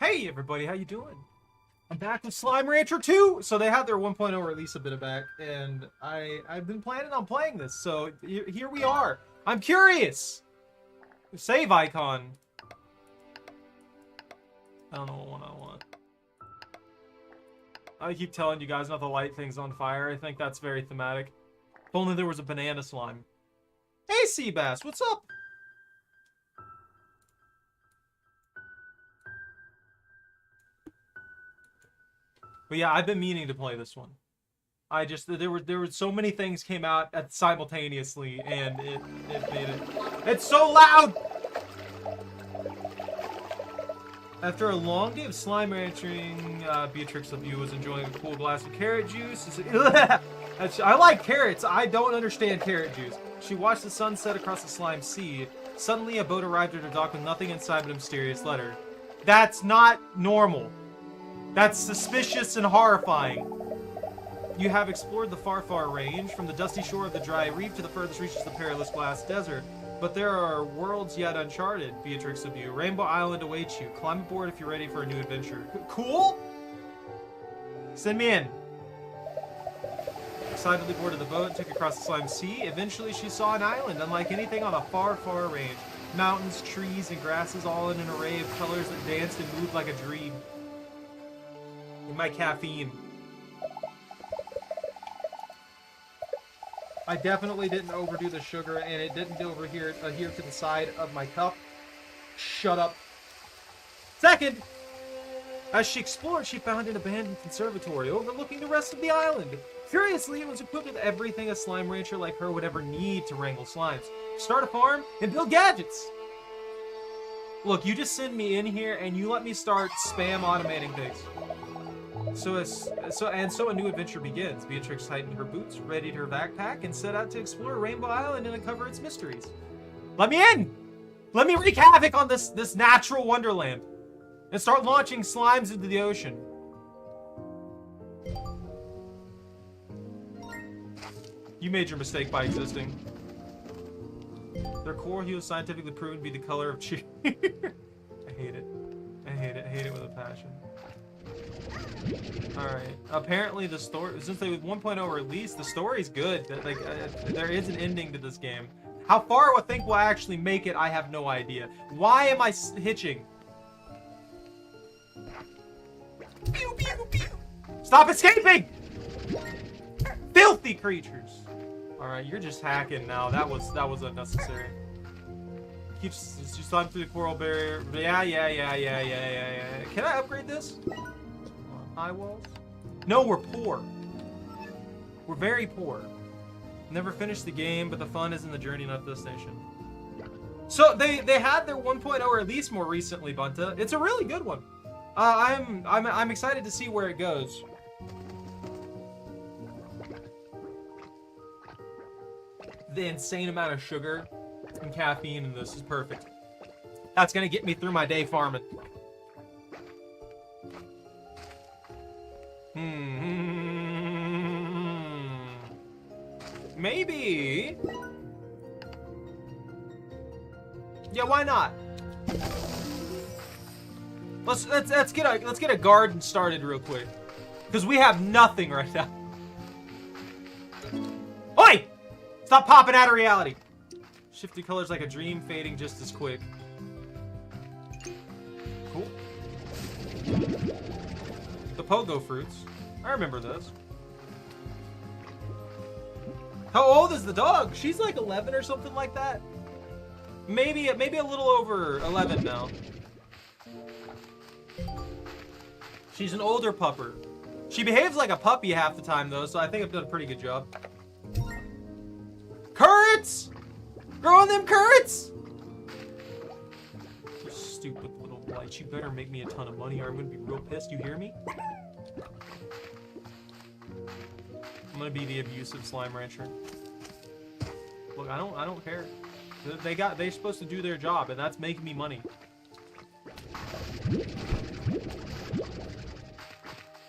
Hey everybody, how you doing? I'm back with Slime Rancher 2! So they had their 1.0 release a bit of back, and I've been planning on playing this, so here we are. I'm curious! Save icon. I don't know what one I want. I keep telling you guys not to light things on fire. I think that's very thematic. If only there was a banana slime. Hey Seabass, what's up? But yeah, I've been meaning to play this one. I just there were so many things came out simultaneously, and it made it. It's so loud. After a long day of slime ranching, Beatrix of you was enjoying a cool glass of carrot juice. I like carrots. I don't understand carrot juice. She watched the sun set across the slime sea. Suddenly, a boat arrived at her dock with nothing inside but a mysterious letter. That's not normal. That's suspicious and horrifying. You have explored the far, far range, from the dusty shore of the dry reef to the furthest reaches of the perilous glass desert. But there are worlds yet uncharted, Beatrix of you. Rainbow Island awaits you. Climb aboard if you're ready for a new adventure. Cool? Send me in. Excitedly boarded the boat and took across the slime sea. Eventually she saw an island unlike anything on a far, far range. Mountains, trees, and grasses all in an array of colors that danced and moved like a dream. In my caffeine. I definitely didn't overdo the sugar, and it didn't go over here to the side of my cup. Shut up. Second, as she explored, she found an abandoned conservatory overlooking the rest of the island. Curiously, it was equipped with everything a slime rancher like her would ever need to wrangle slimes. Start a farm and build gadgets. Look, you just send me in here and you let me start spam automating things. So a new adventure begins. Beatrix tightened her boots, readied her backpack, and set out to explore Rainbow Island and uncover its mysteries. Let me in! Let me wreak havoc on this natural wonderland. And start launching slimes into the ocean. You made your mistake by existing. Their core hue is scientifically proven to be the color of cheer. I hate it. I hate it. I hate it with a passion. Alright. Apparently the story, since they 1.0 release, the story's good. Like, there is an ending to this game. How far I think will actually make it, I have no idea. Why am I hitching? Pew, pew, pew. Stop escaping! Filthy creatures. Alright, you're just hacking now. That was unnecessary. Keeps slime through the coral barrier. Yeah. Can I upgrade this? High walls? No, we're poor. We're very poor. Never finished the game, but the fun is in the journey, not the destination. So they had their 1.0 release more recently, Bunta. It's a really good one. I'm excited to see where it goes. The insane amount of sugar and caffeine in this is perfect. That's gonna get me through my day farming. Maybe. Yeah, why not? Let's get a garden started real quick, because we have nothing right now. Oi! Stop popping out of reality. Shifty colors like a dream, fading just as quick. Cool. The pogo fruits. I remember those. How old is the dog? She's like 11 or something like that. Maybe a little over 11 now. She's an older pupper. She behaves like a puppy half the time though, so I think I've done a pretty good job. Currants! Growing them currants! You stupid little blight. You better make me a ton of money or I'm gonna be real pissed. You hear me? I'm gonna be the abusive slime rancher. Look, I don't care. They're supposed to do their job, and that's making me money.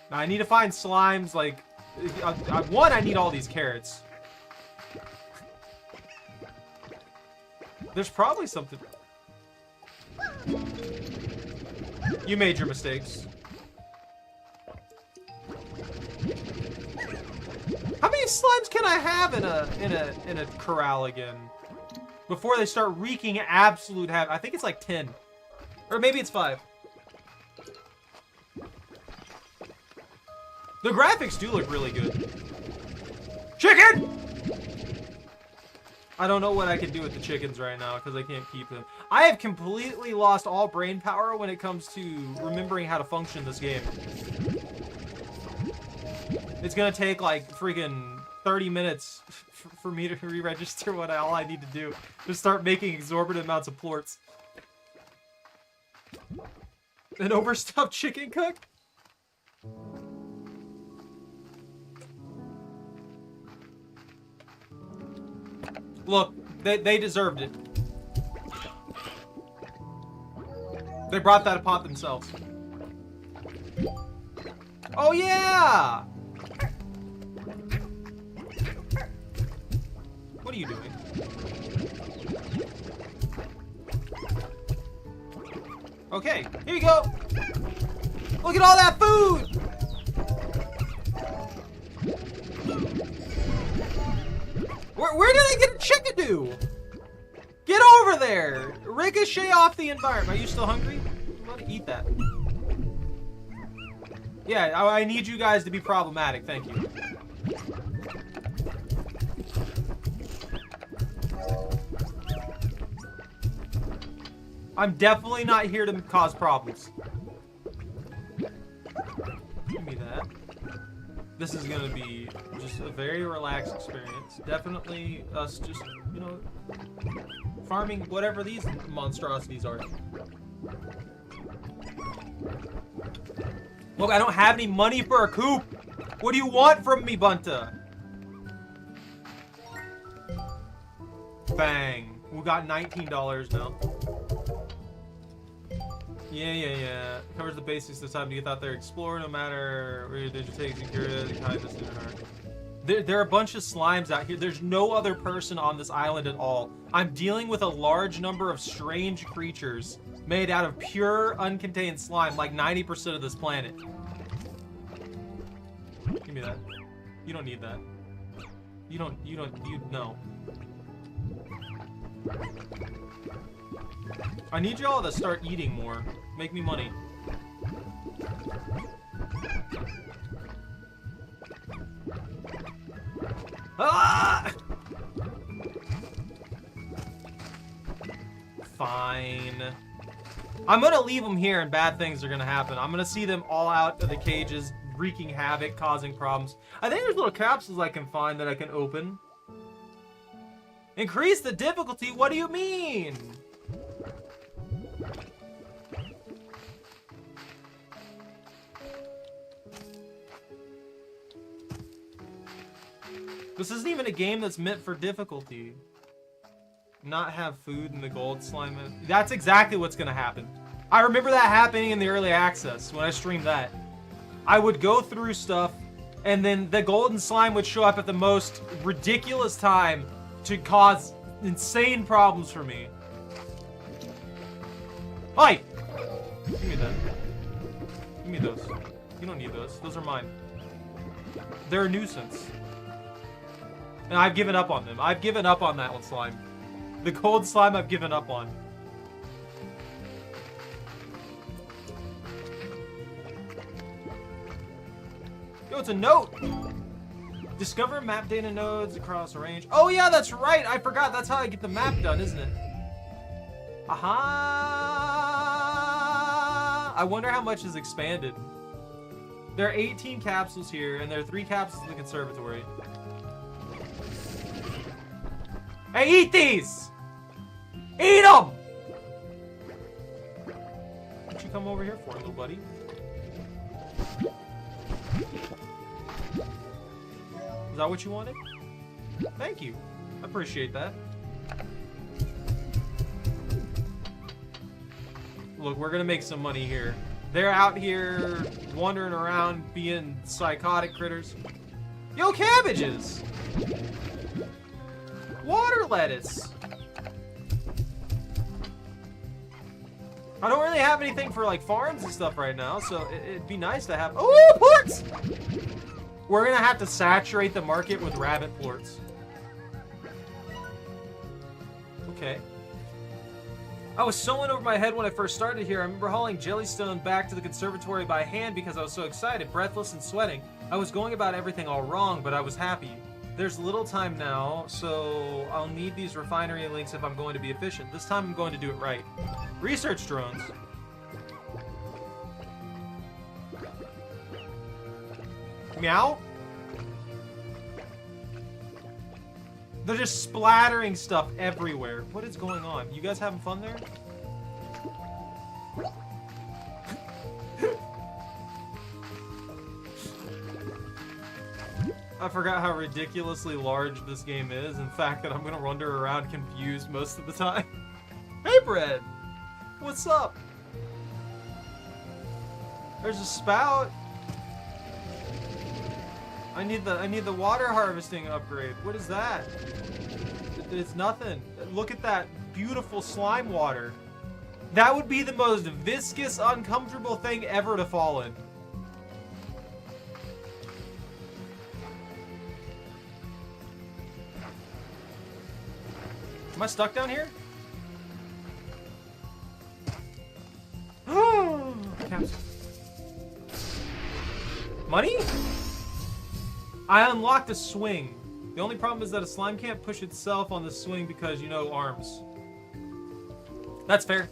Now I need to find slimes. Like, one, I need all these carrots. There's probably something. You made your mistakes. How many slimes can I have in a corral again? Before they start wreaking absolute havoc. I think it's like 10. Or maybe it's 5. The graphics do look really good. Chicken! I don't know what I can do with the chickens right now because I can't keep them. I have completely lost all brain power when it comes to remembering how to function this game. It's gonna take like freaking 30 minutes for me to re-register all I need to do to start making exorbitant amounts of plorts. An overstuffed chicken cook? Look, they deserved it. They brought that upon themselves. Oh yeah! What are you doing? Okay, here you go. Look at all that food! Where did I get a chicken to? Get over there! Ricochet off the environment. Are you still hungry? You want to eat that. Yeah, I need you guys to be problematic. Thank you. I'm definitely not here to cause problems. Give me that. This is gonna be just a very relaxed experience. Definitely us just, you know, farming whatever these monstrosities are. Look, I don't have any money for a coop. What do you want from me, Bunta? Bang. We got $19 now. Yeah. Covers the basics of the time to get out there, explore, no matter where you're taking security, kindness, and heart. There are a bunch of slimes out here. There's no other person on this island at all. I'm dealing with a large number of strange creatures made out of pure, uncontained slime, like 90% of this planet. Give me that. You don't need that. You no. I need y'all to start eating more. Make me money. Ah! Fine. I'm gonna leave them here and bad things are gonna happen. I'm gonna see them all out of the cages, wreaking havoc, causing problems. I think there's little capsules I can find that I can open. Increase the difficulty? What do you mean? This isn't even a game that's meant for difficulty. Not have food in the gold slime. That's exactly what's gonna happen. I remember that happening in the early access when I streamed that. I would go through stuff and then the golden slime would show up at the most ridiculous time to cause insane problems for me. Hi! Give me that. Give me those. You don't need those. Those are mine. They're a nuisance. And I've given up on them. I've given up on that one slime. The gold slime I've given up on. Yo, it's a note! Discover map data nodes across a range. Oh yeah, that's right! I forgot. That's how I get the map done, isn't it? Aha! I wonder how much is expanded. There are 18 capsules here, and there are 3 capsules in the conservatory. Hey, eat these! Eat them! What you come over here for, little buddy? Is that what you wanted? Thank you. I appreciate that. Look, we're gonna make some money here. They're out here wandering around being psychotic critters. Yo, cabbages! Water lettuce! I don't really have anything for like farms and stuff right now, so it'd be nice to have. Oh, plorts! We're gonna have to saturate the market with rabbit plorts. Okay. I was so in over my head when I first started here. I remember hauling Jellystone back to the conservatory by hand because I was so excited, breathless and sweating. I was going about everything all wrong, but I was happy. There's little time now, so I'll need these refinery links if I'm going to be efficient. This time I'm going to do it right. Research drones. Meow? They're just splattering stuff everywhere. What is going on? You guys having fun there? I forgot how ridiculously large this game is. In fact, that I'm gonna wander around confused most of the time. Hey, Bread! What's up? There's a spout. I need the water harvesting upgrade. What is that? It's nothing. Look at that beautiful slime water. That would be the most viscous, uncomfortable thing ever to fall in. Am I stuck down here? Money? I unlocked a swing. The only problem is that a slime can't push itself on the swing because, you know, arms. That's fair.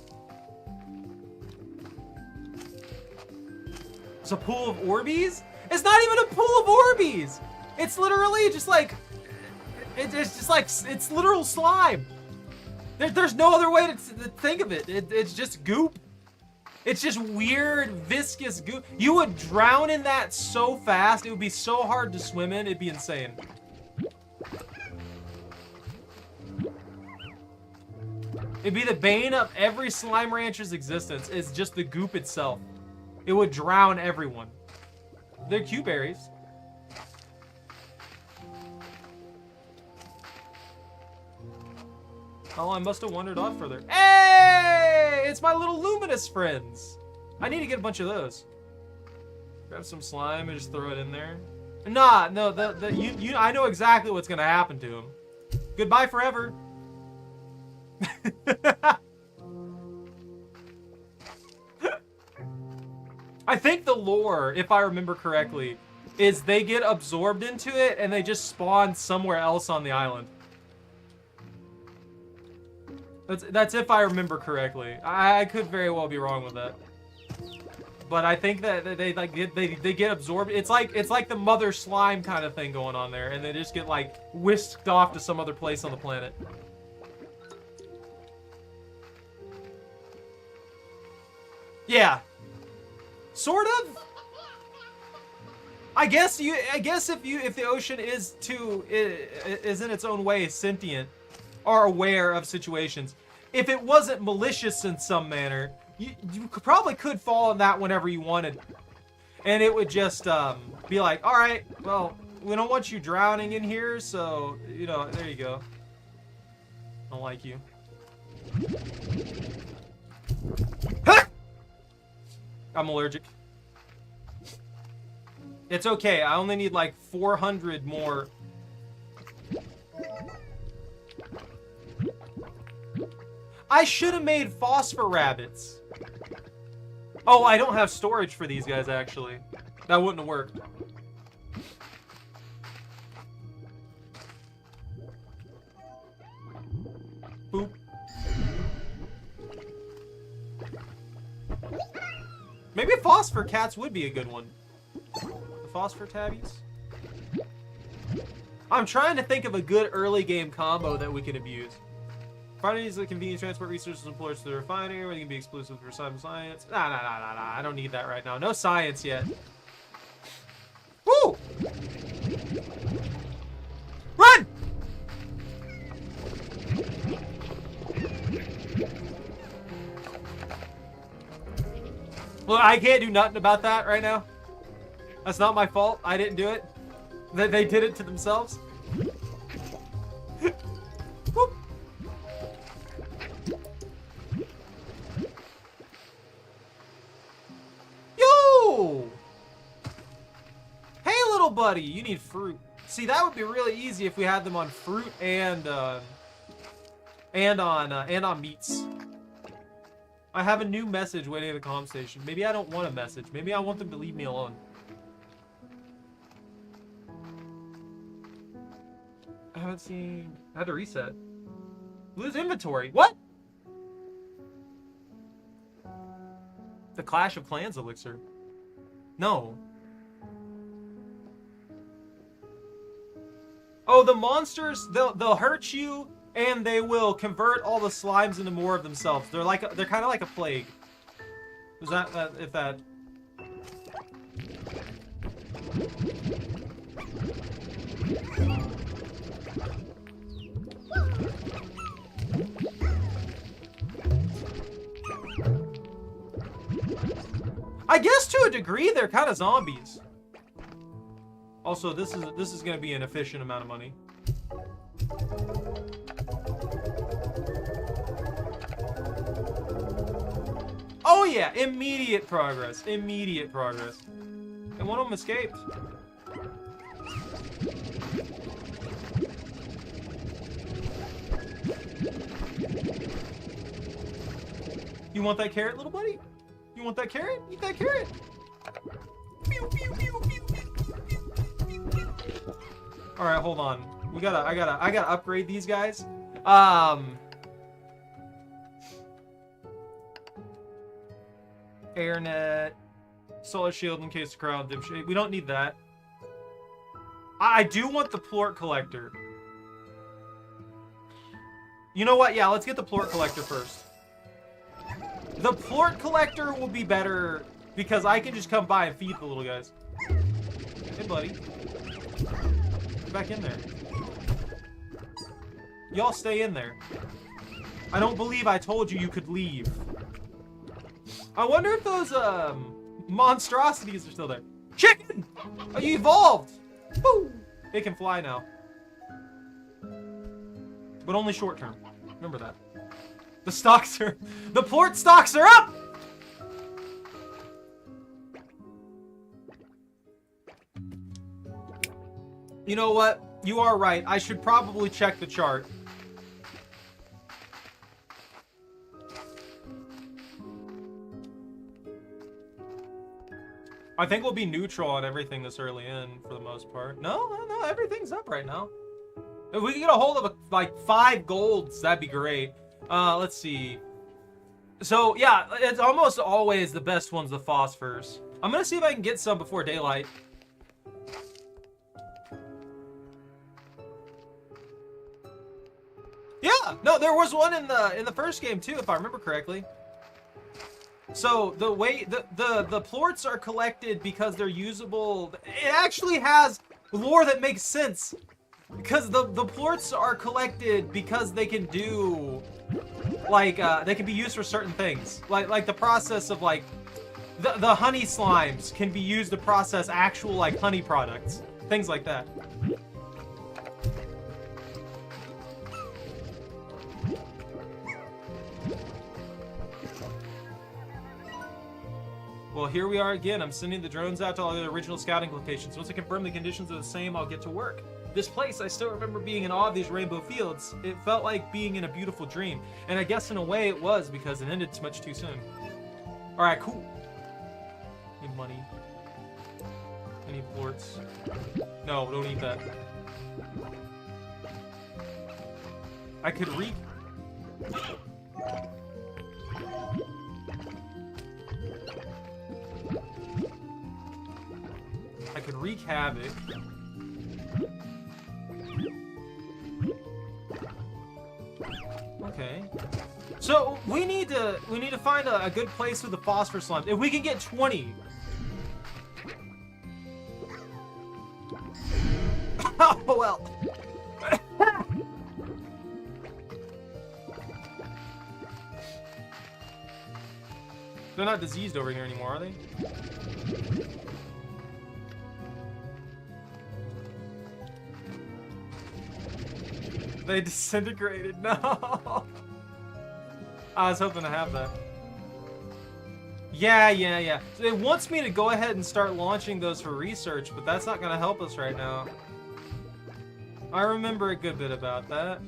It's a pool of Orbeez? It's not even a pool of Orbeez! It's literally just like... It's just like... It's literal slime. There's no other way to think of it. It's just goop. It's just weird, viscous goop. You would drown in that so fast. It would be so hard to swim in. It'd be insane. It'd be the bane of every slime rancher's existence. It's just the goop itself. It would drown everyone. They're Q berries. Oh, I must have wandered off further. Hey! It's my little luminous friends. I need to get a bunch of those. Grab some slime and just throw it in there. Nah, no, I know exactly what's gonna happen to him. Goodbye forever. I think the lore, if I remember correctly, is they get absorbed into it and they just spawn somewhere else on the island. That's if I remember correctly. I could very well be wrong with that. But I think that they get absorbed. It's like the mother slime kind of thing going on there, and they just get like whisked off to some other place on the planet. Yeah. Sort of. I guess if the ocean is in its own way sentient, are aware of situations. If it wasn't malicious in some manner, you probably could fall in that whenever you wanted. And it would just be like, all right, well, we don't want you drowning in here, so, you know, there you go. I don't like you. I'm allergic. It's okay, I only need like 400 more. I should have made phosphor rabbits. Oh, I don't have storage for these guys, actually. That wouldn't have worked. Boop. Maybe phosphor cats would be a good one. The phosphor tabbies? I'm trying to think of a good early game combo that we can abuse. Refineries that convenient transport resources and plorts to the refinery, where they can be exclusive for science. Nah. I don't need that right now. No science yet. Woo! Run! Well, I can't do nothing about that right now. That's not my fault. I didn't do it. They did it to themselves. buddy, you need fruit. See, that would be really easy if we had them on fruit and on meats. I have a new message waiting at the comm station. Maybe I don't want a message. Maybe I want them to leave me alone. I haven't seen... I had to reset. Lose inventory. What? The Clash of Clans elixir. No. Oh, the monsters, they'll hurt you, and they will convert all the slimes into more of themselves. They're kind of like a plague. Is that if that? I guess to a degree they're kind of zombies. Also, this is going to be an efficient amount of money. Oh yeah, immediate progress. Immediate progress. And one of them escaped. You want that carrot, little buddy? You want that carrot? Eat that carrot. Pew, pew, pew, pew, pew, pew, pew. All right, hold on. I gotta upgrade these guys. Airnet, solar shield in case the crowd dim shade. We don't need that. I do want the plort collector. You know what? Yeah, let's get the plort collector first. The plort collector will be better because I can just come by and feed the little guys. Hey, buddy. Get back in there. Y'all stay in there. I don't believe I told you could leave. I wonder if those monstrosities are still there. Chicken! Oh, you evolved! Woo! It can fly now. But only short term. Remember that. The plort stocks are up! You know what? You are right. I should probably check the chart. I think we'll be neutral on everything this early in for the most part. No, everything's up right now. If we can get a hold of like 5 golds, that'd be great. Let's see. So yeah, it's almost always the best one's the phosphors. I'm gonna see if I can get some before daylight. Yeah, no, there was one in the first game too, if I remember correctly. So the way the plorts are collected because they're usable. It actually has lore that makes sense. Because the plorts are collected because they can do like they can be used for certain things. Like the process of like the honey slimes can be used to process actual like honey products. Things like that. Well, here we are again. I'm sending the drones out to all the original scouting locations. Once I confirm the conditions are the same, I'll get to work. This place, I still remember being in awe of these rainbow fields. It felt like being in a beautiful dream. And I guess in a way it was because it ended much too soon. Alright, cool. Need money. I need plorts. No, don't need that. I could wreak havoc. Okay. So we need to find a good place with the phosphor slimes. If we can get 20. Oh well. They're not diseased over here anymore, are they? They disintegrated. No. I was hoping to have that. Yeah. So it wants me to go ahead and start launching those for research, but that's not going to help us right now. I remember a good bit about that.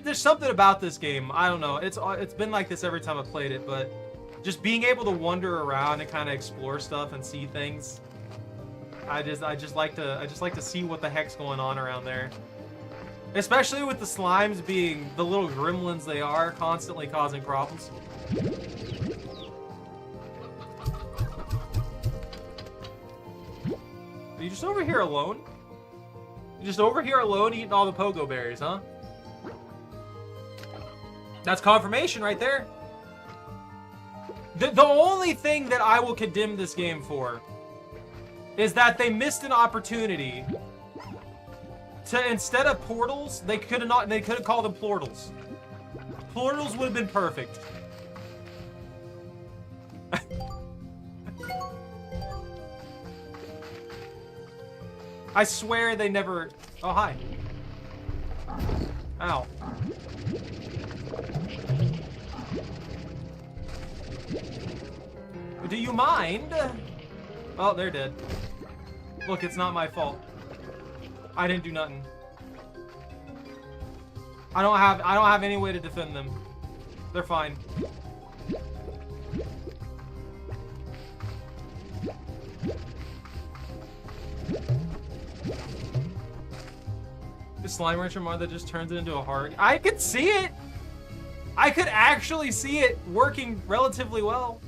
There's something about this game. I don't know. It's been like this every time I played it, but just being able to wander around and kind of explore stuff and see things. I just like to see what the heck's going on around there. Especially with the slimes being the little gremlins they are, constantly causing problems. Are you just over here alone? You're just over here alone eating all the pogo berries, huh? That's confirmation right there. The only thing that I will condemn this game for is that they missed an opportunity to, instead of portals, they could have called them plortals. Plortals would have been perfect. I swear they never... Oh, hi. Ow. Do you mind? Oh, they're dead. Look, it's not my fault. I didn't do nothing. I don't have any way to defend them. They're fine. The slime rancher mod that just turns it into a heart. I could see it. I could actually see it working relatively well.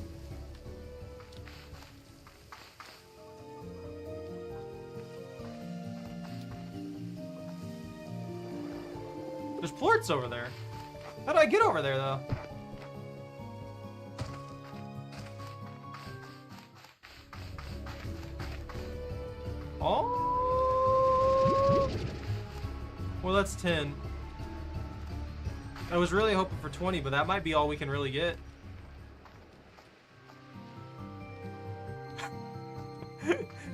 There's plorts over there. How do I get over there, though? Oh! Well, that's 10. I was really hoping for 20, but that might be all we can really get.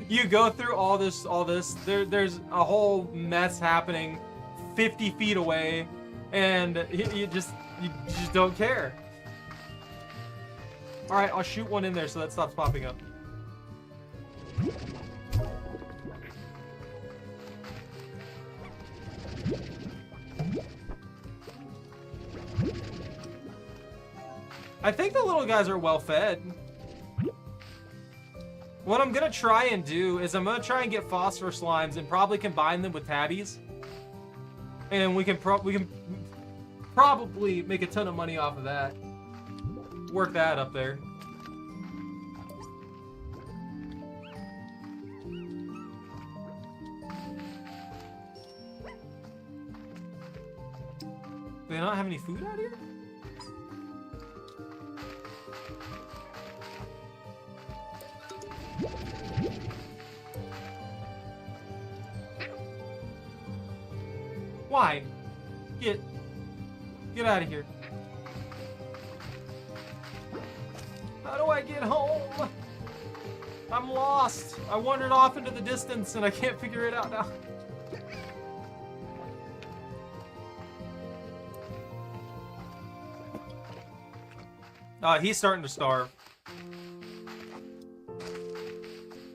You go through all this. There's a whole mess happening 50 feet away, and you just don't care. All right, I'll shoot one in there so that stops popping up. I think the little guys are well fed. What I'm gonna try and do is I'm gonna try and get phosphor slimes and probably combine them with tabbies. And we can probably make a ton of money off of that. Work that up there. Do they not have any food out here? Why? Get out of here. How do I get home? I'm lost. I wandered off into the distance and I can't figure it out now. He's starting to starve.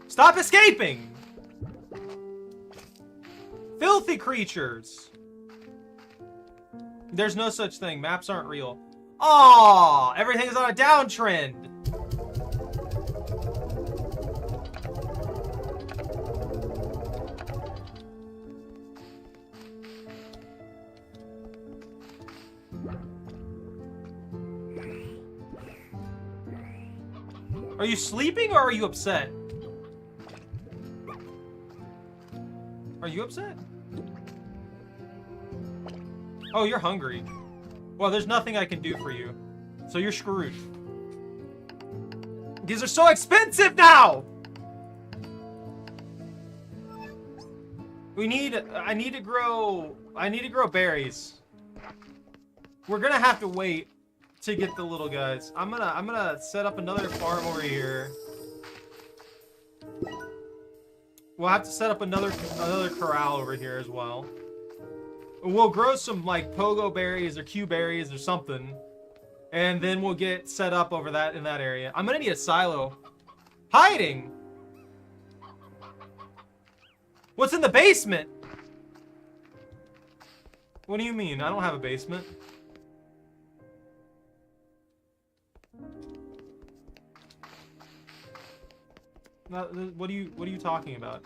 Stop escaping! Filthy creatures! There's no such thing. Maps aren't real. Aww! Everything's on a downtrend! Are you sleeping or are you upset? Are you upset? Oh, you're hungry. Well, there's nothing I can do for you. So you're screwed. These are so expensive now! I need to grow berries. We're gonna have to wait to get the little guys. I'm gonna set up another farm over here. We'll have to set up another corral over here as well. We'll grow some like pogo berries or Q berries or something, And then we'll get set up over that in that area. I'm gonna need a silo. Hiding! What's in the basement? What do you mean? I don't have a basement. What are you talking about?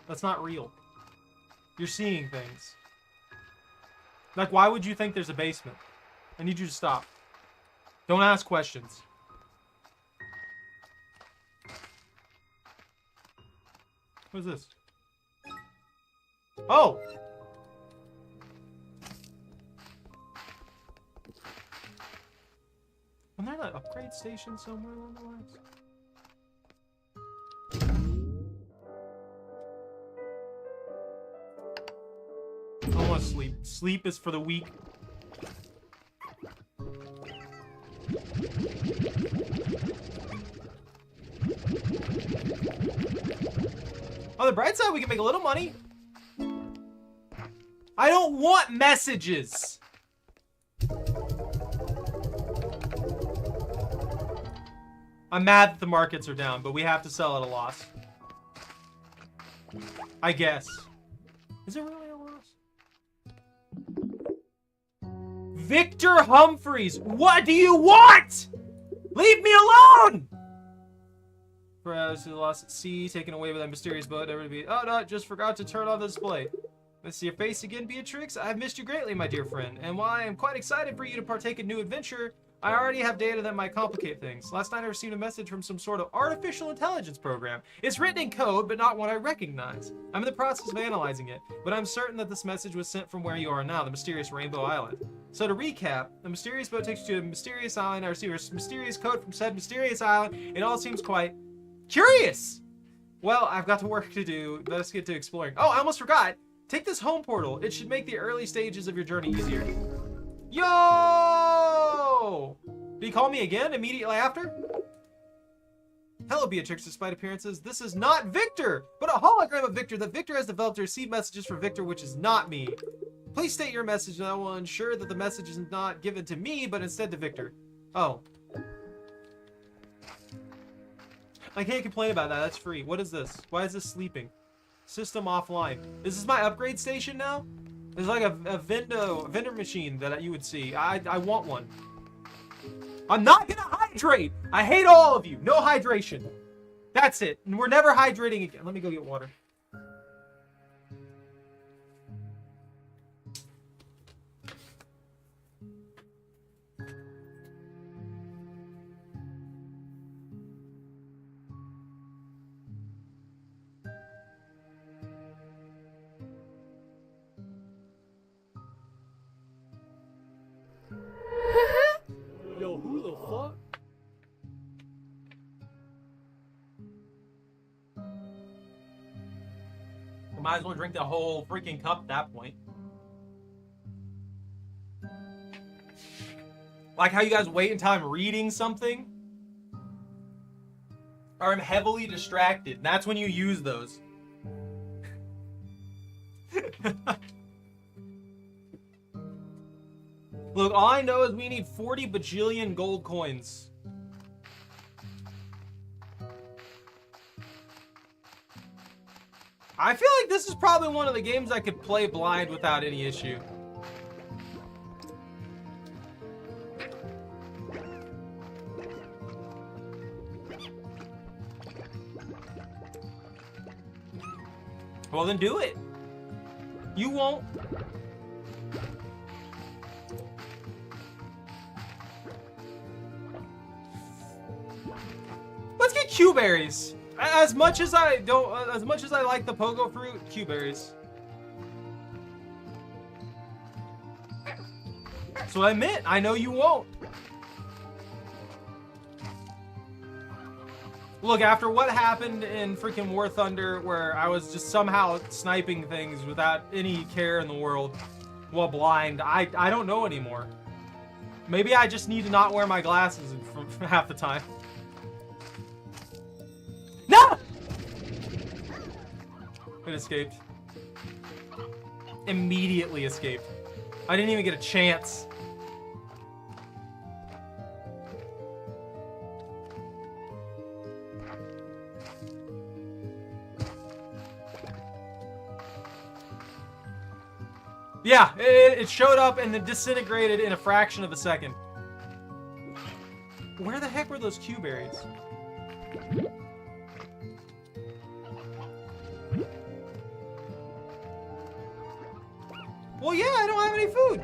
That's not real. You're seeing things. Like, why would you think there's a basement? I need you to stop. Don't ask questions. What is this? Oh! Wasn't there an upgrade station somewhere along the lines? I don't want to sleep. Sleep is for the weak. On the bright side, we can make a little money. I don't want messages. I'm mad that the markets are down, but we have to sell at a loss. I guess. Is it really a loss? Victor Humphreys, what do you want? Leave me alone! Perhaps the lost at sea, taken away by that mysterious boat, never to be. Oh no, just forgot to turn on the display. Let's see your face again, Beatrix. I've missed you greatly, my dear friend. And while I am quite excited for you to partake in new adventure, I already have data that might complicate things. Last night I received a message from some sort of artificial intelligence program. It's written in code, but not one I recognize. I'm in the process of analyzing it, but I'm certain that this message was sent from where you are now, the mysterious Rainbow Island. So to recap, the mysterious boat takes you to a mysterious island. I receive a mysterious code from said mysterious island. It all seems quite curious. Well, I've got work to do. Let's get to exploring. Oh, I almost forgot. Take this home portal. It should make the early stages of your journey easier. Yo! Did he call me again immediately after? Hello, Beatrix. Despite appearances, this is not Victor, but a hologram of Victor that Victor has developed to receive messages from Victor, which is not me. Please state your message and I will ensure that the message is not given to me, but instead to Victor. Oh. I can't complain about that. That's free. What is this? Why is this sleeping? System offline. Is this my upgrade station now? It's like a vendor machine that you would see. I want one. I'm not gonna hydrate. I hate all of you. No hydration. That's it. And we're never hydrating again. Let me go get water. Yo, who the fuck? I might as well drink the whole freaking cup at that point. Like how you guys wait until I'm reading something? Or I'm heavily distracted. And that's when you use those. Look, all I know is we need 40 bajillion gold coins. I feel like this is probably one of the games I could play blind without any issue. Well, then do it. You won't. Let's get Q-berries. As much as I like the pogo fruit, Q-berries. That's what I meant. I know you won't. Look, after what happened in freaking War Thunder, where I was just somehow sniping things without any care in the world while blind, I don't know anymore. Maybe I just need to not wear my glasses for half the time. No! It escaped. Immediately escaped. I didn't even get a chance. Yeah, it showed up and then disintegrated in a fraction of a second. Where the heck were those Q berries? Well, yeah, I don't have any food.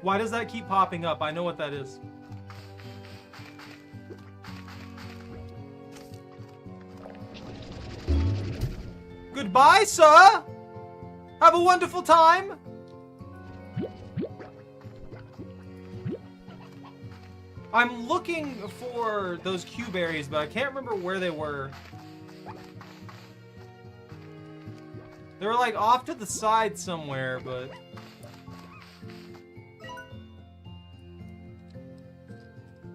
Why does that keep popping up? I know what that is. Goodbye, sir! Have a wonderful time! I'm looking for those Q berries, but I can't remember where they were. They were like off to the side somewhere, but...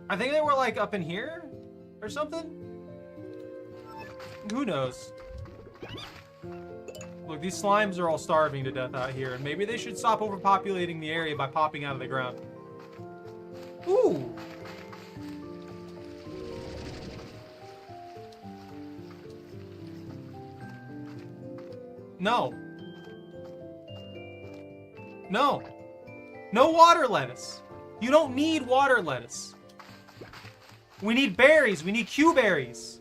I think they were like up in here or something? Who knows? Look, these slimes are all starving to death out here, and maybe they should stop overpopulating the area by popping out of the ground. Ooh! No. No. No water lettuce. You don't need water lettuce. We need berries. We need Q berries.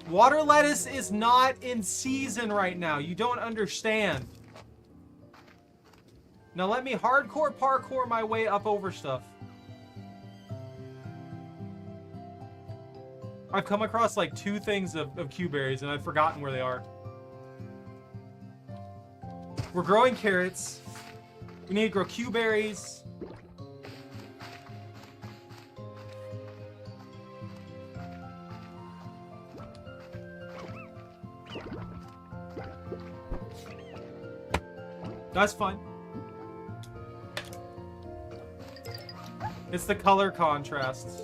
Water lettuce is not in season right now. You don't understand. Now let me hardcore parkour my way up over stuff. I've come across like 2 things of Q berries and I've forgotten where they are. We're growing carrots. We need to grow Q berries. That's fine. It's the color contrasts.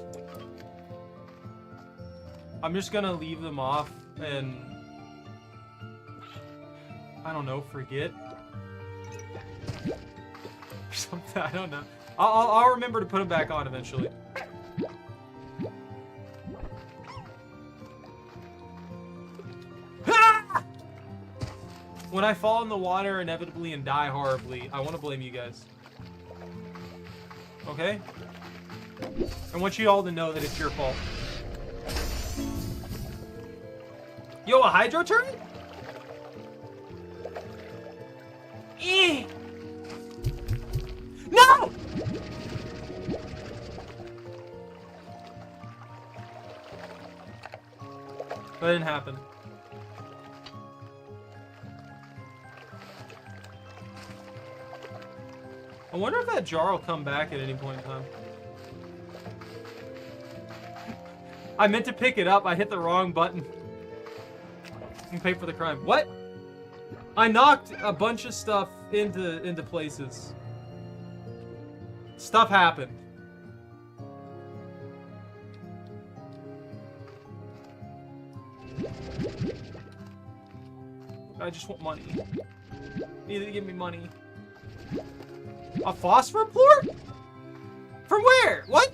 I'm just gonna leave them off and... I don't know, forget. Something, I don't know. I'll remember to put them back on eventually. When I fall in the water inevitably and die horribly, I want to blame you guys. Okay? I want you all to know that it's your fault. Yo, a hydro turret? No! That didn't happen. I wonder if that jar will come back at any point in time. I meant to pick it up. I hit the wrong button. And pay for the crime. What? I knocked a bunch of stuff into places. Stuff happened. I just want money. You need to give me money. A phosphor plort? From where? What?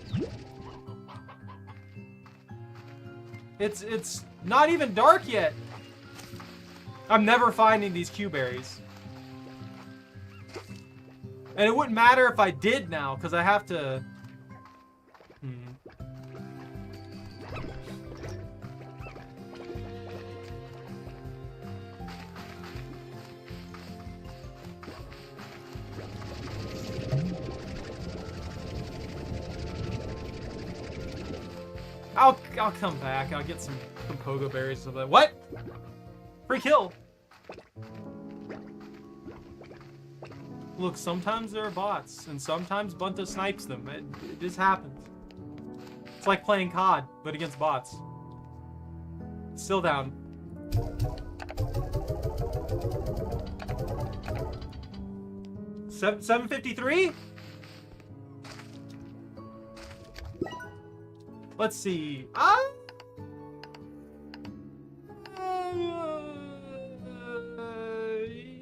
It's not even dark yet. I'm never finding these Q berries. And it wouldn't matter if I did now, because I have to... I'll come back. I'll get some pogo berries or something. What? Free kill. Look, sometimes there are bots, and sometimes Bunta snipes them. It just happens. It's like playing COD, but against bots. Still down. $753? Let's see.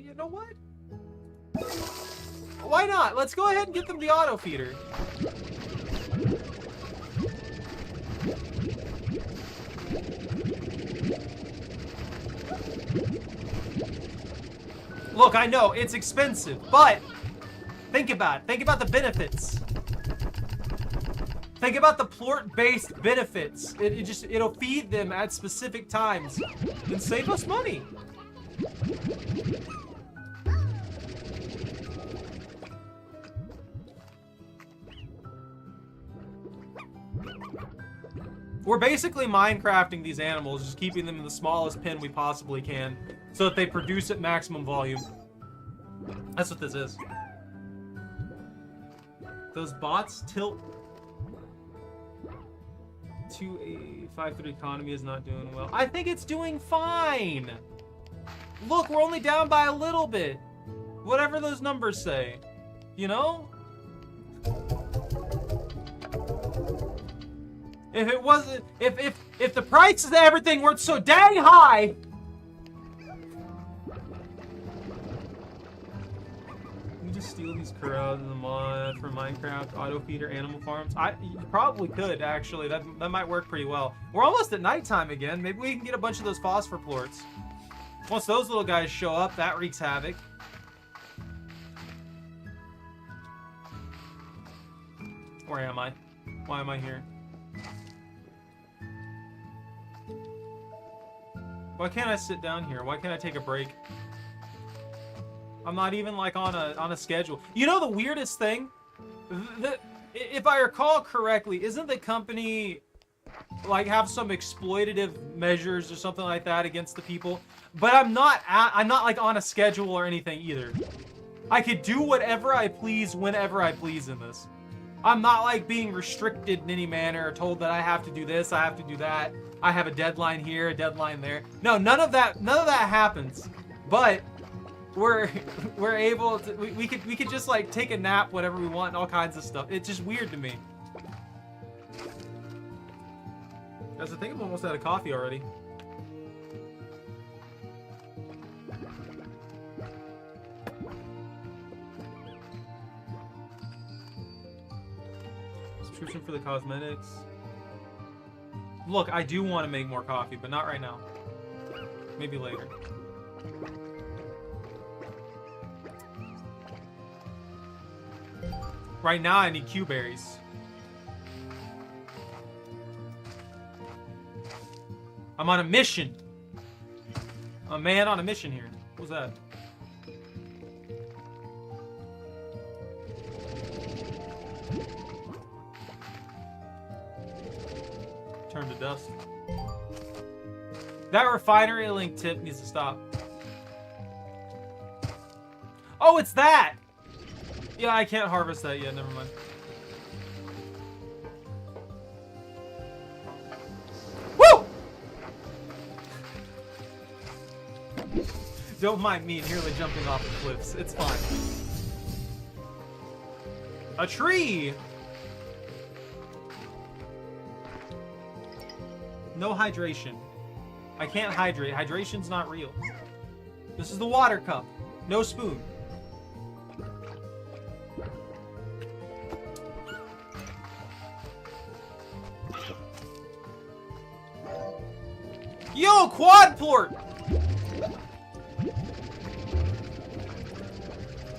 You know what? Why not? Let's go ahead and get them the auto feeder. Look, I know, it's expensive, but think about it. Think about the benefits. Think about the plort-based benefits. It'll feed them at specific times and save us money. We're basically Minecrafting these animals, just keeping them in the smallest pen we possibly can so that they produce at maximum volume. That's what this is. Those bots tilt to a 5-3 economy is not doing well. I think it's doing fine. Look, we're only down by a little bit. Whatever those numbers say. You know? If it wasn't, if the prices of everything weren't so dang high. You just steal these crowds in the mod for Minecraft auto feeder animal farms. You probably could actually. That might work pretty well. We're almost at nighttime again. Maybe we can get a bunch of those phosphor plorts. Once those little guys show up, that wreaks havoc. Where am I? Why am I here? Why can't I sit down here? Why can't I take a break? I'm not even like on a schedule. You know the weirdest thing? If I recall correctly, isn't the company like have some exploitative measures or something like that against the people? But I'm not like on a schedule or anything either. I could do whatever I please whenever I please in this. I'm not like being restricted in any manner or told that I have to do this, I have to do that. I have a deadline here, a deadline there. No, none of that happens. But we're able to we could just like take a nap whenever we want and all kinds of stuff. It's just weird to me. Guys, I think I'm almost out of coffee already. Subscription for the cosmetics. Look, I do want to make more coffee, but not right now. Maybe later. Right now, I need Q berries. I'm on a mission. I'm a man on a mission here. What was that? Turn to dust. That refinery link tip needs to stop. Oh, it's that! Yeah, I can't harvest that yet. Never mind. Woo! Don't mind me nearly jumping off the cliffs. It's fine. A tree! No hydration. I can't hydrate. Hydration's not real. This is the water cup. No spoon. Yo, quad plort!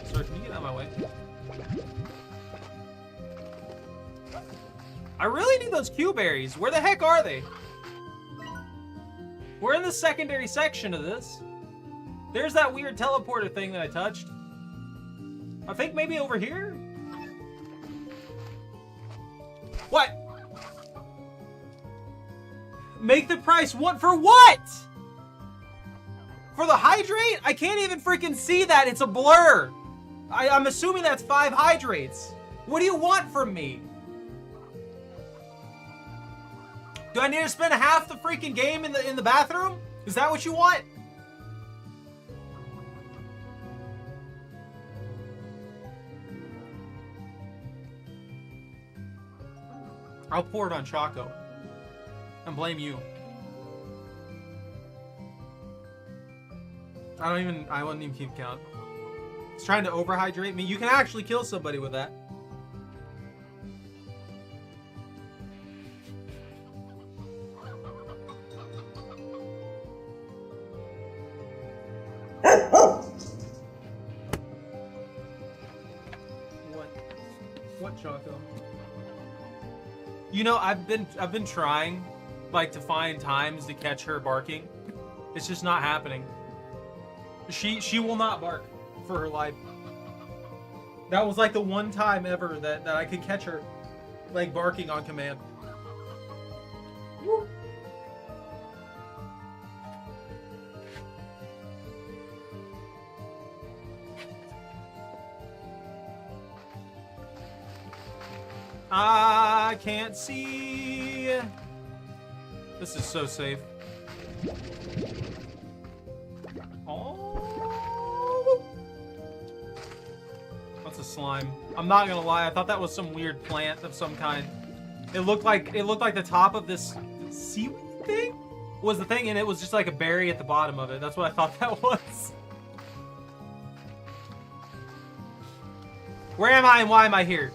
Sir, can you get out of my way? I really need those Q berries. Where the heck are they? We're in the secondary section of this. There's that weird teleporter thing that I touched. I think maybe over here? What? Make the price what for what? For the hydrate? I can't even freaking see that. It's a blur. I'm assuming that's 5 hydrates. What do you want from me? Do I need to spend half the freaking game in the bathroom? Is that what you want? I'll pour it on Choco. And blame you. I wouldn't even keep count. It's trying to overhydrate me. You can actually kill somebody with that. on Choco. You know, I've been trying, like, to find times to catch her barking. It's just not happening. She will not bark for her life. That was like the one time ever that I could catch her, like, barking on command. Woo. I can't see. This is so safe. Oh. What's a slime? I'm not gonna lie, I thought that was some weird plant of some kind. It looked like the top of this seaweed thing was the thing, and it was just like a berry at the bottom of it. That's what I thought that was. Where am I and why am I here?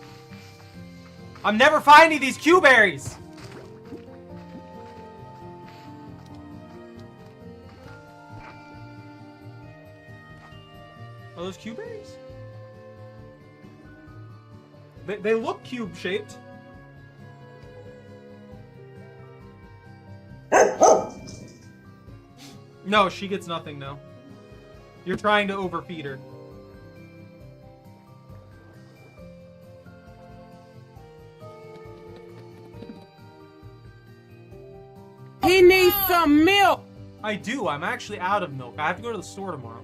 I'm never finding these Q berries. Are those Q berries? They look cube shaped. No, she gets nothing now. You're trying to overfeed her. He needs some milk. I do. I'm actually out of milk. I have to go to the store tomorrow.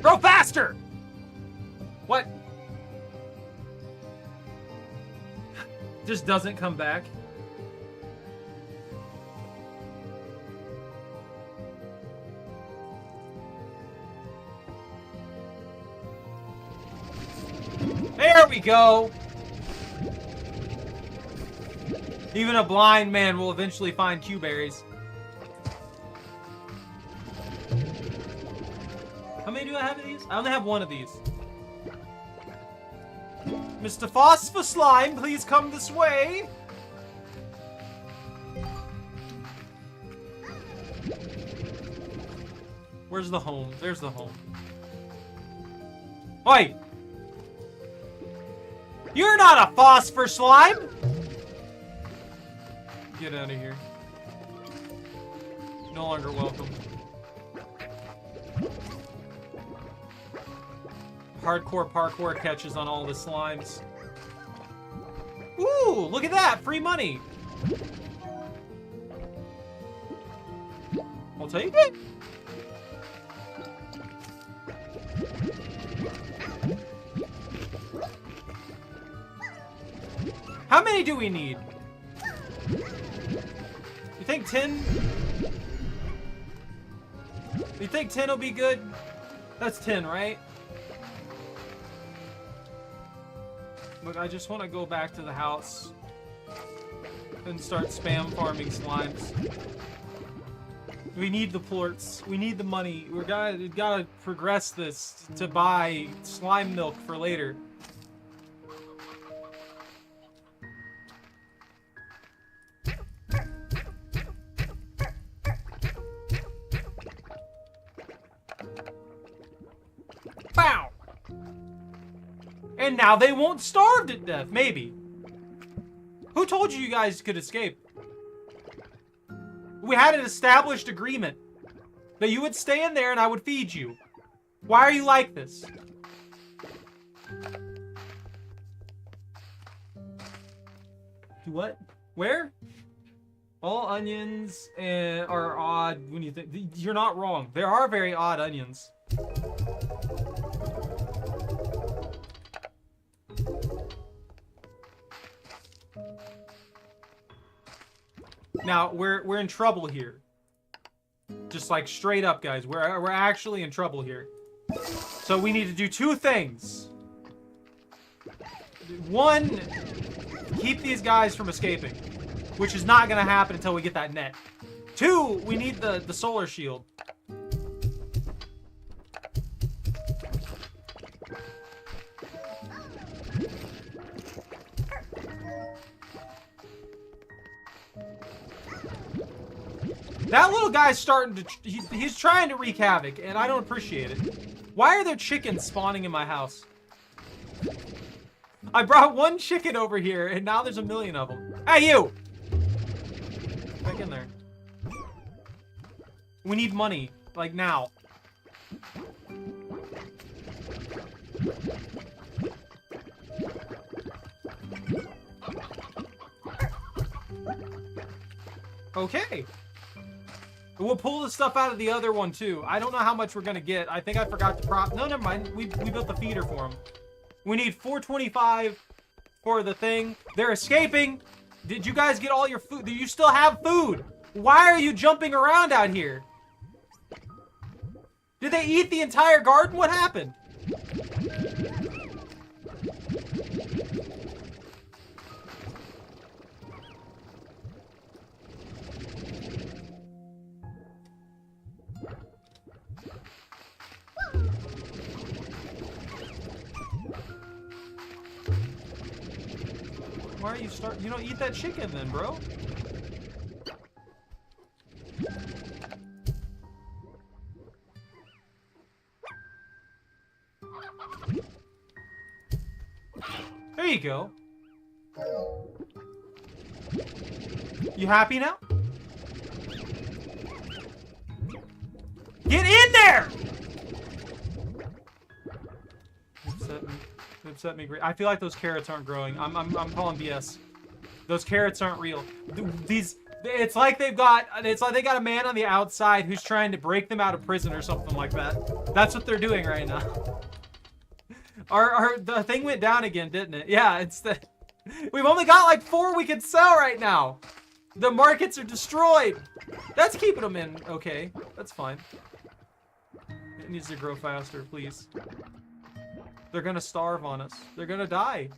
Grow faster! What? Just doesn't come back. There we go! Even a blind man will eventually find Q berries. How many do I have of these? I only have one of these. Mr. Phosphor Slime, please come this way. Where's the home? There's the home. Oi! You're not a Phosphor Slime! Get out of here. No longer welcome. Hardcore parkour catches on all the slimes. Ooh, look at that! Free money! I'll take it! How many do we need? You think 10? You think 10 will be good? That's 10, right? Look, I just want to go back to the house and start spam farming slimes. We need the plorts. We need the money. We gotta progress this to buy slime milk for later. Bow! And now they won't starve to death, maybe. Who told you guys could escape? We had an established agreement that you would stay in there and I would feed you. Why are you like this? What? Where? All onions are odd when you think. You're not wrong. There are very odd onions. Now, we're in trouble here. Just like straight up, guys. We're actually in trouble here. So we need to do two things. One, keep these guys from escaping. which is not gonna happen until we get that net. 2, we need the solar shield. That little guy's starting to, he's trying to wreak havoc, and I don't appreciate it. Why are there chickens spawning in my house? I brought 1 chicken over here, and now there's a million of them. Hey, you! Back in there. We need money, like now. Okay. We'll pull the stuff out of the other one too. I don't know how much we're gonna get. I think I forgot to prop. No, never mind. We built the feeder for him. We need 425 for the thing. They're escaping. Did you guys get all your food? Do you still have food? Why are you jumping around out here? Did they eat the entire garden? What happened? Why are you you don't eat that chicken then, bro? There you go. You happy now? Get in there! Upset me great. I feel like those carrots aren't growing. I'm calling BS. Those carrots aren't real. It's like they got a man on the outside who's trying to break them out of prison or something like that. That's what they're doing right now. The thing went down again, didn't it? Yeah, we've only got like 4 we can sell right now. The markets are destroyed. That's keeping them in okay. That's fine. It needs to grow faster, please. They're gonna starve on us. They're gonna die.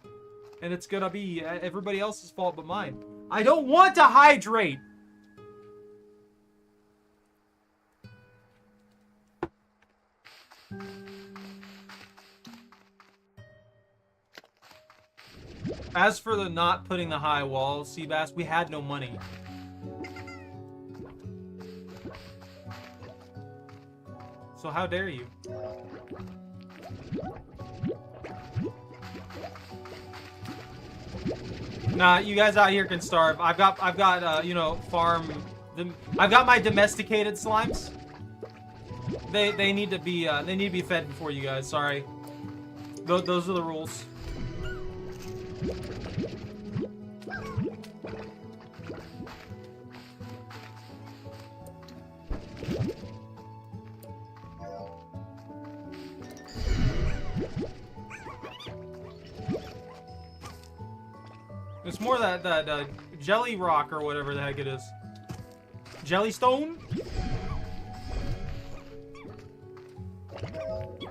And it's gonna be everybody else's fault but mine. I don't want to hydrate! As for the not putting the high walls, Seabass, we had no money. So how dare you? Nah, you guys out here can starve. I've got you know, I've got my domesticated slimes. They need to be fed before you guys. Sorry. Those are the rules. It's more that jelly rock or whatever the heck it is. Jellystone?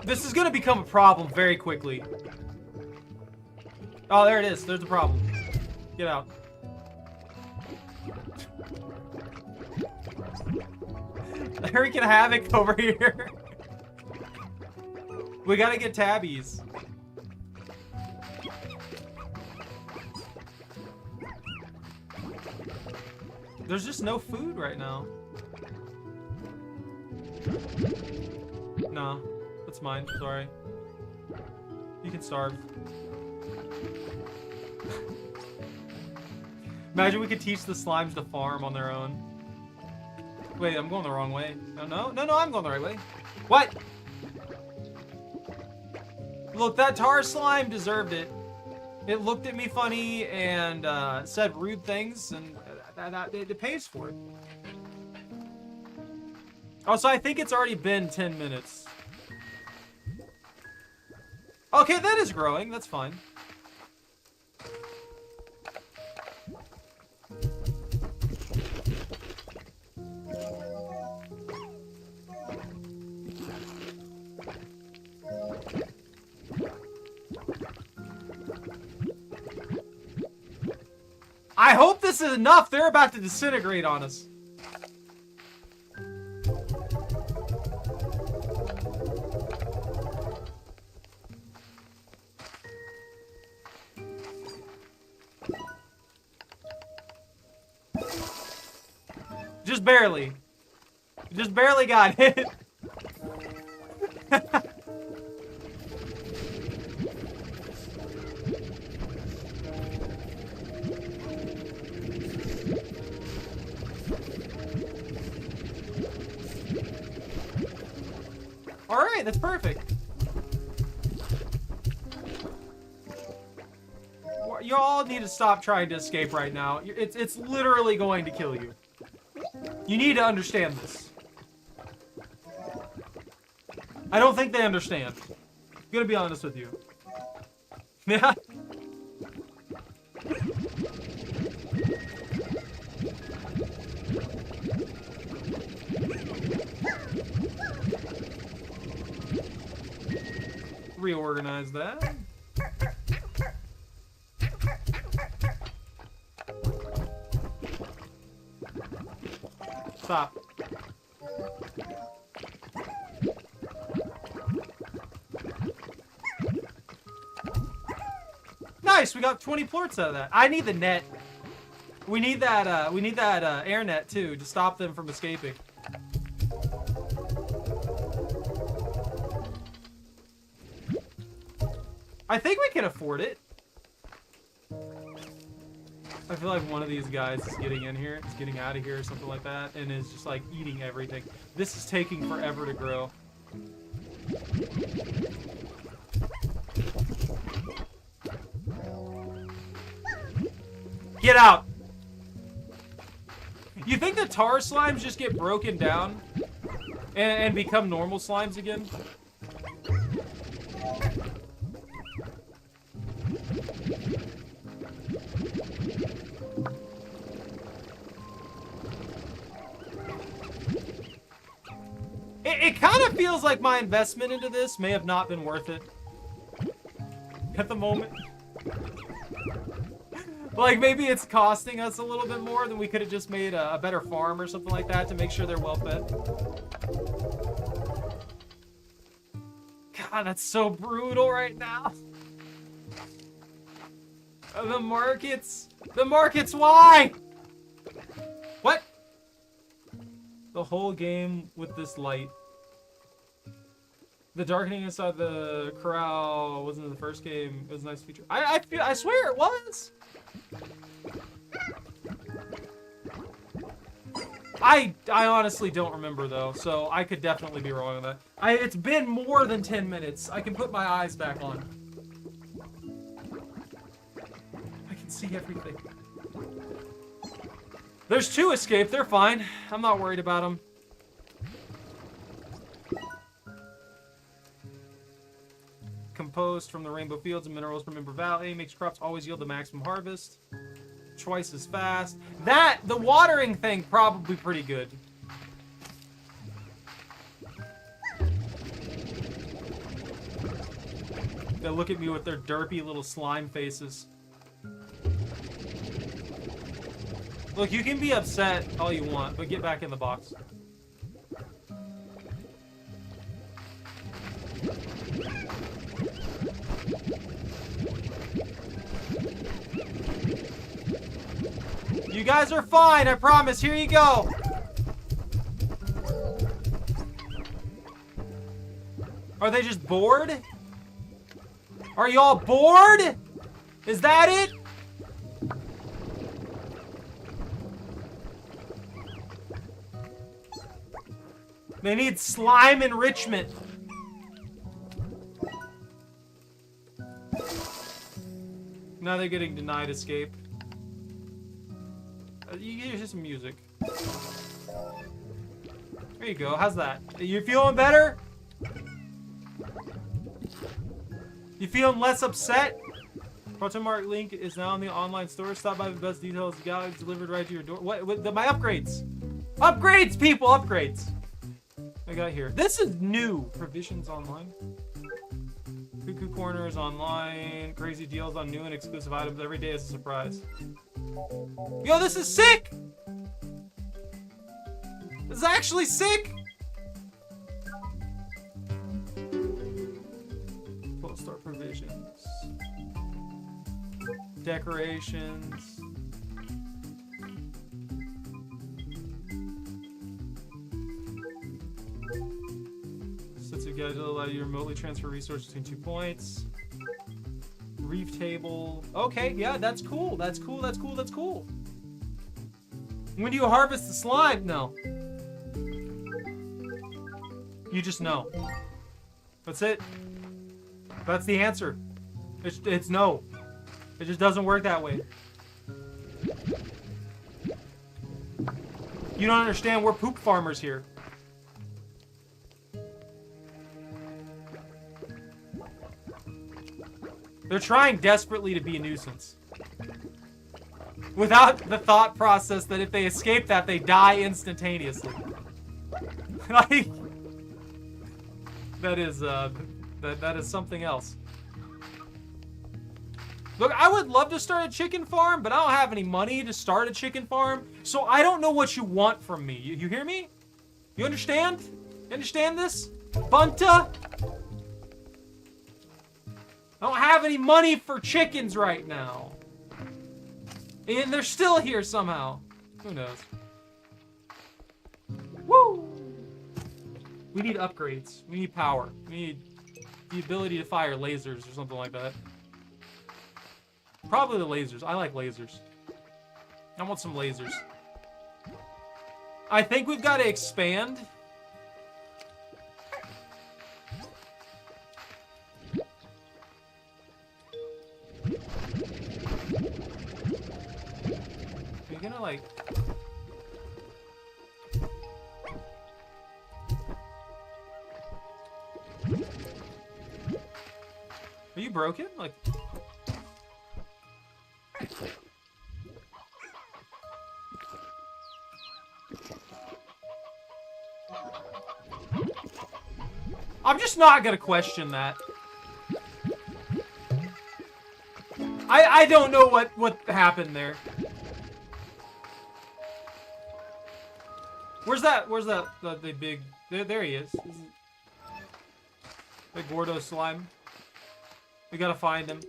This is gonna become a problem very quickly. Oh, there it is. There's a problem. Get out. They're wreaking havoc over here. We gotta get tabbies. There's just no food right now. Nah, that's mine. Sorry. You can starve. Imagine we could teach the slimes to farm on their own. Wait, I'm going the wrong way. No, I'm going the right way. What? Look, that tar slime deserved it. It looked at me funny and said rude things, and it pays for it. Also, I think it's already been 10 minutes. Okay, that is growing. That's fine. I hope this is enough. They're about to disintegrate on us. Just barely. Just barely got hit. Alright, that's perfect. You all need to stop trying to escape right now. It's literally going to kill you. You need to understand this. I don't think they understand. I'm gonna be honest with you. Yeah. Reorganize that. Stop. Nice, we got 20 plorts out of that. I need the net. We need that air net too to stop them from escaping. I think we can afford it. I feel like one of these guys is getting in here, is getting out of here or something like that, and is just like eating everything. This is taking forever to grow. Get out! You think the tar slimes just get broken down and become normal slimes again? It kind of feels like my investment into this may have not been worth it at the moment. Like, maybe it's costing us a little bit more than we could have just made a better farm or something like that to make sure they're well fed. God, that's so brutal right now. The markets, why? What? The whole game with this light. The darkening inside the corral wasn't in the first game. It was a nice feature. I swear it was. I honestly don't remember though, so I could definitely be wrong on that. It's been more than 10 minutes. I can put my eyes back on. I can see everything. There's 2 escape. They're fine. I'm not worried about them. Composed from the rainbow fields and minerals from Ember Valley makes crops always yield the maximum harvest. Twice as fast. The watering thing probably pretty good. They look at me with their derpy little slime faces. Look, you can be upset all you want, but get back in the box. You guys are fine, I promise. Here you go. Are they just bored? Are y'all bored? Is that it? They need slime enrichment. Now they're getting denied escape. You hear some music. There you go. How's that? You feeling better? You feeling less upset? Proton Mark link is now in the online store. Stop by the best details. Guides delivered right to your door. What my upgrades? Upgrades, people, upgrades. I got here. This is new. Provisions online. Cuckoo Corner is online. Crazy deals on new and exclusive items every day is a surprise. Yo, this is sick! This is actually sick! Full start provisions. Decorations. Sets of guide to allow you to remotely transfer resources between 2 points. Reef table. Okay, yeah, that's cool. That's cool. That's cool. That's cool. When do you harvest the slime? No. You just know. That's it. That's the answer. It's no. It just doesn't work that way. You don't understand. We're poop farmers here. They're trying desperately to be a nuisance. Without the thought process that if they escape that, they die instantaneously. Like, that is something else. Look, I would love to start a chicken farm, but I don't have any money to start a chicken farm, so I don't know what you want from me. You hear me? You understand? You understand this? Bunta? I don't have any money for chickens right now. And they're still here somehow. Who knows? Woo! We need upgrades. We need power. We need the ability to fire lasers or something like that. Probably the lasers. I like lasers. I want some lasers. I think we've got to expand. Are you gonna like... Are you broken? Like... I'm just not gonna question that. I don't know what happened there. Where's the big... There he is. Big Gordo slime. We gotta find him.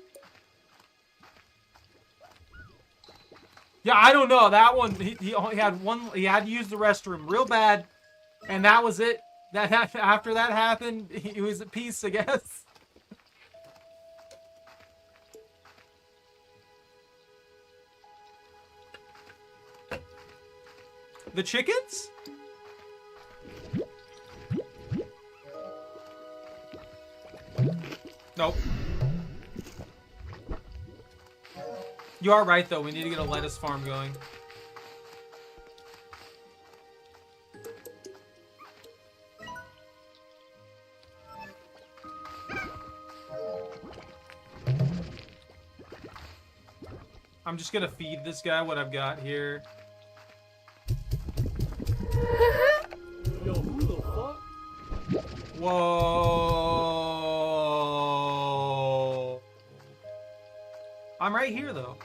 Yeah, I don't know. That one, he only had one... He had to use the restroom real bad. And that was it. After that happened, he was at peace, I guess. The chickens? Nope. You are right, though. We need to get a lettuce farm going. I'm just gonna feed this guy what I've got here. Yo, who the fuck? Whoa. I'm right here, though.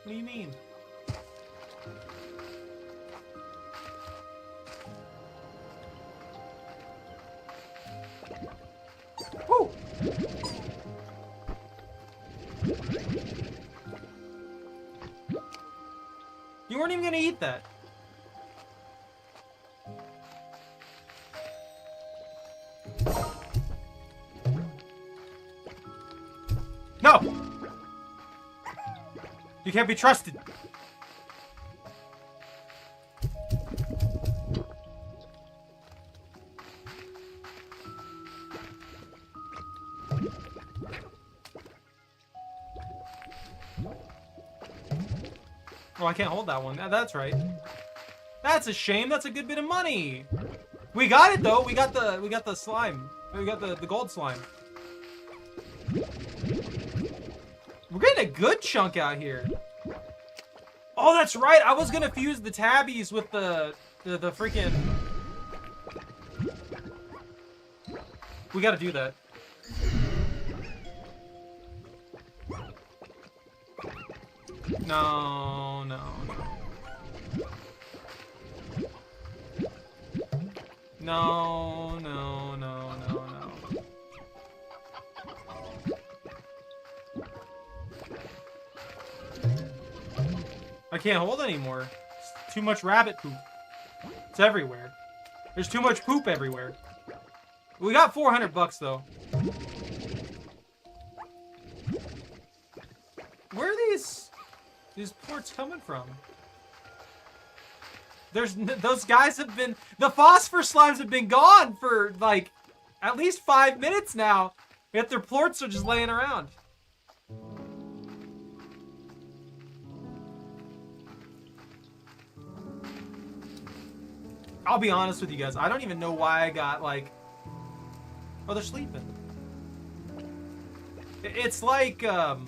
What do you mean? Woo! You weren't even gonna eat that. No! You can't be trusted. Oh, I can't hold that one. That's right. That's a shame. That's a good bit of money. We got it though. We got the slime. We got the gold slime. We're getting a good chunk out here. Oh, that's right. I was gonna fuse the tabbies with the freaking. We gotta do that. No. No, no, no, no, no. I can't hold anymore. It's too much rabbit poop. It's everywhere. There's too much poop everywhere. We got 400 bucks though. Where are these ports coming from? Those guys have been, the phosphor slimes have been gone for like at least 5 minutes now. Yet their plorts are just laying around. I'll be honest with you guys. I don't even know why I got like, oh, they're sleeping. It's like, some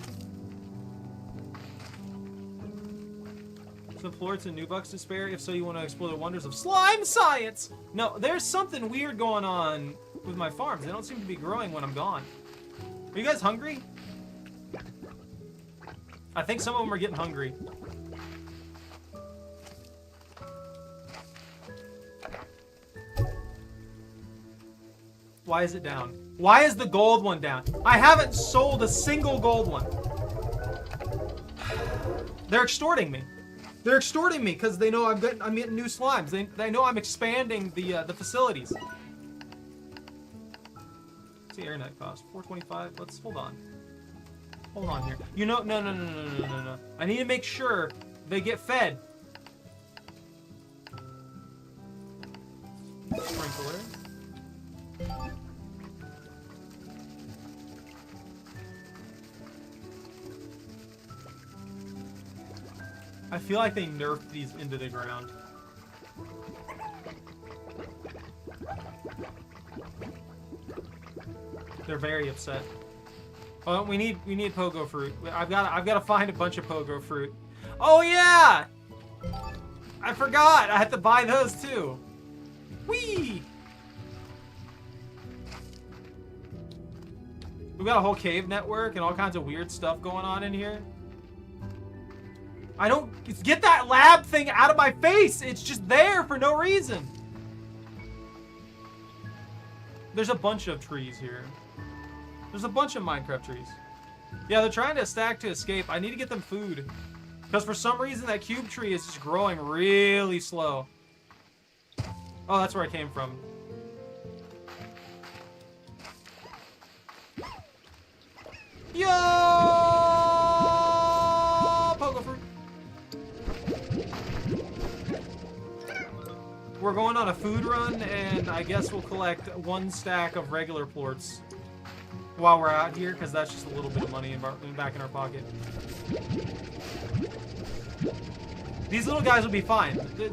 plorts and new bucks to spare. If so, you want to explore the wonders of slime science. No, there's something weird going on with my farms. They don't seem to be growing when I'm gone. Are you guys hungry? I think some of them are getting hungry. Why is it down? Why is the gold one down? I haven't sold a single gold one. They're extorting me. They're extorting me because they know I'm getting new slimes. They know I'm expanding the facilities. What's the internet cost? $4.25. Let's hold on. Hold on here. You know, no. I need to make sure they get fed. Sprinkler. I feel like they nerfed these into the ground. They're very upset. Oh, we need pogo fruit. I've got to find a bunch of pogo fruit. Oh yeah! I forgot. I have to buy those too. Whee! We've got a whole cave network and all kinds of weird stuff going on in here. I don't... Get that lab thing out of my face! It's just there for no reason! There's a bunch of trees here. There's a bunch of Minecraft trees. Yeah, they're trying to stack to escape. I need to get them food. Because for some reason that cube tree is just growing really slow. Oh, that's where I came from. Yo! Pogo fruit. We're going on a food run, and I guess we'll collect 1 stack of regular plorts while we're out here, because that's just a little bit of money back in our pocket. These little guys will be fine. They're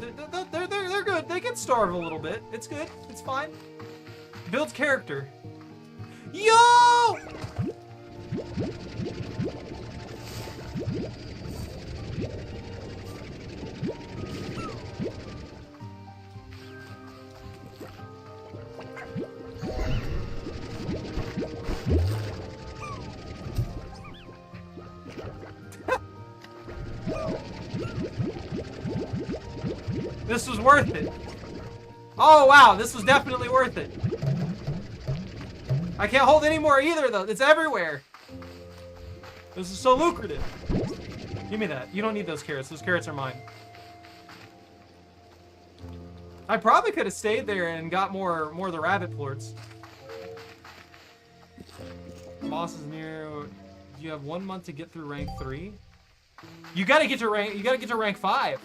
good. They can starve a little bit. It's good. It's fine. Builds character. Yo! This was worth it. Oh, wow. This was definitely worth it. I can't hold any more either, though. It's everywhere. This is so lucrative. Give me that. You don't need those carrots. Those carrots are mine. I probably could have stayed there and got more of the rabbit plorts. Boss is near. You have 1 month to get through rank 3. You gotta get to rank 5.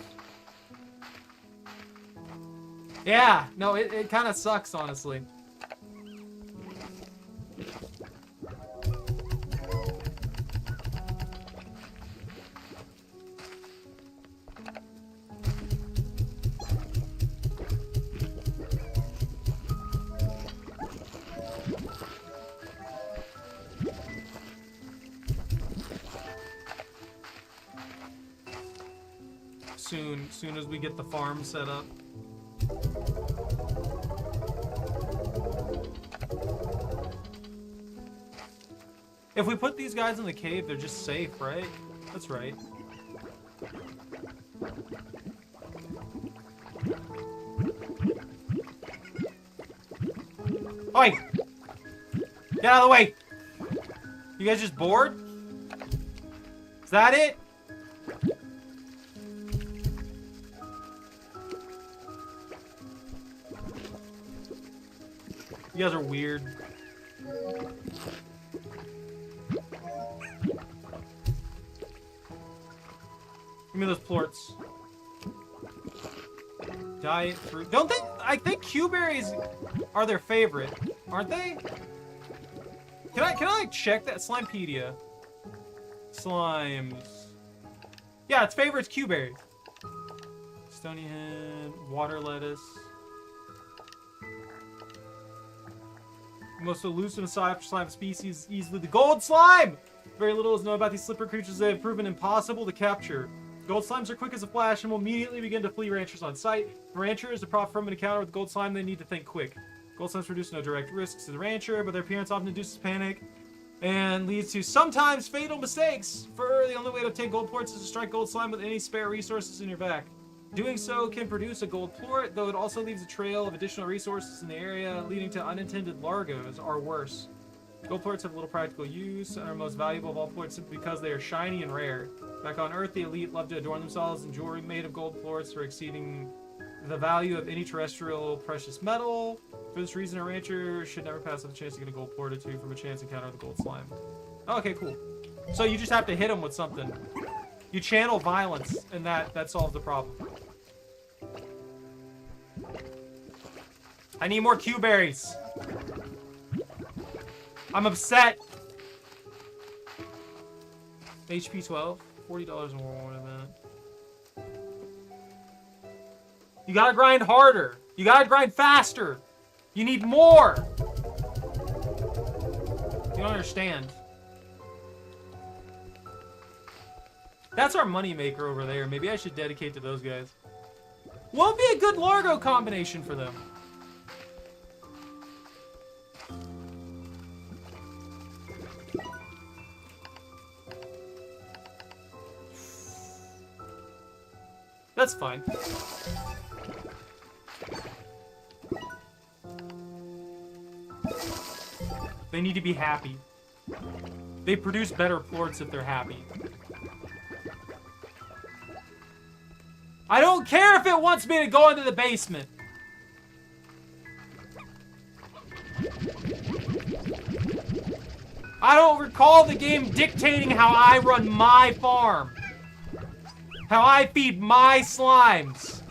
Yeah, no, it kind of sucks, honestly. Soon as we get the farm set up. If we put these guys in the cave, they're just safe, right? That's right. Oi! Get out of the way! You guys just bored? Is that it? You guys are weird. Give me those plorts. Diet fruit. Don't they? I think Q-berries are their favorite, aren't they? Can I check that? Slimepedia. Slimes. Yeah, its favorite's Q-berries. Stony head, water lettuce. Most elusive and soft slime species, easily the gold slime! Very little is known about these slippery creatures. They have proven impossible to capture. Gold slimes are quick as a flash and will immediately begin to flee ranchers on sight. For ranchers to profit from an encounter with gold slime, they need to think quick. Gold slimes produce no direct risks to the rancher, but their appearance often induces panic and leads to sometimes fatal mistakes. For the only way to obtain gold plorts is to strike gold slime with any spare resources in your back. Doing so can produce a gold plort, though it also leaves a trail of additional resources in the area, leading to unintended largos, or worse. Gold plorts have little practical use and are most valuable of all plorts simply because they are shiny and rare. Back on Earth, the elite love to adorn themselves in jewelry made of gold plorts for exceeding the value of any terrestrial precious metal. For this reason, a rancher should never pass up the chance to get a gold plort or two from a chance encounter with a gold slime. Okay, cool. So you just have to hit them with something. You channel violence, and that solves the problem. I need more Q-berries. I'm upset. HP 12, $40 more than that. You gotta grind harder. You gotta grind faster. You need more. You don't understand. That's our moneymaker over there. Maybe I should dedicate to those guys. What would be a good Largo combination for them? That's fine. They need to be happy. They produce better plorts if they're happy. I don't care if it wants me to go into the basement. I don't recall the game dictating how I run my farm. How I feed my slimes.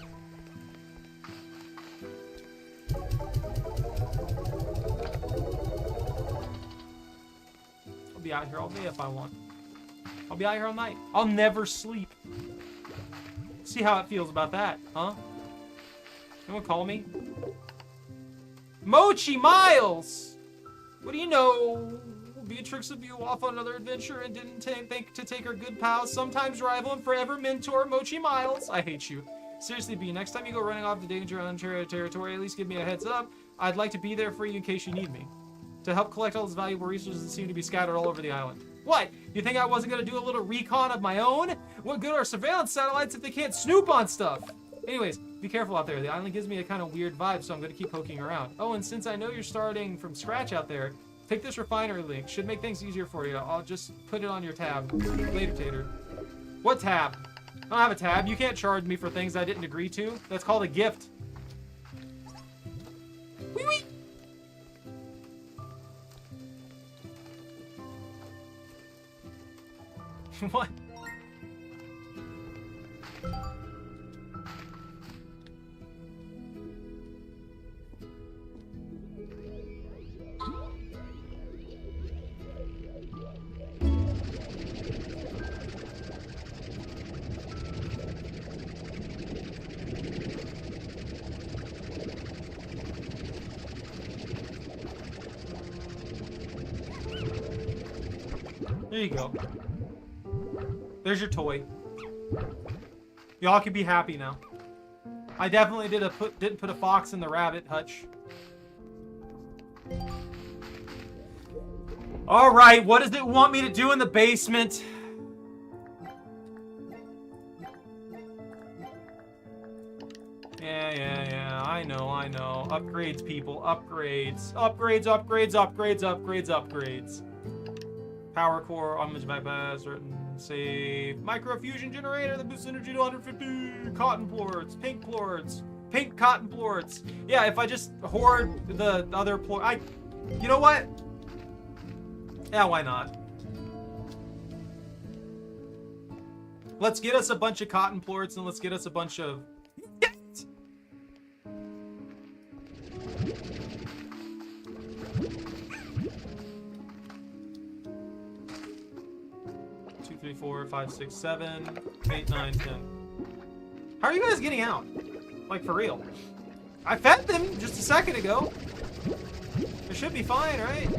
I'll be out here all day if I want. I'll be out here all night. I'll never sleep. See how it feels about that, huh? Anyone call me? Mochi Miles! What do you know? Beatrix of you off on another adventure and didn't think to take her good pals, sometimes rival and forever mentor, Mochi Miles. I hate you. Seriously, B, next time you go running off to danger uncharted territory, at least give me a heads up. I'd like to be there for you in case you need me. To help collect all those valuable resources that seem to be scattered all over the island. What? You think I wasn't going to do a little recon of my own? What good are surveillance satellites if they can't snoop on stuff? Anyways, be careful out there. The island gives me a kind of weird vibe, so I'm going to keep poking around. Oh, and since I know you're starting from scratch out there, take this refinery link. Should make things easier for you. I'll just put it on your tab. Later, Tater. What tab? I don't have a tab. You can't charge me for things I didn't agree to. That's called a gift. Wee wee! What? There you go. There's your toy. Y'all can be happy now. I definitely didn't put a fox in the rabbit hutch. All right, what does it want me to do in the basement? Yeah. I know. Upgrades, people. Upgrades. Upgrades. Power core, unmatched bypass, certain save. Microfusion generator that boosts energy to 150. Cotton plorts. Pink plorts. Pink cotton plorts. Yeah, if I just hoard the other plort. You know what? Yeah, why not? Let's get us a bunch of cotton plorts and let's get us a bunch of... 2, 3, 4, 5, 6, 7, 8, 9, 10. How are you guys getting out? Like, for real? I fed them just a second ago. It should be fine, right?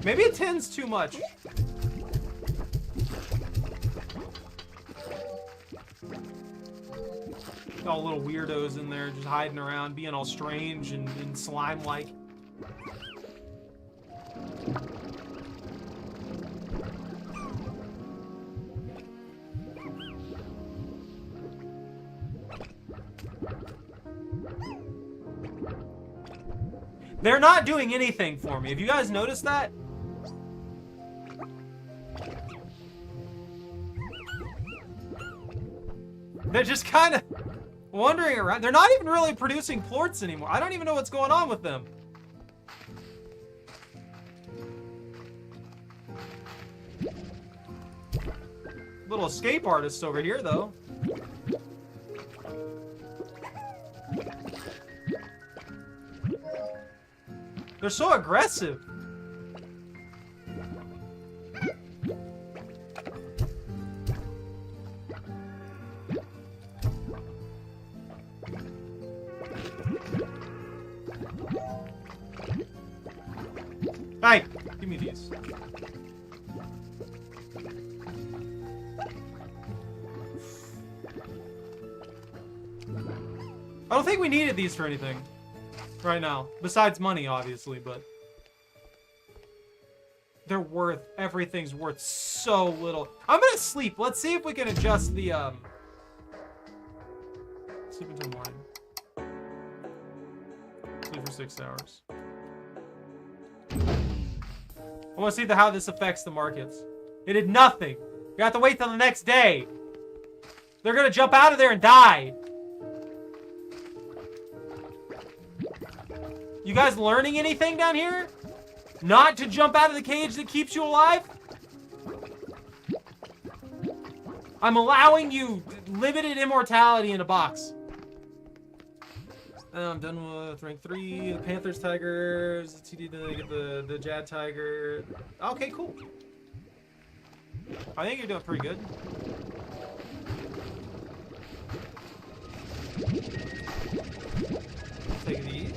Maybe a 10's too much. All little weirdos in there just hiding around, being all strange and slime-like. They're not doing anything for me. Have you guys noticed that? They're just kind of wandering around. They're not even really producing plorts anymore. I don't even know what's going on with them. Little escape artists over here, though. They're so aggressive. Hey, give me these. I don't think we needed these for anything right now. Besides money, obviously, but they're worth, everything's worth so little. I'm gonna sleep. Let's see if we can adjust the, sleep until morning. Sleep for 6 hours. I want to see how this affects the markets. It did nothing. You have to wait till the next day. They're gonna jump out of there and die. You guys learning anything down here? Not to jump out of the cage that keeps you alive? I'm allowing you limited immortality in a box. I'm done with rank 3, the Panthers, Tigers, TD, then I get the Jad Tiger. Okay, cool. I think you're doing pretty good. Take these.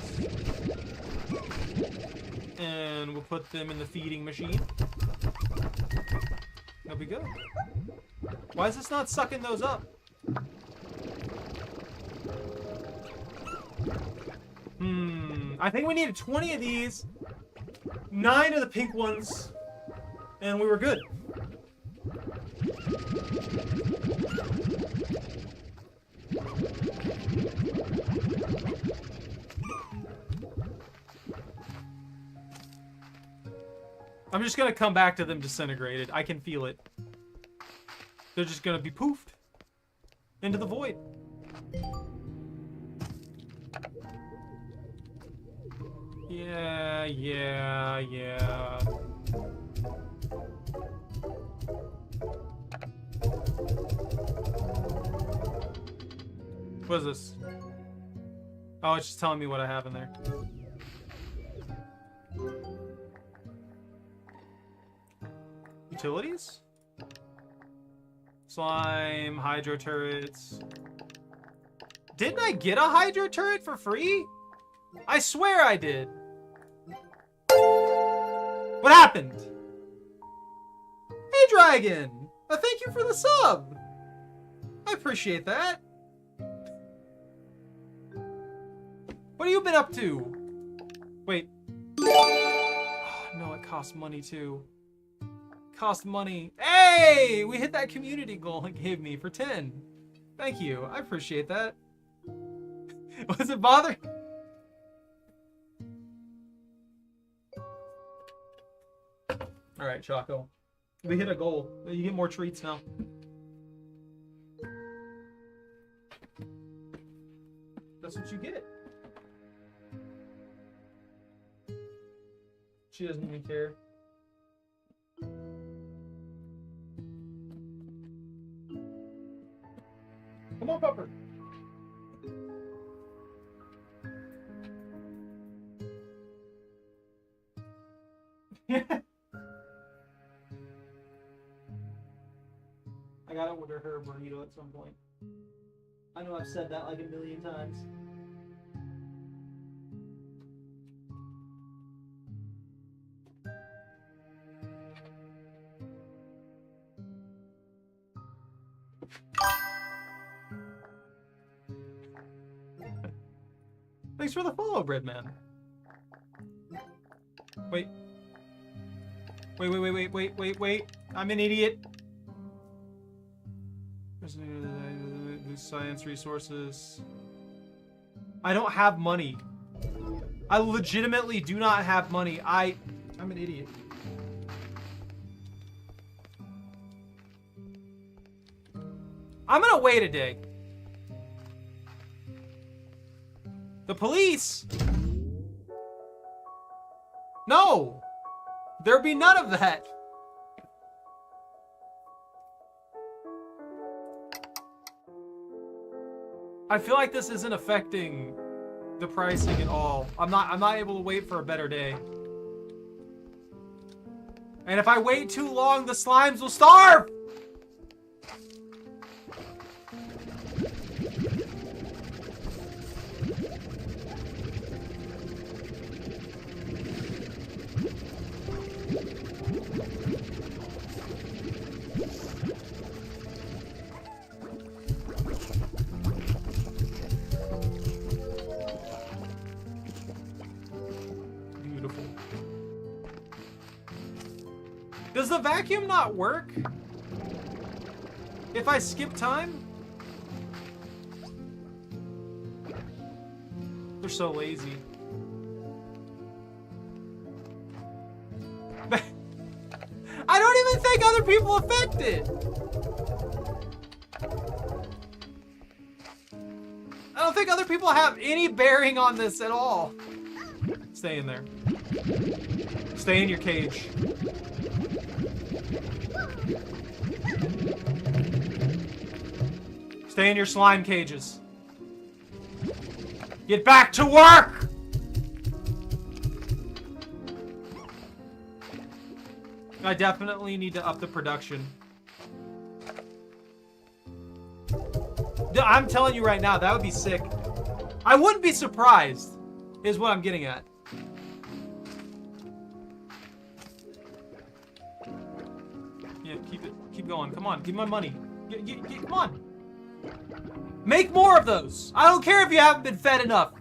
And we'll put them in the feeding machine. That'll be good. Why is this not sucking those up? I think we needed 20 of these, 9 of the pink ones, and we were good. I'm just gonna come back to them disintegrated. I can feel it. They're just gonna be poofed into the void. Yeah. What is this? Oh, it's just telling me what I have in there. Utilities? Slime, hydro turrets. Didn't I get a hydro turret for free? I swear I did. What happened? Hey, Dragon! Thank you for the sub! I appreciate that. What have you been up to? Wait. Oh, no, it costs money too. Cost money. Hey! We hit that community goal it gave me for 10. Thank you. I appreciate that. Was it bothering? All right, Choco. We hit a goal. You get more treats now. That's what you get. She doesn't even care. Come on, Pupper. I gotta order her a burrito at some point. I know I've said that like a million times. Thanks for the follow, Breadman. Wait. Wait. I'm an idiot. Science resources. I don't have money. I legitimately do not have money. I'm an idiot. I'm gonna wait a day. The police? No! There'd be none of that. I feel like this isn't affecting the pricing at all. I'm not able to wait for a better day. And if I wait too long, the slimes will starve! Does the vacuum not work? If I skip time? They're so lazy. I don't even think other people affect it. I don't think other people have any bearing on this at all. Stay in there. Stay in your cage. Stay in your slime cages. Get back to work! I definitely need to up the production. I'm telling you right now, that would be sick. I wouldn't be surprised, is what I'm getting at. Yeah, keep going. Come on, give me my money. Come on. Make more of those. I don't care if you haven't been fed enough.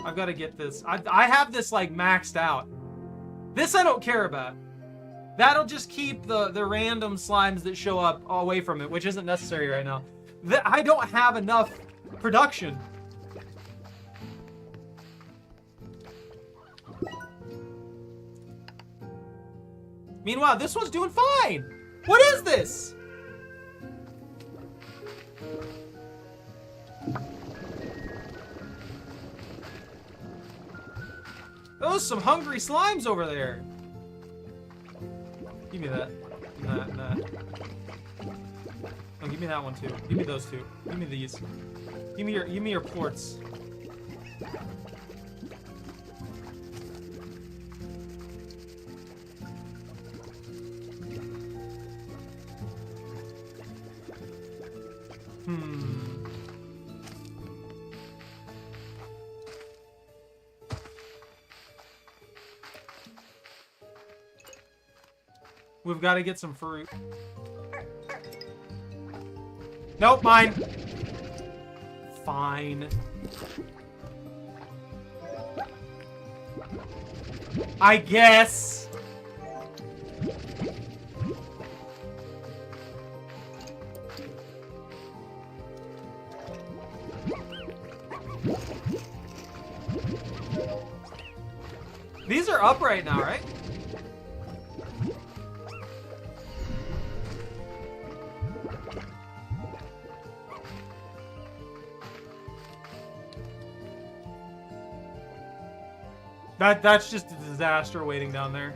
I've got to get this. I have this like maxed out. This I don't care about. That'll just keep the random slimes that show up away from it, which isn't necessary right now. I don't have enough production. Meanwhile, this one's doing fine. What is this? Those some hungry slimes over there. Give me that. That. Oh, give me that one too. Give me those two. Give me these. Give me your ports. We've got to get some fruit. Nope, mine. Fine. I guess. These are up right now, right? That's just a disaster waiting down there.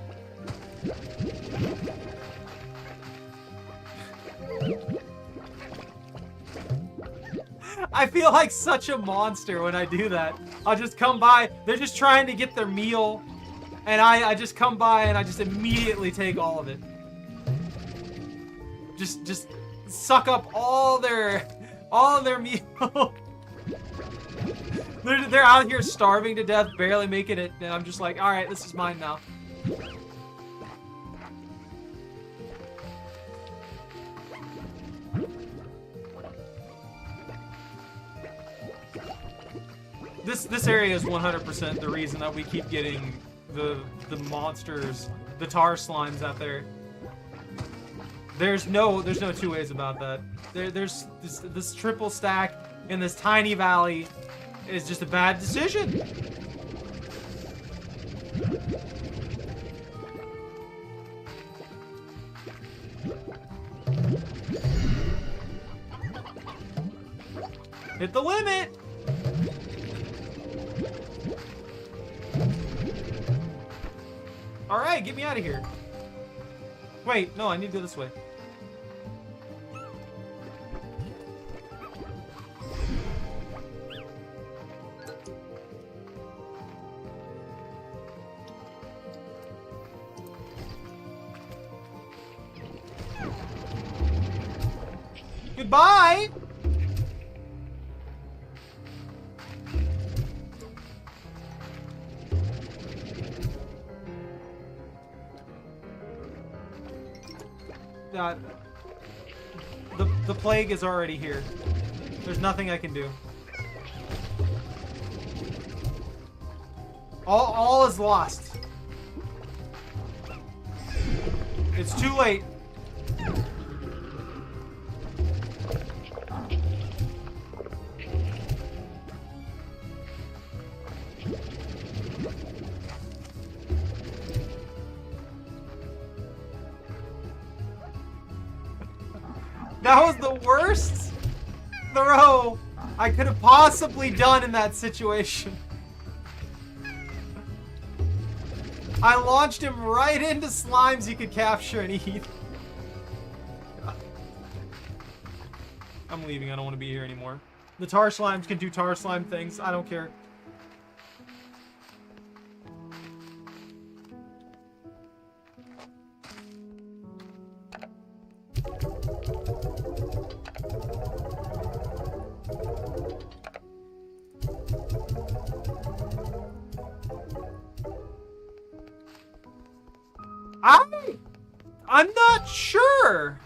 I feel like such a monster when I do that. I'll just come by, they're just trying to get their meal, and I just come by and I just immediately take all of it. Just suck up all their meal. They're out here starving to death, barely making it, and I'm just like, alright, this is mine now. This area is 100% the reason that we keep getting the monsters, the tar slimes out there. There's no two ways about that. There's this triple stack in this tiny valley is just a bad decision. Hit the limit. All right, get me out of here. Wait, no, I need to go this way. Goodbye! The plague is already here. There's nothing I can do. All is lost. It's too late. That was the worst throw I could have possibly done in that situation. I launched him right into slimes he could capture and eat. I'm leaving. I don't want to be here anymore. The tar slimes can do tar slime things. I don't care. I'm not sure.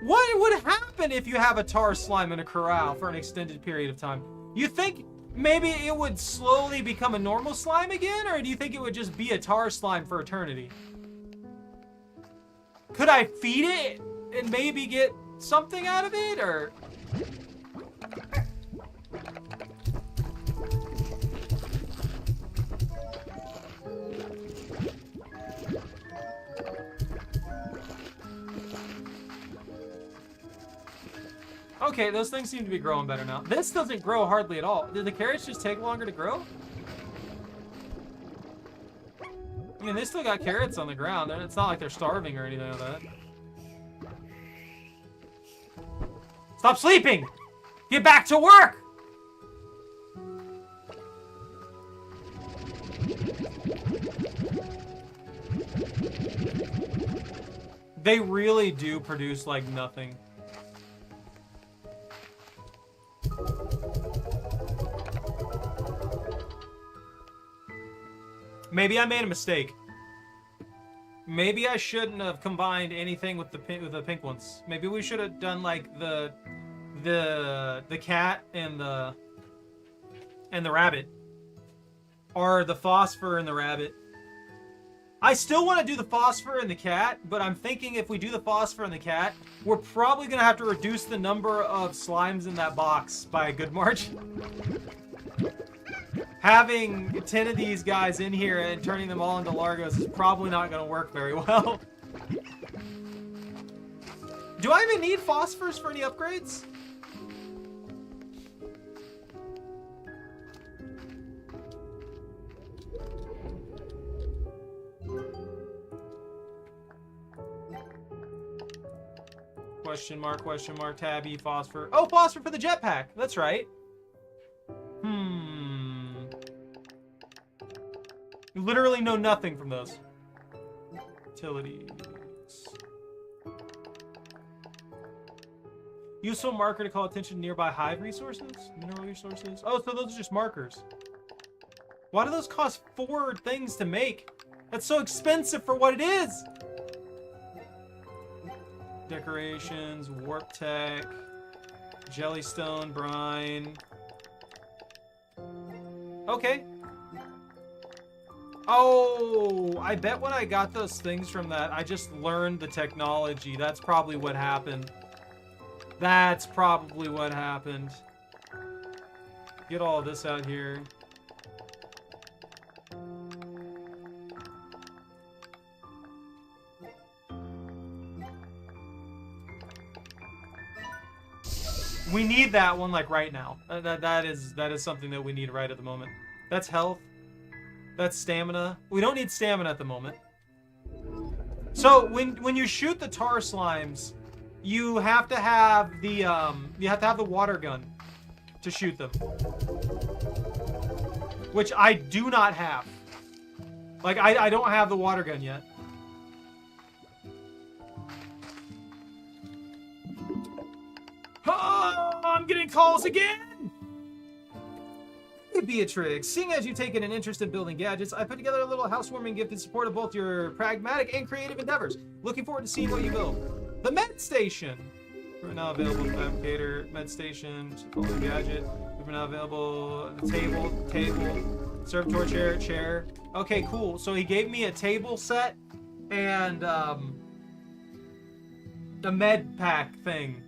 What would happen if you have a tar slime in a corral for an extended period of time? You think maybe it would slowly become a normal slime again, or do you think it would just be a tar slime for eternity? Could I feed it and maybe get something out of it, or... Okay, those things seem to be growing better now. This doesn't grow hardly at all. Did the carrots just take longer to grow? I mean, they still got carrots on the ground. It's not like they're starving or anything like that. Stop sleeping! Get back to work! They really do produce like nothing. Maybe I made a mistake. Maybe I shouldn't have combined anything with the pink ones. Maybe we should have done like the cat and the rabbit, or the phosphor and the rabbit. I still want to do the phosphor and the cat, but I'm thinking if we do the phosphor and the cat, we're probably gonna have to reduce the number of slimes in that box by a good margin. having 10 of these guys in here and turning them all into Largos is probably not going to work very well. Do I even need phosphorus for any upgrades? Question mark, tabby, phosphor. Oh, phosphor for the jetpack. That's right. Literally know nothing from those. Utilities. Useful marker to call attention to nearby hive resources? Mineral resources? Oh, so those are just markers. Why do those cost 4 things to make? That's so expensive for what it is! Decorations, warp tech, jellystone, brine. Okay. Oh, I bet when I got those things from that, I just learned the technology. That's probably what happened. That's probably what happened. Get all of this out here. We need that one like right now. That is something that we need right at the moment. That's health. That's stamina. We don't need stamina at the moment. So when you shoot the tar slimes, you have to have the water gun to shoot them, which I do not have. Like I don't have the water gun yet. Oh, I'm getting calls again! Hey, Beatrix, seeing as you've taken an interest in building gadgets, I put together a little housewarming gift in support of both your pragmatic and creative endeavors. Looking forward to seeing what you build. The med station! We're now available fabricator, med station, follow gadget. We're now available the table, servitor chair. Okay, cool. So he gave me a table set and a med pack thing.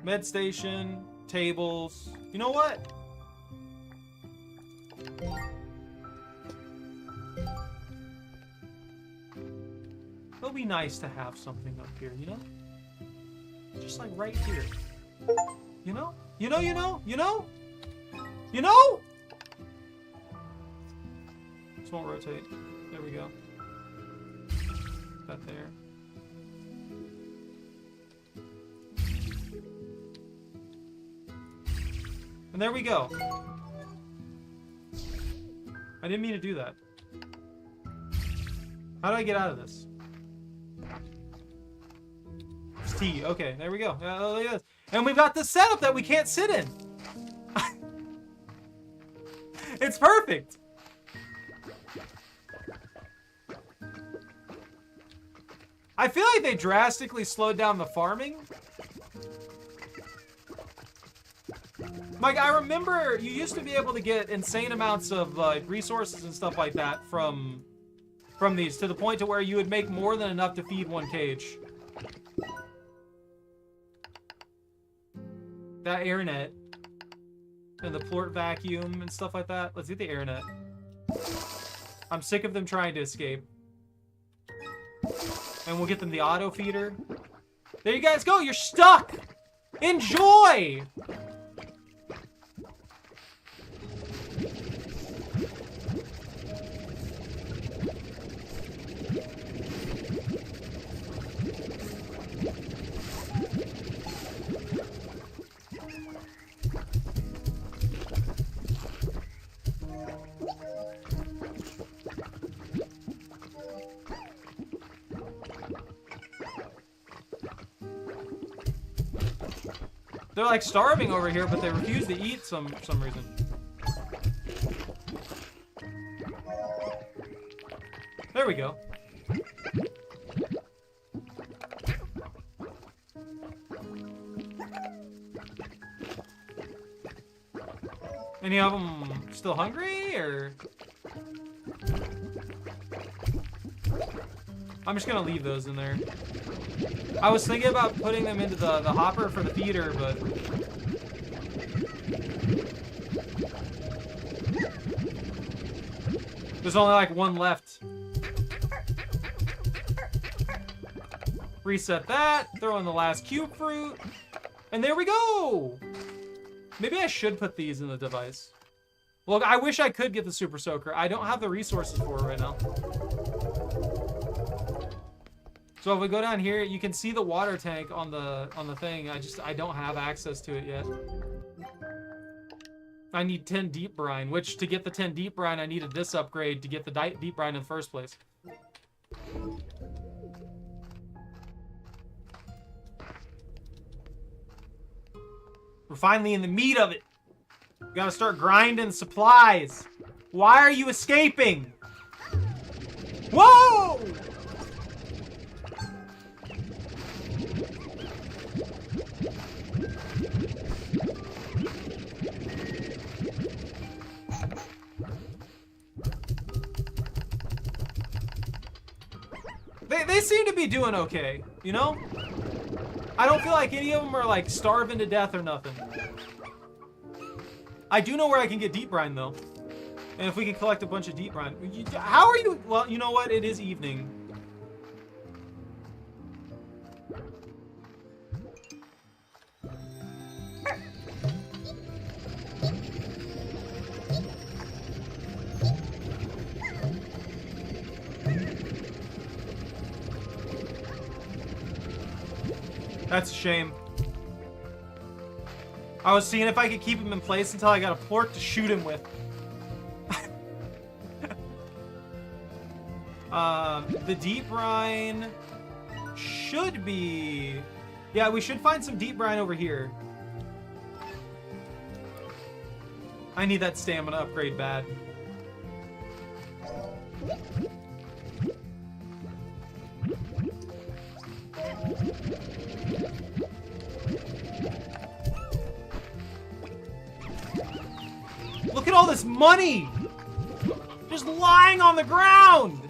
Med station, tables. You know what? It'll be nice to have something up here, you know? Just like right here. You know? You know? You know? You know? You know? This won't rotate. There we go. That there. And there we go. I didn't mean to do that. How do I get out of this? It's T. Okay, there we go. Look at this. And we've got the setup that we can't sit in. It's perfect. I feel like they drastically slowed down the farming. Like, I remember you used to be able to get insane amounts of resources and stuff like that from these, to the point to where you would make more than enough to feed one cage. That airnet and the plort vacuum and stuff like that. Let's get the airnet. I'm sick of them trying to escape. And we'll get them the auto feeder. There you guys go. You're stuck. Enjoy. They're like starving over here, but they refuse to eat some reason. There we go. Any of them still hungry, or? I'm just gonna leave those in there. I was thinking about putting them into the hopper for the feeder, but... There's only like one left. Reset that, throw in the last cube fruit, and there we go! Maybe I should put these in the device. Look, I wish I could get the Super Soaker. I don't have the resources for it right now. So if we go down here, you can see the water tank on the thing. I don't have access to it yet. I need 10 deep brine, which to get the 10 deep brine, I needed this upgrade to get the deep brine in the first place. We're finally in the meat of it. We gotta start grinding supplies. Why are you escaping? Whoa! They seem to be doing okay, you know? I don't feel like any of them are like starving to death or nothing. I do know where I can get deep brine though. And if we can collect a bunch of deep brine. How are you? Well, you know what? It is evening. That's a shame. I was seeing if I could keep him in place until I got a port to shoot him with. The deep brine should be... Yeah, we should find some deep brine over here. I need that stamina upgrade bad. Look at all this money! Just lying on the ground!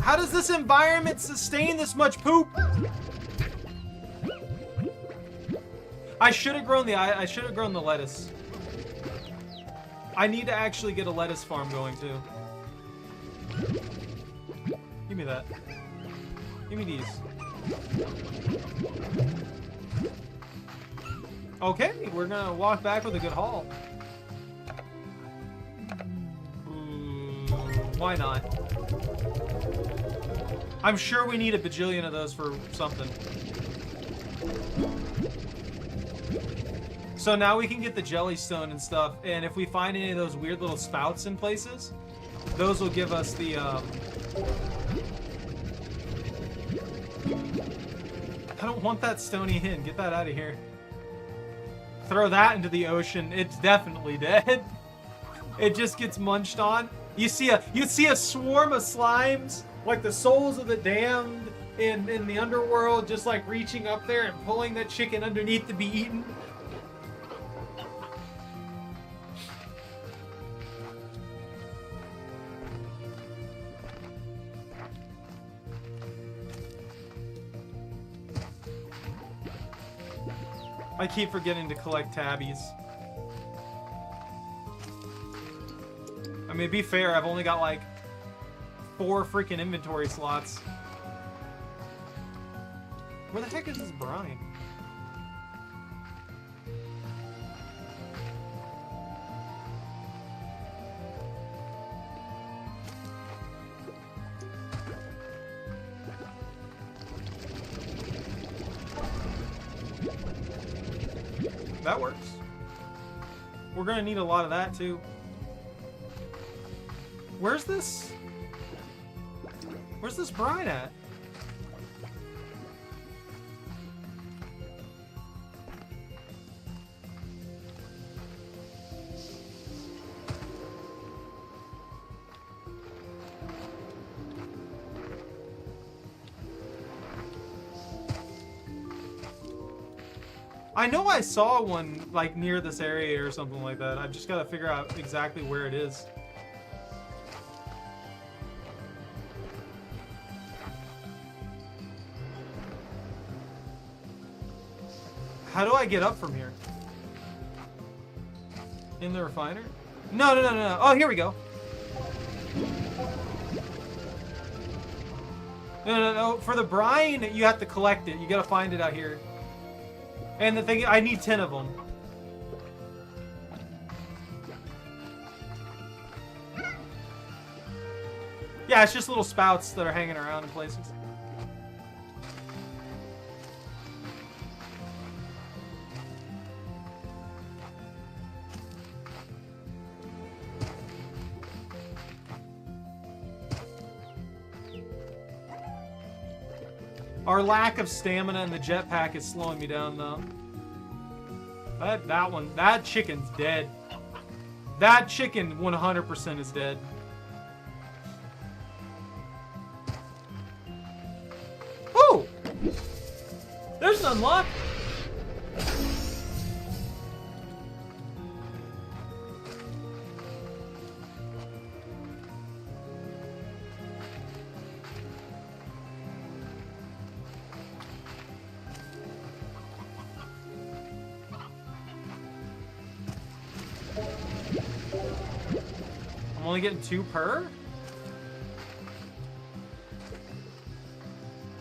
How does this environment sustain this much poop? I should have grown the lettuce. I need to actually get a lettuce farm going too. Give me that. Give me these. Okay, we're gonna walk back with a good haul. Why not? I'm sure we need a bajillion of those for something. So now we can get the jellystone and stuff, and if we find any of those weird little spouts in places, those will give us the, I don't want that stony hen. Get that out of here. Throw that into the ocean. It's definitely dead. It just gets munched on. You see a swarm of slimes, like the souls of the damned in the underworld, just like reaching up there and pulling that chicken underneath to be eaten. I keep forgetting to collect tabbies. I mean, to be fair, I've only got like 4 freaking inventory slots. Where the heck is this brine? That works. We're gonna need a lot of that too. Where's this brine at? I know I saw one like near this area or something like that. I've just got to figure out exactly where it is. How do I get up from here? In the refiner? No, no, no, no, no. Oh, here we go. No, no, no. For the brine, you have to collect it. You gotta find it out here. And the thing, I need 10 of them. Yeah, it's just little spouts that are hanging around in places. Our lack of stamina in the jetpack is slowing me down, though. That chicken's dead. That chicken 100% is dead. Woo! There's an unlock. I'm only getting 2 per?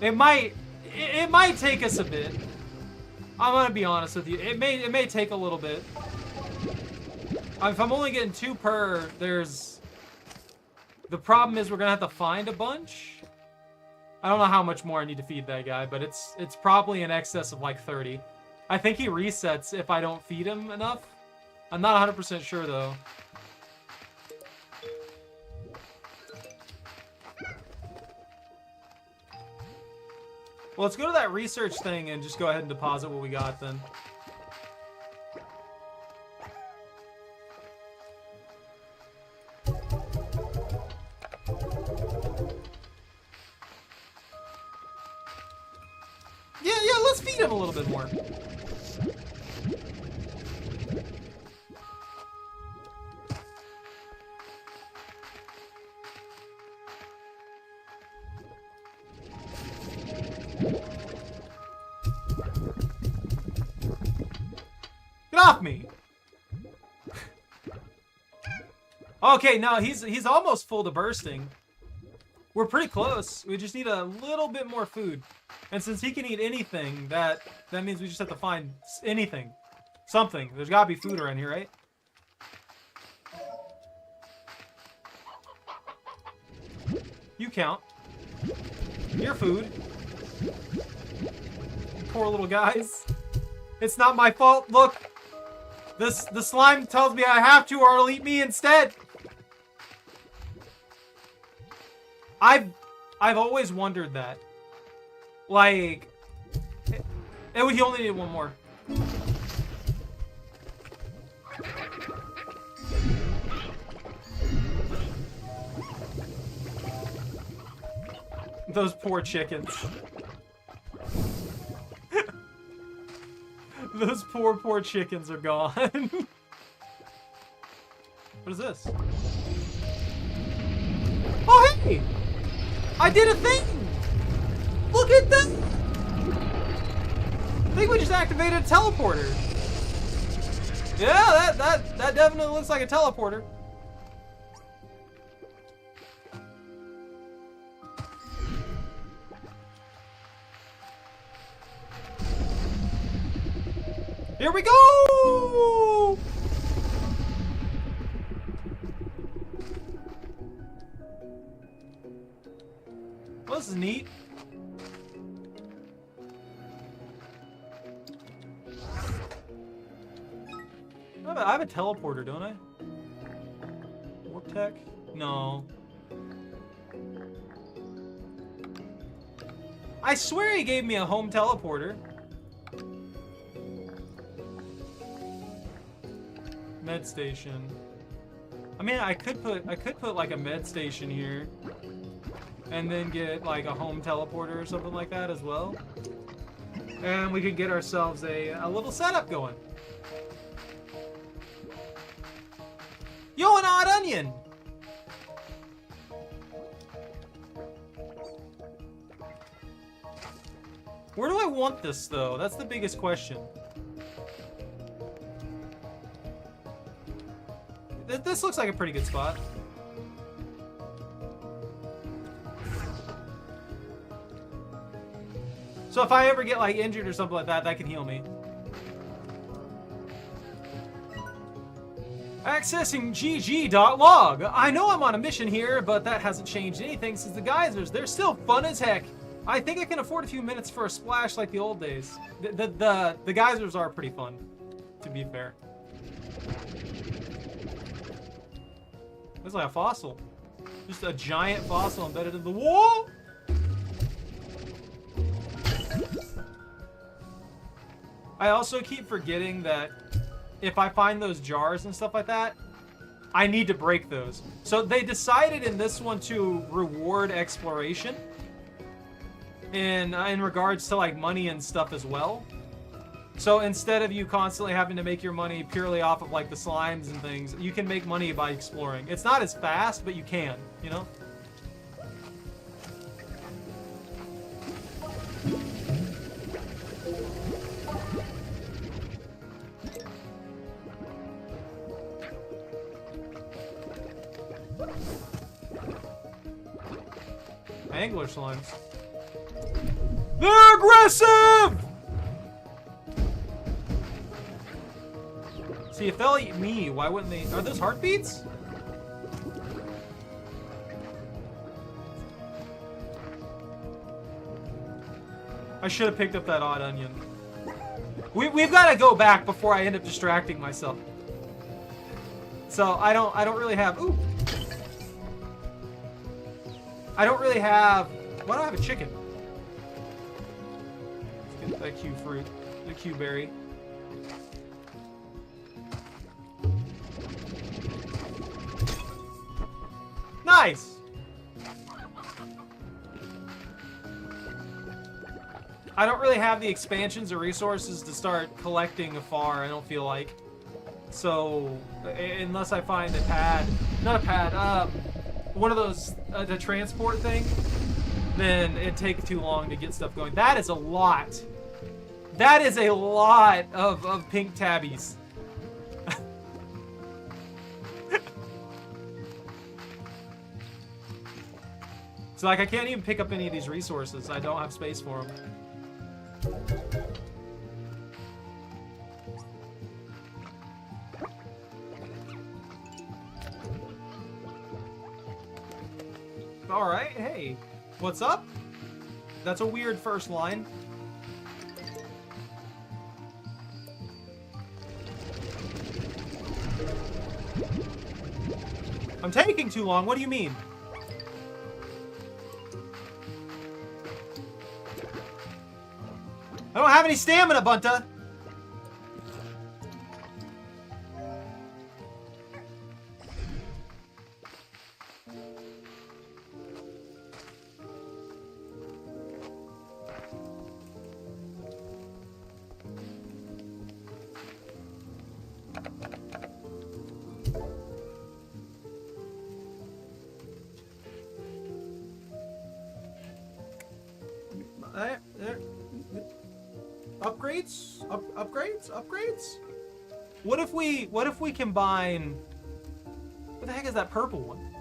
It might take us a bit. I'm gonna be honest with you. It may take a little bit. If I'm only getting 2 per, the problem is we're gonna have to find a bunch. I don't know how much more I need to feed that guy, but it's probably in excess of like 30. I think he resets if I don't feed him enough. I'm not 100% sure though. Well, let's go to that research thing and just go ahead and deposit what we got then. Yeah, let's feed him a little bit more. Get off me! Okay, no, he's almost full to bursting. We're pretty close. We just need a little bit more food. And since he can eat anything, that means we just have to find anything. Something. There's gotta be food around here, right? You count. Your food. Poor little guys. It's not my fault. Look. The slime tells me I have to or it'll eat me instead. I've always wondered that. Like, he only needed one more. Those poor chickens. Those poor chickens are gone. What is this? Oh, hey! I did a thing! Look at that! I think we just activated a teleporter. Yeah, that definitely looks like a teleporter. Here we go! Well, this is neat. I have a teleporter, don't I? Warp tech? No. I swear he gave me a home teleporter. Med station. I mean, I could put like a med station here, and then get like a home teleporter or something like that as well, and we could get ourselves a little setup going. Yo, an odd onion. Where do I want this though? That's the biggest question. This looks like a pretty good spot. So if I ever get like injured or something like that, that can heal me. Accessing gg.log. I know I'm on a mission here, but that hasn't changed anything since the geysers. They're still fun as heck. I think I can afford a few minutes for a splash like the old days. The geysers are pretty fun, to be fair. It's like a fossil. Just a giant fossil embedded in the wall. I also keep forgetting that if I find those jars and stuff like that, I need to break those. So they decided in this one to reward exploration in regards to like money and stuff as well. So instead of you constantly having to make your money purely off of like the slimes and things, you can make money by exploring. It's not as fast, but you can, you know? Angler slimes. They're aggressive! See, if they'll eat me, why wouldn't they? Are those heartbeats? I should have picked up that odd onion. We've got to go back before I end up distracting myself. So I don't really have. Ooh. I don't really have. Why do I have a chicken? Let's get that Q fruit, the Q berry. Nice. I don't really have the expansions or resources to start collecting afar. I don't feel like. So unless I find a pad, not a pad, one of those the transport thing, then it'd take too long to get stuff going. That is a lot. That is a lot of pink tabbies. So like I can't even pick up any of these resources. I don't have space for them. All right, hey, what's up? That's a weird first line. I'm taking too long. What do you mean? I don't have any stamina, Bunta. Upgrades? What if we combine? What the heck is that purple one?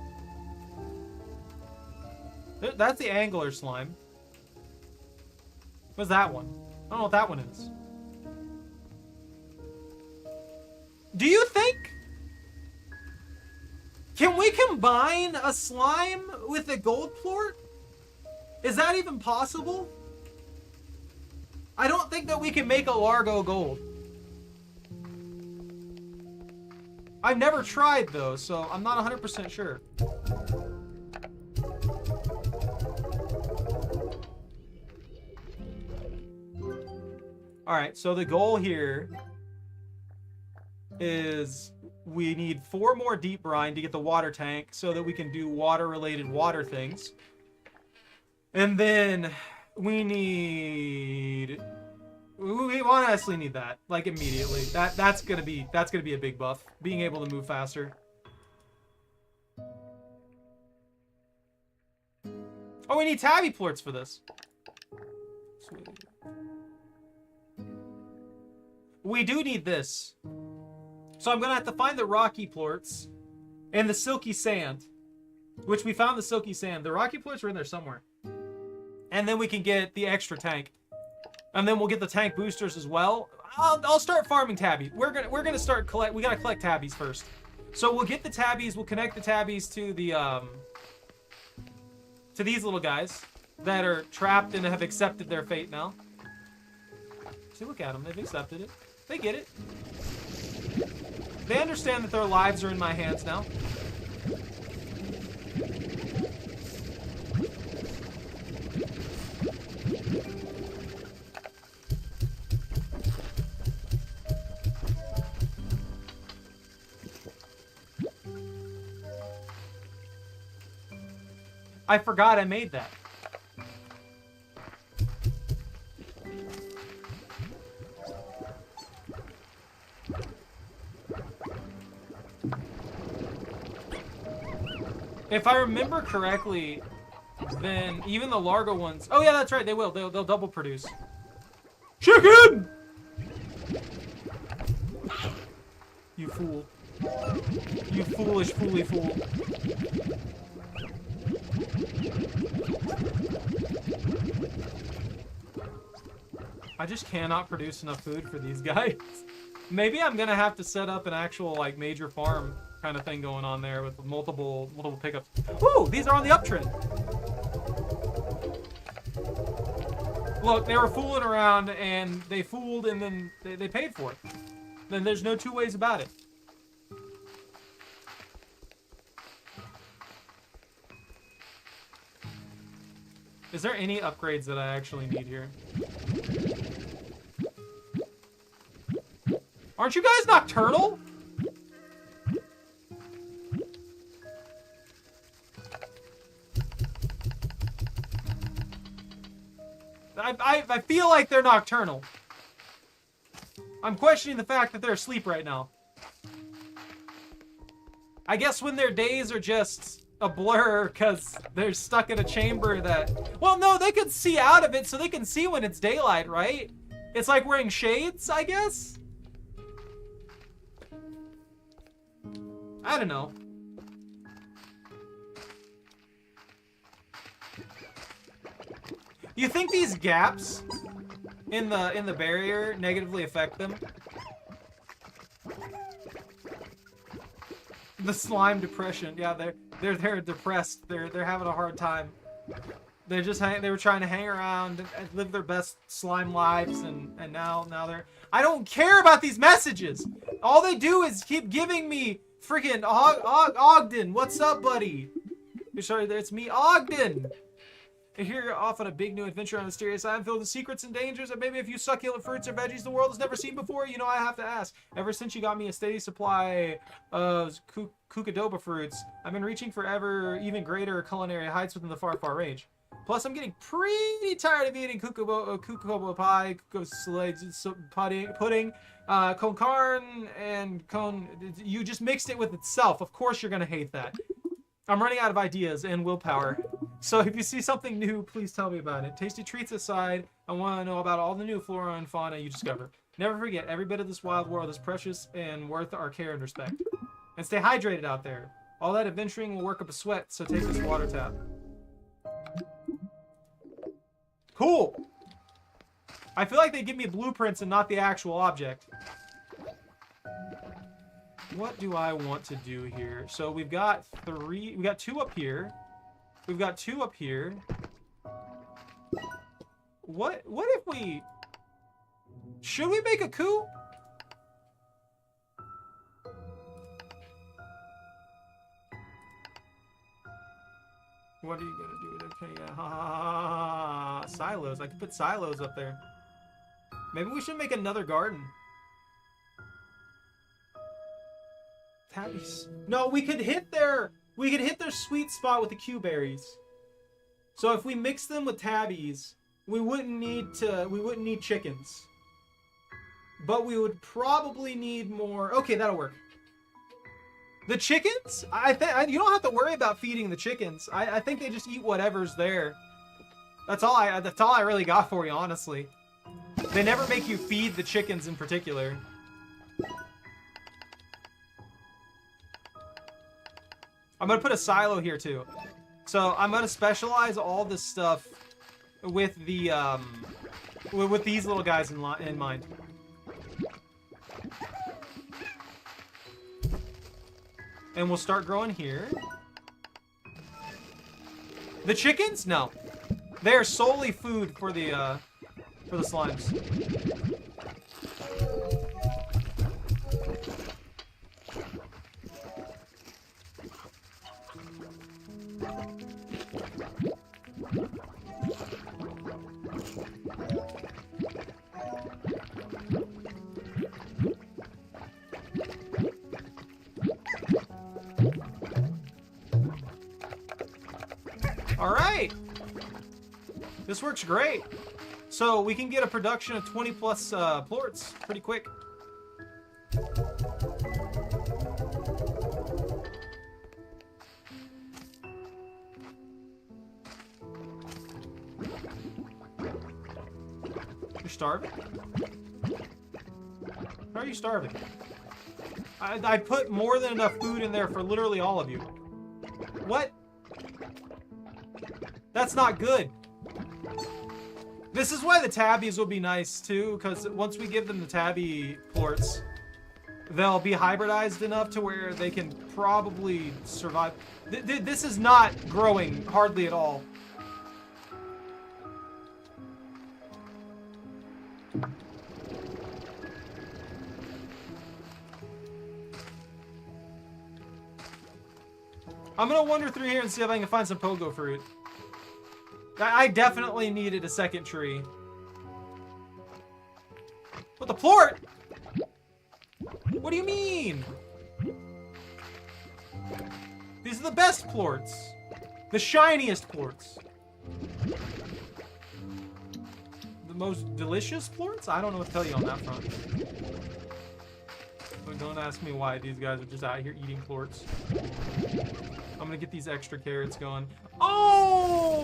That's the angler slime. What's that one? I don't know what that one is. Do you think? Can we combine a slime with a gold plort? Is that even possible? I don't think that we can make a Largo gold. I've never tried though, so I'm not 100% sure. Alright, so the goal here is we need 4 more deep brine to get the water tank so that we can do water-related water things. And then we honestly need that, like, immediately. That's gonna be a big buff. Being able to move faster. Oh, we need tabby plorts for this. Sweet. We do need this. So I'm gonna have to find the rocky plorts And the silky sand. Which we found the silky sand. The rocky plants are in there somewhere. And then we can get the extra tank. And then we'll get the tank boosters as well. I'll start farming tabbies. We're gonna start collect. We gotta collect tabbies first. So we'll get the tabbies. We'll connect the tabbies to the to these little guys that are trapped and have accepted their fate now. See, look at them. They've accepted it. They get it. They understand that their lives are in my hands now. I forgot I made that. If I remember correctly, then even the Largo ones... Oh yeah, that's right, they will. They'll double produce. Chicken! You fool. You foolish, fooly fool. I just cannot produce enough food for these guys. Maybe I'm gonna have to set up an actual like major farm kind of thing going on there with multiple pickups. Ooh, these are on the uptrend. Look, they were fooling around and they fooled and then they paid for it. Then there's no two ways about it. Is there any upgrades that I actually need here? Aren't you guys nocturnal? I feel like they're nocturnal. I'm questioning the fact that they're asleep right now. I guess when their days are just a blur because they're stuck in a chamber that... Well, no, they can see out of it so they can see when it's daylight, right? It's like wearing shades, I guess? I don't know. You think these gaps in the barrier negatively affect them? The slime depression. Yeah, they're depressed. They're having a hard time. They were trying to hang around and live their best slime lives, and now they're... I don't care about these messages. All they do is keep giving me freaking Ogden. What's up, buddy? Sorry, it's me, Ogden. Here you're off on a big new adventure on a mysterious island filled with secrets and dangers, and maybe a few succulent fruits or veggies the world has never seen before. You know, I have to ask. Ever since you got me a steady supply of Kukadoba fruits, I've been reaching for even greater culinary heights within the far range. Plus, I'm getting pretty tired of eating kukubo pie, pudding, con carne, and con... You just mixed it with itself. Of course you're going to hate that. I'm running out of ideas and willpower. So if you see something new, please tell me about it. Tasty treats aside, I want to know about all the new flora and fauna you discover. Never forget, every bit of this wild world is precious and worth our care and respect. And stay hydrated out there. All that adventuring will work up a sweat, so take this water tap. Cool! I feel like they give me blueprints and not the actual object. What do I want to do here? So we've got two up here. We've got two up here. What if we... Should we make a coup? What are you gonna do with it? Okay, yeah. Silos. I could put silos up there. Maybe we should make another garden. Tabbies. No, we could hit their sweet spot with the Q berries. So if we mix them with tabbies, we wouldn't need chickens. But we would probably need more. Okay, that'll work. The chickens? You don't have to worry about feeding the chickens. I think they just eat whatever's there. That's all I really got for you, honestly. They never make you feed the chickens in particular. I'm gonna put a silo here too. So I'm gonna specialize all this stuff with the with these little guys in mind. And we'll start growing here. The chickens? No. They are solely food for the slimes. All right. This works great. So we can get a production of 20 plus plorts pretty quick. You're starving? How are you starving? I put more than enough food in there for literally all of you. What? That's not good. This is why the tabbies will be nice too, because once we give them the tabby plorts, they'll be hybridized enough to where they can probably survive. This is not growing hardly at all. I'm gonna wander through here and see if I can find some pogo fruit. I definitely needed a second tree. What, the plort? What do you mean? These are the best plorts. The shiniest plorts. The most delicious plorts? I don't know what to tell you on that front. But don't ask me why these guys are just out here eating plorts. I'm gonna get these extra carrots going. Oh,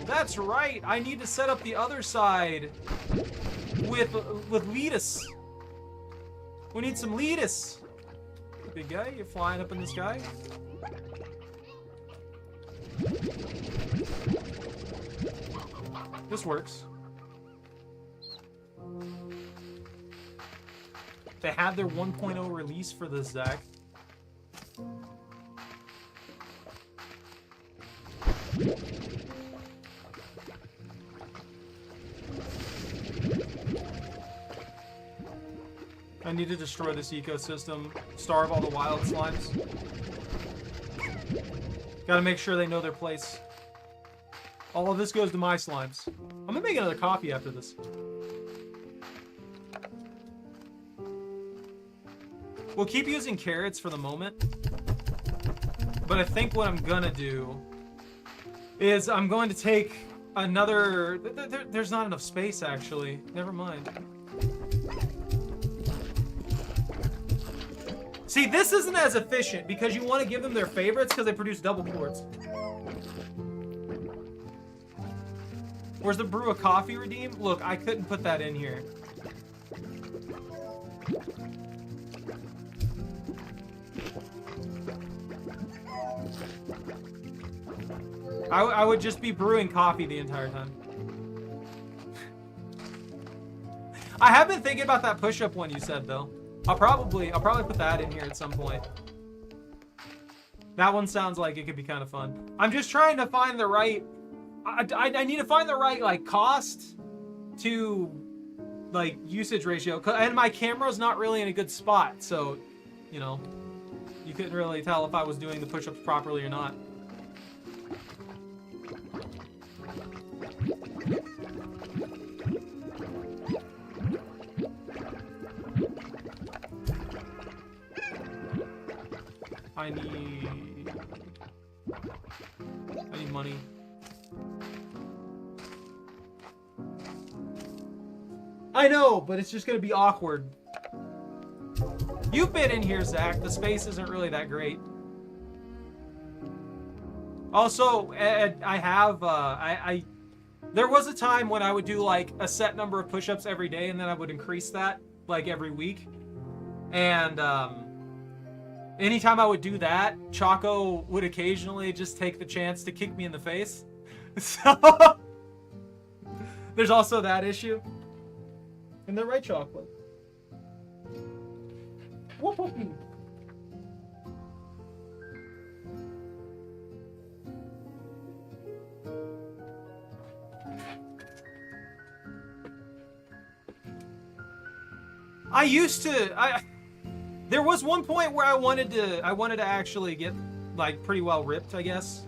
that's right. I need to set up the other side with lettuce. We need some lettuce. Big guy, you're flying up in the sky. This works. They had their 1.0 release for this, Zach. I need to destroy this ecosystem, starve all the wild slimes. Gotta make sure they know their place. All of this goes to my slimes. I'm gonna make another coffee after this. We'll keep using carrots for the moment. But I think what I'm gonna do is I'm going to take another... There's not enough space, actually. Never mind. See, this isn't as efficient because you want to give them their favorites because they produce double plorts. Where's the brew of coffee redeem? Look, I couldn't put that in here. I would just be brewing coffee the entire time. I have been thinking about that push-up one you said, though. I'll probably put that in here at some point. That one sounds like it could be kind of fun. I'm just trying to find the right... I need to find the right, like, cost to, like, usage ratio. And my camera's not really in a good spot, so, you know, you couldn't really tell if I was doing the push-ups properly or not. I need money. I know, but it's just gonna be awkward. You've been in here, Zach. The space isn't really that great. Also, I have, there was a time when I would do like a set number of push-ups every day, and then I would increase that like every week. And anytime I would do that, Choco would occasionally just take the chance to kick me in the face. So there's also that issue. And they're right, Chocolate. Whoop, whoop. There was one point where I wanted to actually get like pretty well ripped, I guess.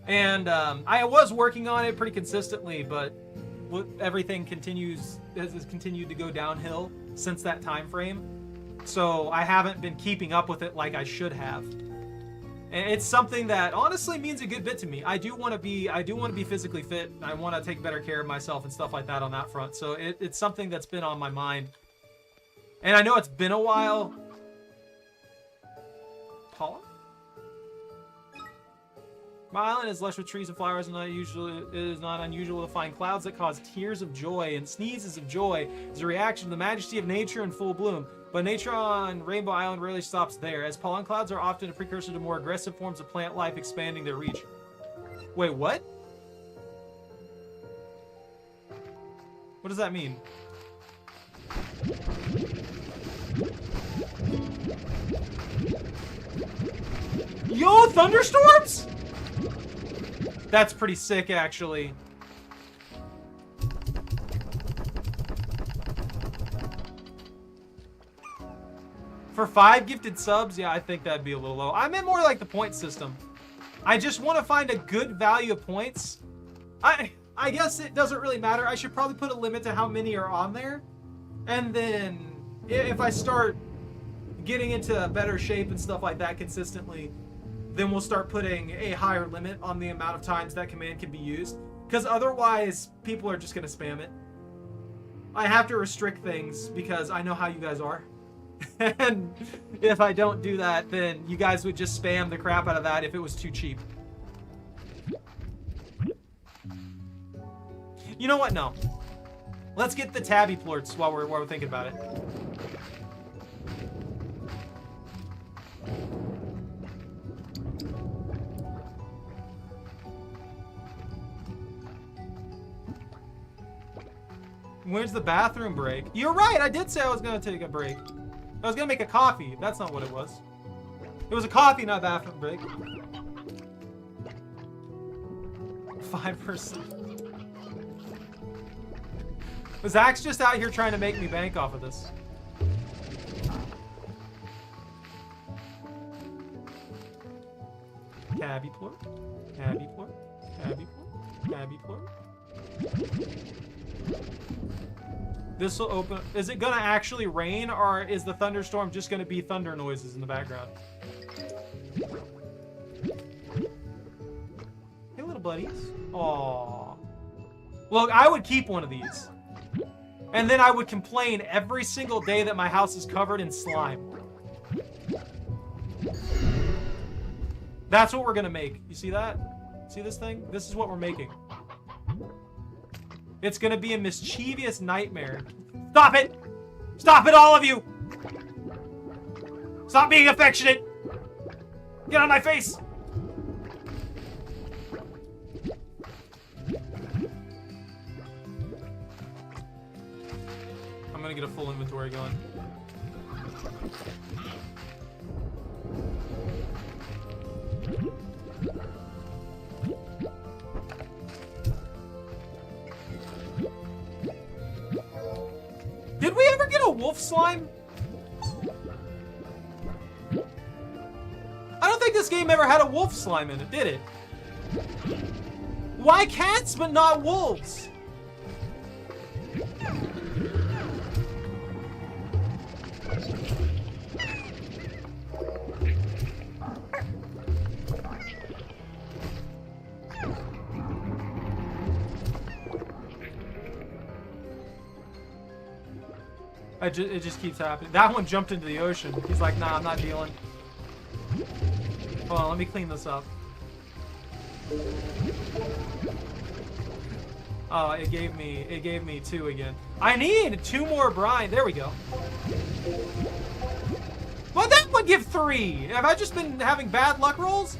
And I was working on it pretty consistently, but everything has continued to go downhill since that time frame. So I haven't been keeping up with it like I should have. And it's something that honestly means a good bit to me. I do want to be physically fit. I want to take better care of myself and stuff like that on that front. So it's something that's been on my mind. And I know it's been a while. Paula? My island is lush with trees and flowers, and it is not unusual to find clouds that cause tears of joy and sneezes of joy as a reaction to the majesty of nature in full bloom. But nature on Rainbow Island rarely stops there, as pollen clouds are often a precursor to more aggressive forms of plant life expanding their reach. Wait, what? What does that mean? Yo, thunderstorms? That's pretty sick, actually. For 5 gifted subs, yeah, I think that'd be a little low. I meant more like the point system. I just want to find a good value of points. I guess it doesn't really matter. I should probably put a limit to how many are on there. And then if I start getting into better shape and stuff like that consistently, then we'll start putting a higher limit on the amount of times that command can be used. Because otherwise, people are just going to spam it. I have to restrict things because I know how you guys are. And if I don't do that, then you guys would just spam the crap out of that if it was too cheap. You know what? No. Let's get the tabby plorts while we're thinking about it. Where's the bathroom break? You're right, I did say I was gonna take a break. I was gonna make a coffee. That's not what it was. It was a coffee, not a bathroom break. 5%. Zach's just out here trying to make me bank off of this. Tabby plort, tabby plort, tabby plort, tabby plort. This will open. Is it gonna actually rain, or is the thunderstorm just gonna be thunder noises in the background? Hey, little buddies. Aww. Look, I would keep one of these. And then I would complain every single day that my house is covered in slime. That's what we're gonna make. You see that? See this thing? This is what we're making. It's gonna be a mischievous nightmare. Stop it! Stop it, all of you! Stop being affectionate! Get on my face! I'm gonna get a full inventory going. Did we ever get a wolf slime? I don't think this game ever had a wolf slime in it, did it? Why cats but not wolves? It just keeps happening. That one jumped into the ocean. He's like, nah, I'm not dealing. Hold on, let me clean this up. Oh, it gave me 2 again. I need 2 more brine. There we go. Well, that one I'll give 3. Have I just been having bad luck rolls?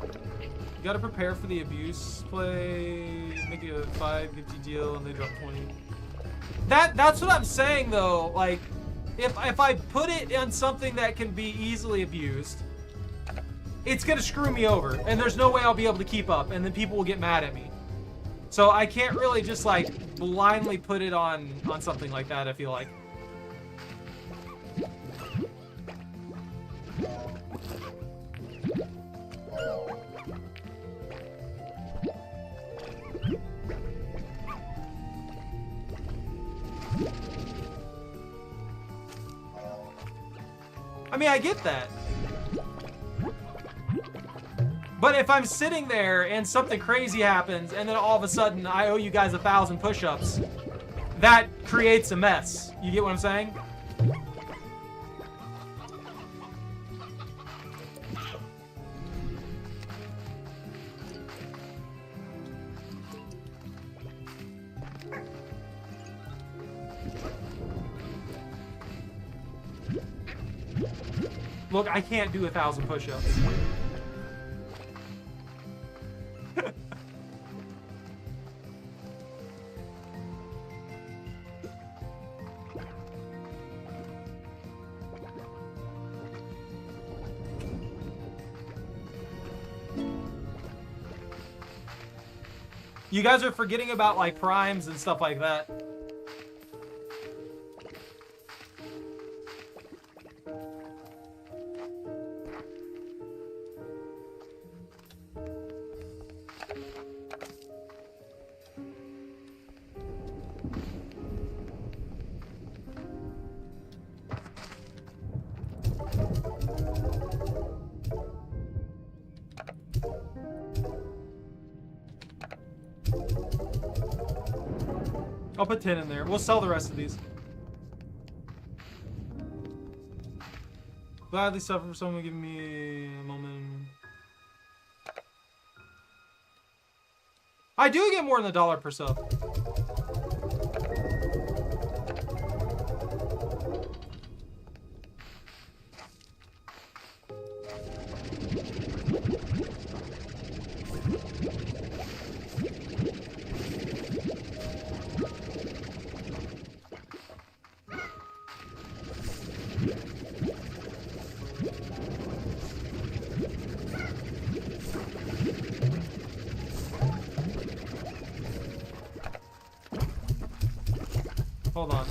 You gotta prepare for the abuse play. Make it a 5, 50 deal, and they drop 20. That's what I'm saying though. Like, if I put it on something that can be easily abused, it's gonna screw me over, and there's no way I'll be able to keep up, and then people will get mad at me. So I can't really just like blindly put it on something like that, I feel like. I mean, I get that. But if I'm sitting there and something crazy happens and then all of a sudden I owe you guys 1,000 push-ups, that creates a mess. You get what I'm saying? Look, I can't do 1,000 push-ups. You guys are forgetting about like primes and stuff like that. I'll put 10 in there. We'll sell the rest of these. Gladly suffer for someone giving me a moment. I do get more than $1 per sub. Hold on.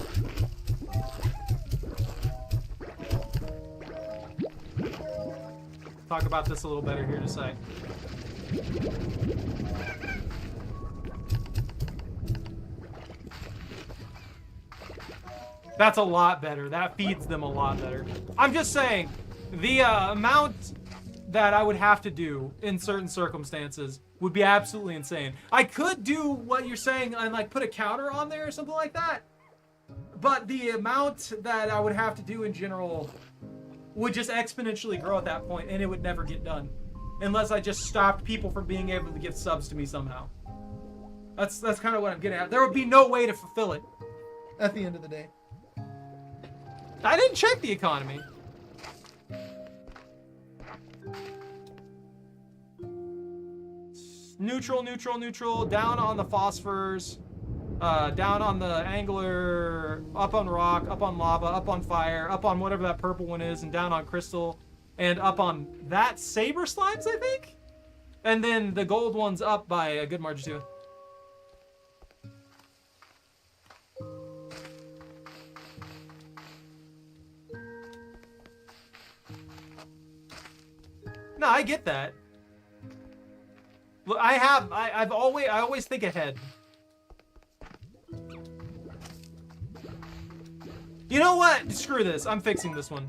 Talk about this a little better here in a sec. That's a lot better. That feeds them a lot better. I'm just saying, the amount that I would have to do in certain circumstances would be absolutely insane. I could do what you're saying and like put a counter on there or something like that. But the amount that I would have to do in general would just exponentially grow at that point, and it would never get done. Unless I just stopped people from being able to give subs to me somehow. That's kind of what I'm getting at. There would be no way to fulfill it at the end of the day. I didn't check the economy. Neutral, neutral, neutral. Down on the phosphors. Down on the angler, up on rock, up on lava, up on fire, up on whatever that purple one is, and down on crystal, and up on that saber slimes, I think? And then the gold one's up by a good margin too. No, I get that. Look, I always think ahead. You know what? Screw this. I'm fixing this one.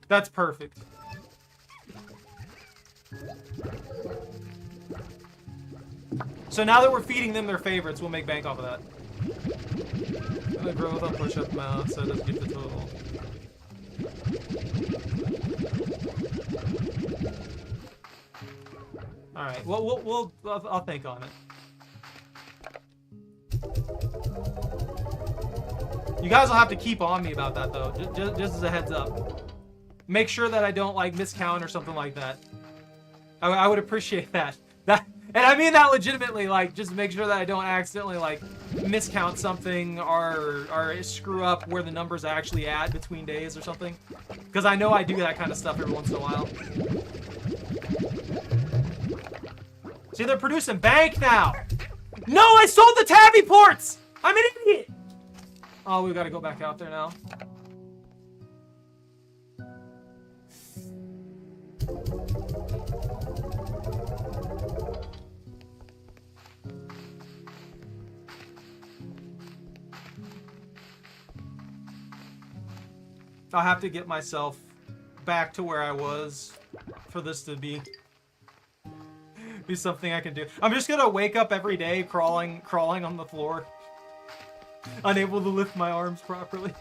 That's perfect. So now that we're feeding them their favorites, we'll make bank off of that. the growth on push-up amount, so it doesn't get the total. All right. Well, I'll think on it. You guys will have to keep on me about that though. Just as a heads up. Make sure that I don't like miscount or something like that. I would appreciate that. And I mean that legitimately, like, just make sure that I don't accidentally, like, miscount something or screw up where the number's actually at between days or something. Because I know I do that kind of stuff every once in a while. See, they're producing bank now. No, I sold the tabby ports! I'm an idiot! Oh, we've got to go back out there now. I'll have to get myself back to where I was for this to be something I can do. I'm just gonna wake up every day crawling on the floor, unable to lift my arms properly.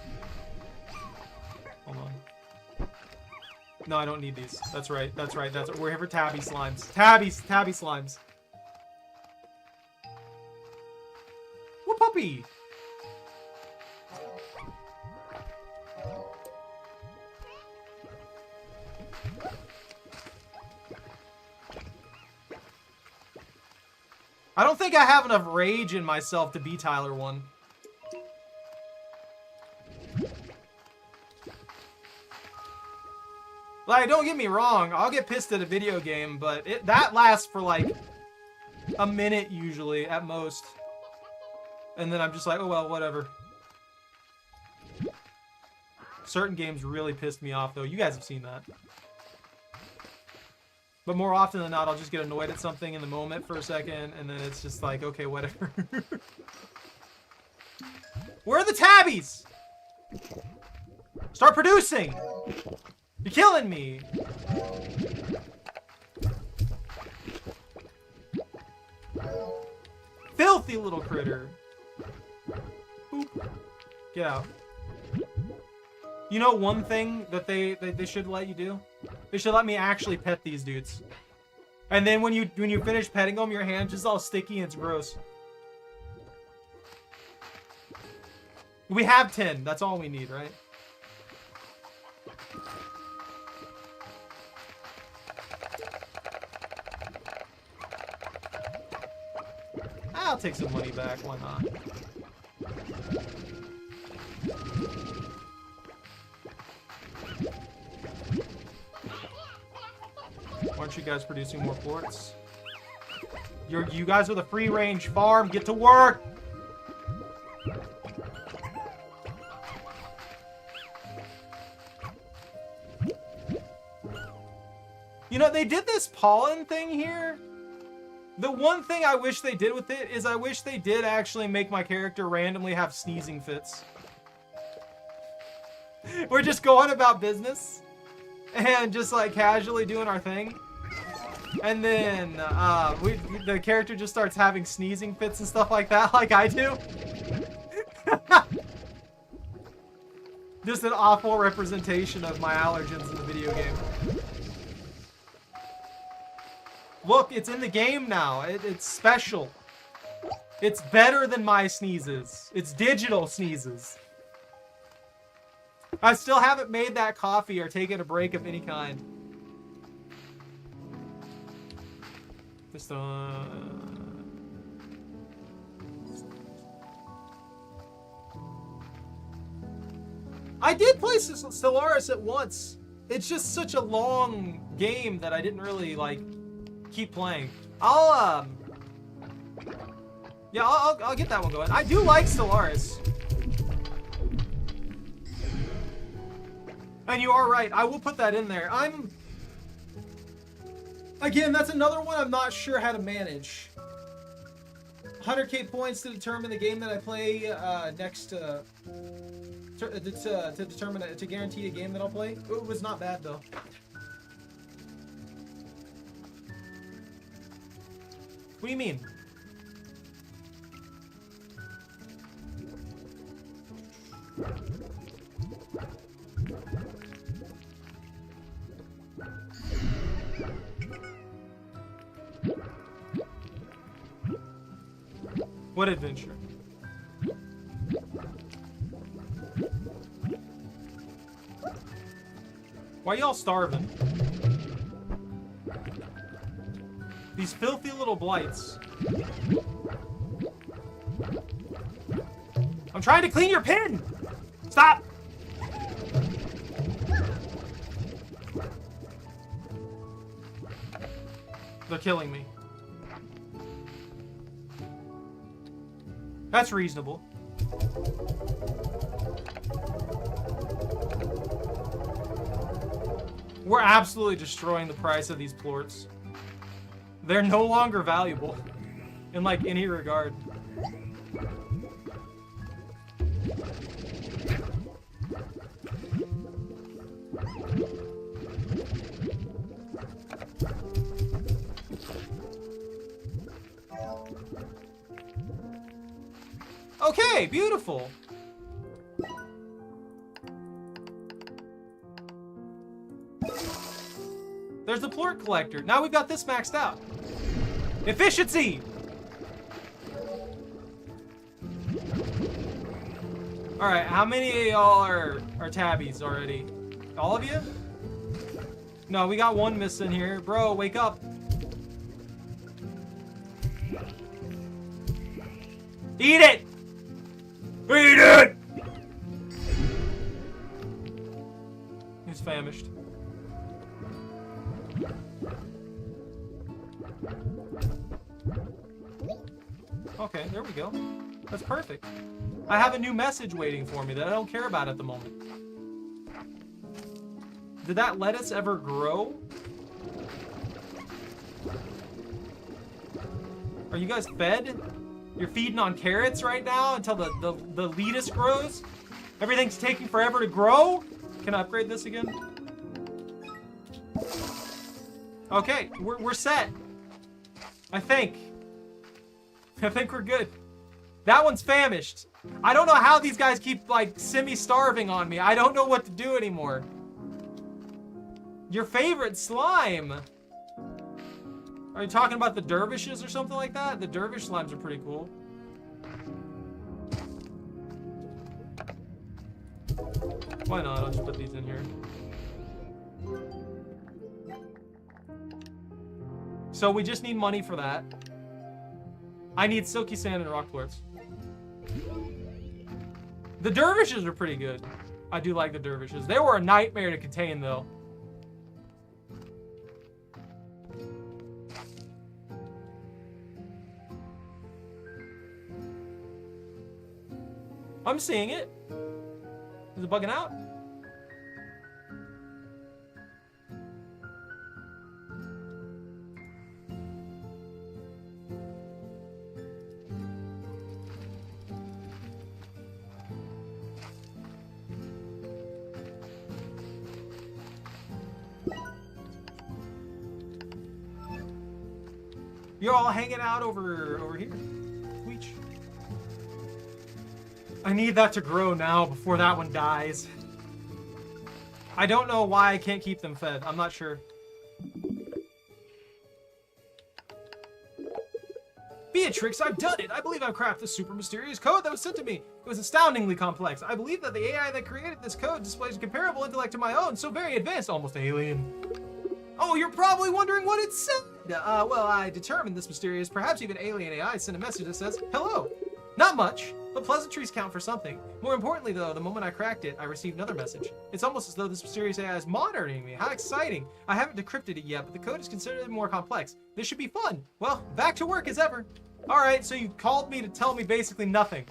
Hold on. No, I don't need these. That's right. That's right. That's we're here for tabby slimes. Tabby slimes. What puppy? I don't think I have enough rage in myself to be Tyler 1. Like, don't get me wrong, I'll get pissed at a video game, but that lasts for like a minute usually at most. And then I'm just like, oh well, whatever. Certain games really pissed me off though. You guys have seen that. But more often than not, I'll just get annoyed at something in the moment for a second, and then it's just like, okay, whatever. Where are the tabbies? Start producing! You're killing me! Filthy little critter. Boop. Get out. You know one thing that they should let you do? They should let me actually pet these dudes. And then when you finish petting them, your hand's just all sticky and it's gross. We have 10. That's all we need, right? I'll take some money back. Why not? Aren't you guys producing more ports? You guys are the free range farm. Get to work. You know, they did this pollen thing here. The one thing I wish they did with it is I wish they did actually make my character randomly have sneezing fits. We're just going about business and just like casually doing our thing. And then the character just starts having sneezing fits and stuff like that, like I do. Just an awful representation of my allergens in the video game. Look, it's in the game now. It's special. It's better than my sneezes. It's digital sneezes. I still haven't made that coffee or taken a break of any kind. Just I did play Stellaris at once. It's just such a long game that I didn't really like keep playing. I'll get that one going. I do like Stellaris. And you are right. I will put that in there. Again, that's another one I'm not sure how to manage. 100k points to determine the game that I play next to guarantee a game that I'll play. It was not bad though. What do you mean? What adventure? Why y'all starving? These filthy little blights. I'm trying to clean your pin! Stop! They're killing me. That's reasonable. We're absolutely destroying the price of these plorts. They're no longer valuable in like any regard. Okay, beautiful. There's the plort collector. Now we've got this maxed out. Efficiency! Alright, how many of y'all are tabbies already? All of you? No, we got one missing here. Bro, wake up. Eat it! Eat it! He's famished. Okay, there we go. That's perfect. I have a new message waiting for me that I don't care about at the moment. Did that lettuce ever grow? Are you guys fed? You're feeding on carrots right now until the lettuce grows? Everything's taking forever to grow? Can I upgrade this again? Okay, we're set. I think we're good. That one's famished. I don't know how these guys keep like semi-starving on me. I don't know what to do anymore. Your favorite slime. Are you talking about the dervishes or something like that? The dervish slimes are pretty cool. Why not? I'll just put these in here. So we just need money for that. I need silky sand and rock plorts. The dervishes are pretty good. I do like the dervishes. They were a nightmare to contain though. I'm seeing it. Is it bugging out? You're all hanging out over here. Weech. I need that to grow now before that one dies. I don't know why I can't keep them fed. I'm not sure. Beatrix, I've done it! I believe I've crafted a super mysterious code that was sent to me. It was astoundingly complex. I believe that the AI that created this code displays a comparable intellect to my own, so very advanced, almost alien. Oh, you're probably wondering what it said! Well, I determined this mysterious, perhaps even alien AI sent a message that says, hello. Not much, but pleasantries count for something. More importantly, though, the moment I cracked it, I received another message. It's almost as though this mysterious AI is monitoring me. How exciting! I haven't decrypted it yet, but the code is considerably more complex. This should be fun. Well, back to work as ever. Alright, so you called me to tell me basically nothing.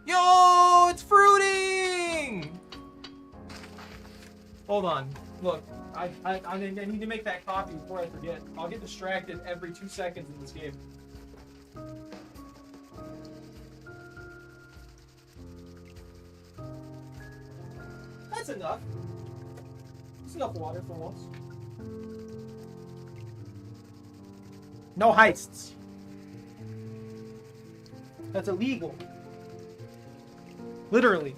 Yo, it's fruiting! Hold on. Look, I need to make that coffee before I forget. I'll get distracted every 2 seconds in this game. That's enough. That's enough water for once. No heists. That's illegal. Literally.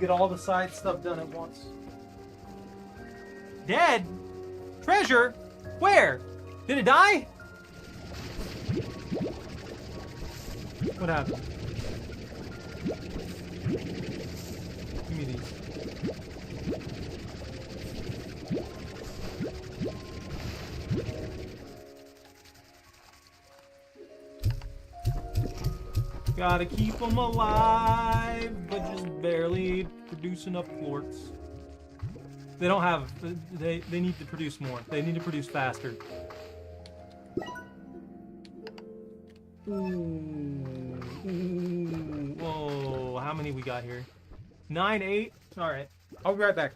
get all the side stuff done at once. Dead? Treasure? Where? Did it die? What happened? Give me these. Gotta keep them alive, but just barely produce enough quartz. They don't have... They need to produce more. They need to produce faster. Ooh. Whoa, how many we got here? 9, 8? Alright. I'll be right back.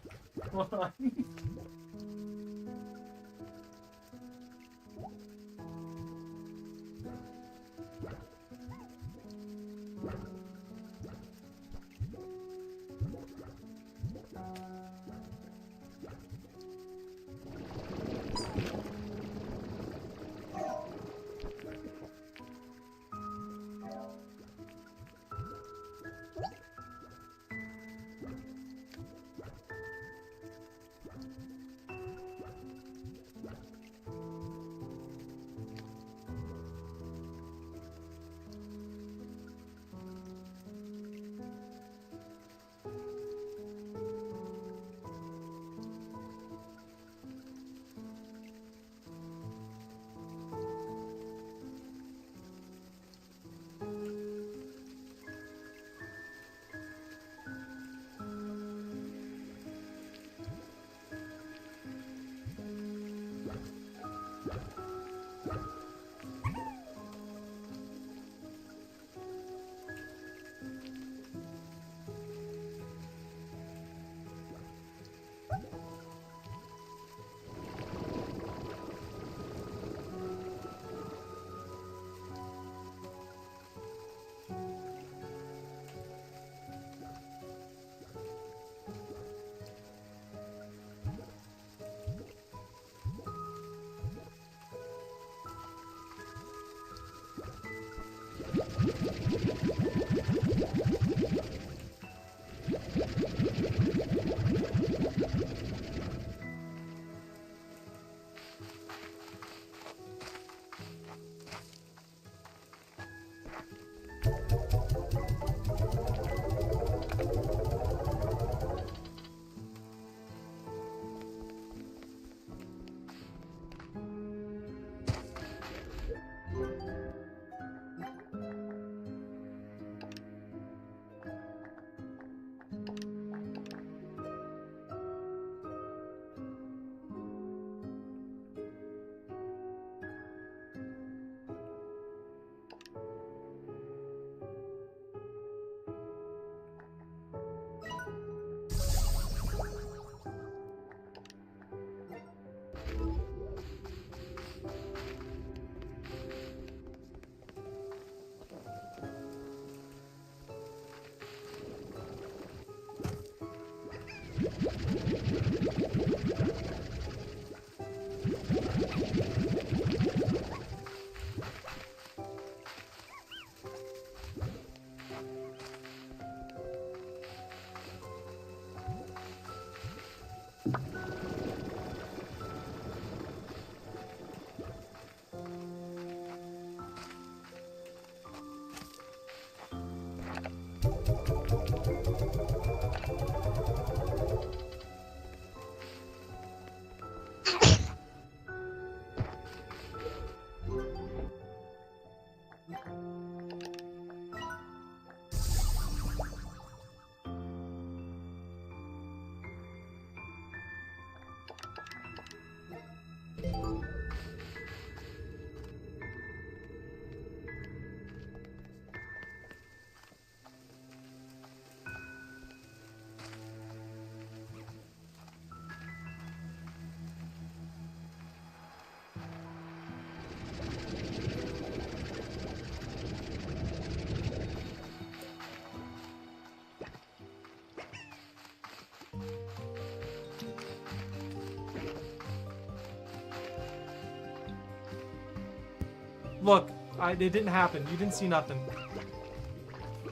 Look, it didn't happen. You didn't see nothing.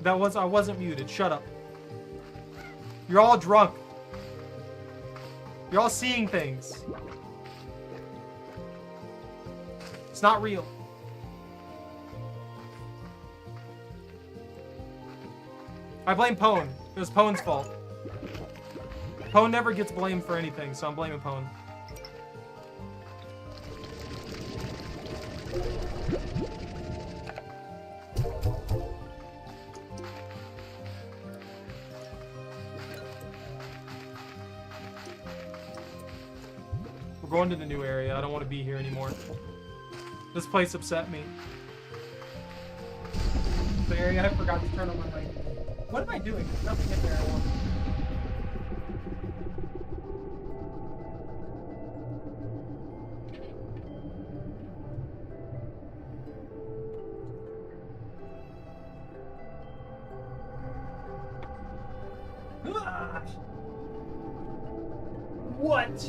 I wasn't muted. Shut up. You're all drunk. You're all seeing things. It's not real. I blame Pone. It was Pone's fault. Pone never gets blamed for anything, so I'm blaming Pone. We're going to the new area. I don't want to be here anymore. This place upset me. The area I forgot to turn on my light. What am I doing? There's nothing in there I want. What?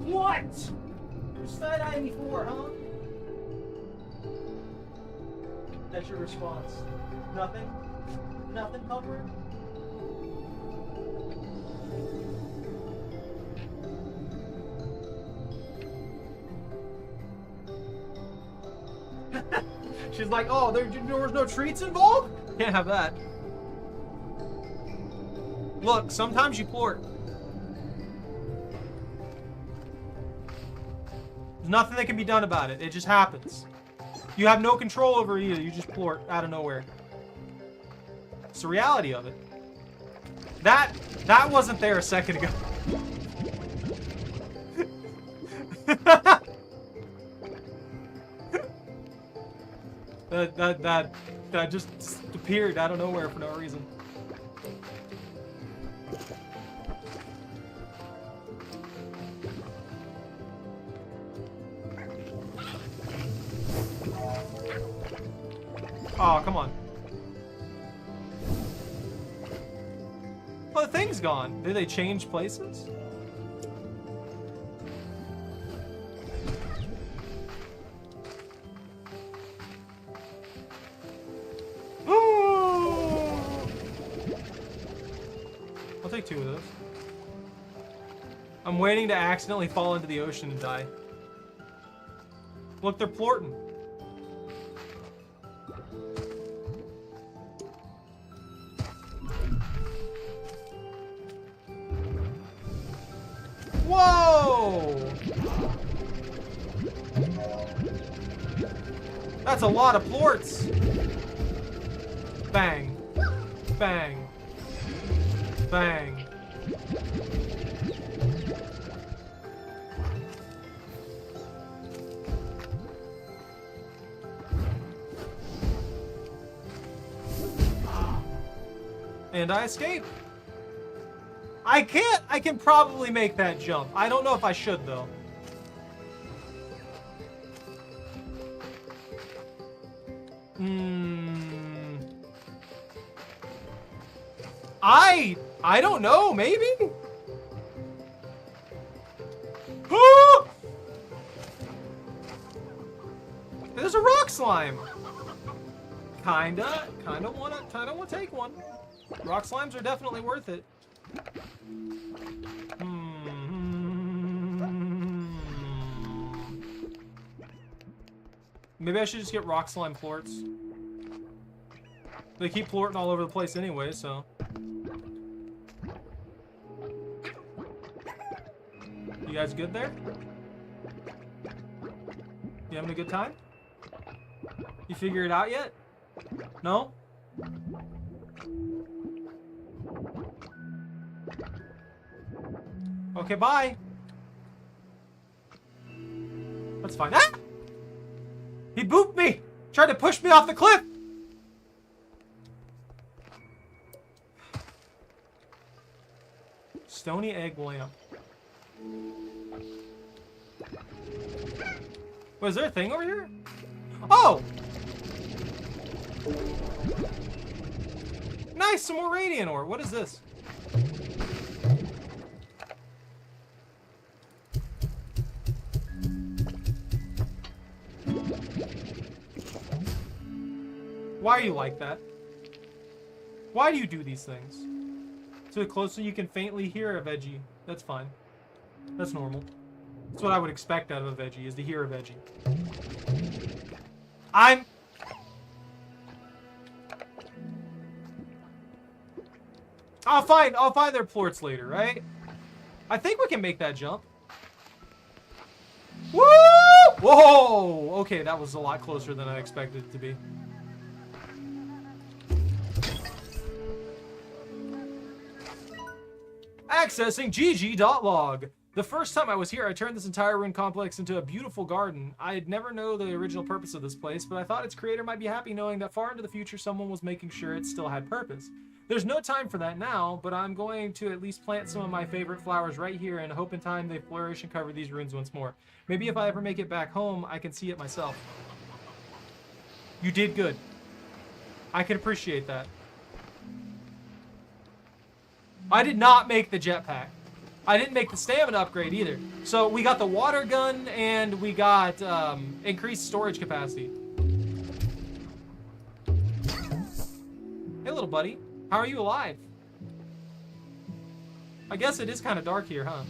What? You're side-eyeing me for, huh? That's your response. Nothing? Nothing, Pumper? She's like, oh, there was no treats involved? Can't have that. Look, sometimes you plort. There's nothing that can be done about it. It just happens. You have no control over it either. You just plort out of nowhere. It's the reality of it. That wasn't there a second ago. that just appeared out of nowhere for no reason. Oh, come on. Oh, the thing's gone. Did they change places? I'll take 2 of those. I'm waiting to accidentally fall into the ocean and die. Look, they're plorting. Whoa! That's a lot of plorts. Bang. Bang. Bang. And I escape. I can't. I can probably make that jump. I don't know if I should, though. I don't know. Maybe? There's a rock slime. Kinda wanna take one. Rock slimes are definitely worth it. Maybe I should just get rock slime plorts. They keep plorting all over the place anyway, so. You guys good there? You having a good time? You figure it out yet? No? Okay, bye. That's fine. Ah! He booped me! Tried to push me off the cliff! Stony egg lamp. Was there a thing over here? Oh! Nice, some more radiant ore. What is this? Why are you like that? Why do you do these things? So close so you can faintly hear a veggie. That's fine. That's normal. That's what I would expect out of a veggie, is to hear a veggie. I'll find their plorts later, right? I think we can make that jump. Woo! Whoa! Okay, that was a lot closer than I expected it to be. Accessing gg.log. The first time I was here, I turned this entire ruin complex into a beautiful garden. I'd never know the original purpose of this place, but I thought its creator might be happy knowing that far into the future someone was making sure it still had purpose. There's no time for that now, but I'm going to at least plant some of my favorite flowers right here and hope in time they flourish and cover these ruins once more. Maybe if I ever make it back home, I can see it myself. You did good. I can appreciate that. I did not make the jetpack. I didn't make the stamina upgrade either. So we got the water gun and we got increased storage capacity. Hey, little buddy. How are you alive? I guess it is kind of dark here, huh?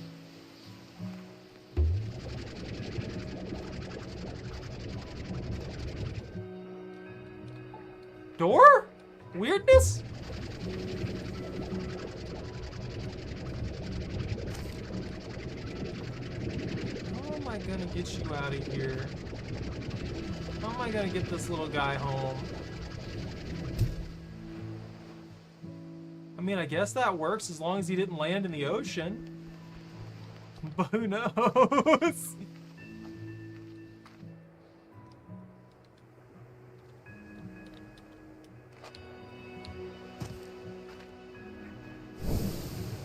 Door? Weirdness? How am I gonna get you out of here? How am I gonna get this little guy home? I mean, I guess that works as long as he didn't land in the ocean. But who knows?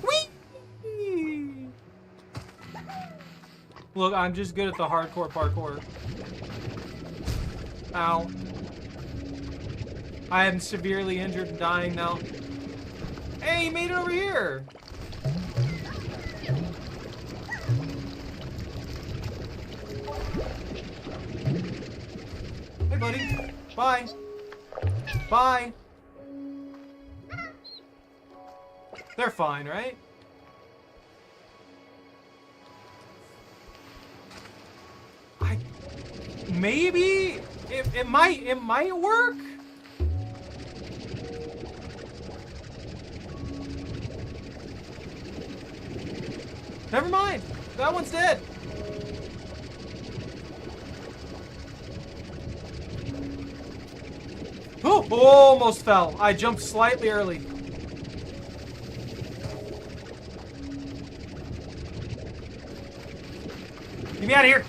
Whee! Look, I'm just good at the hardcore parkour. Ow. I am severely injured and dying now. Hey, you made it over here! Hey, buddy. Bye. Bye. They're fine, right? Maybe it might work. Never mind. That one's dead. Oh, almost fell. I jumped slightly early. Get me out of here.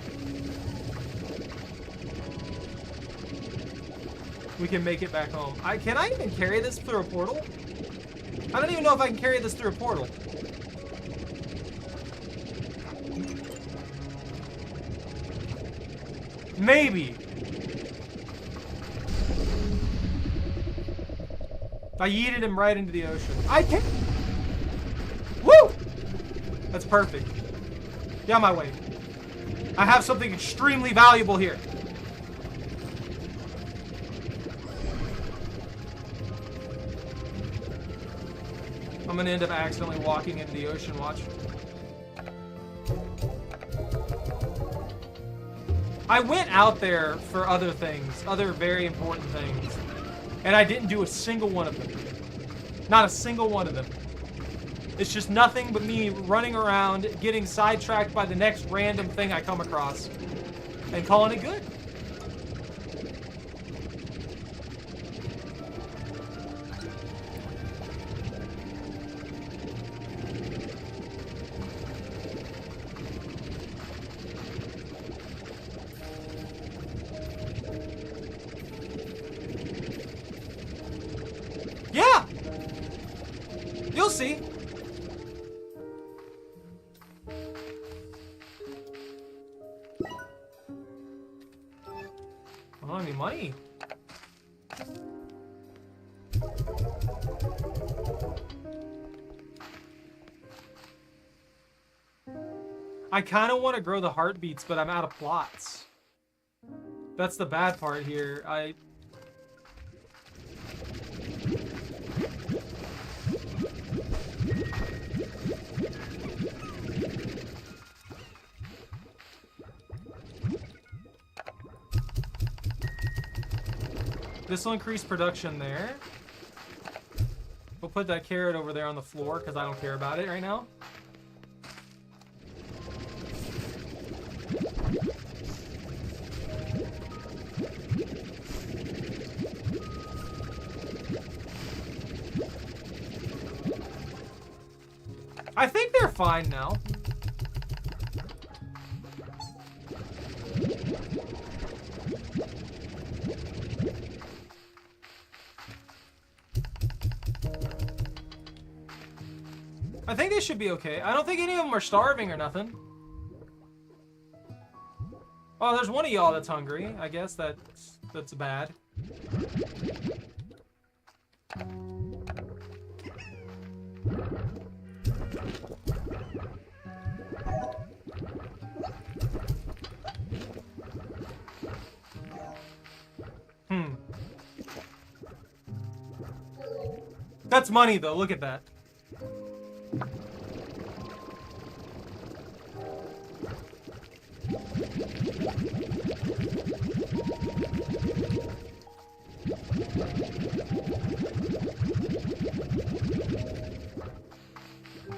We can make it back home. Can I even carry this through a portal? I don't even know if I can carry this through a portal. Maybe. I yeeted him right into the ocean. I can. Woo! That's perfect. Get out of my way. I have something extremely valuable here. I'm gonna end up accidentally walking into the ocean, watch. I went out there for other things, other very important things, and I didn't do a single one of them. Not a single one of them. It's just nothing but me running around, getting sidetracked by the next random thing I come across, and calling it good. Yeah! You'll see. I don't have any money. I kind of want to grow the heartbeats, but I'm out of plots. That's the bad part here. This will increase production there. We'll put that carrot over there on the floor because I don't care about it right now. I think they're fine now. I think they should be okay. I don't think any of them are starving or nothing. Oh, there's one of y'all that's hungry. I guess that's bad. That's money, though. Look at that.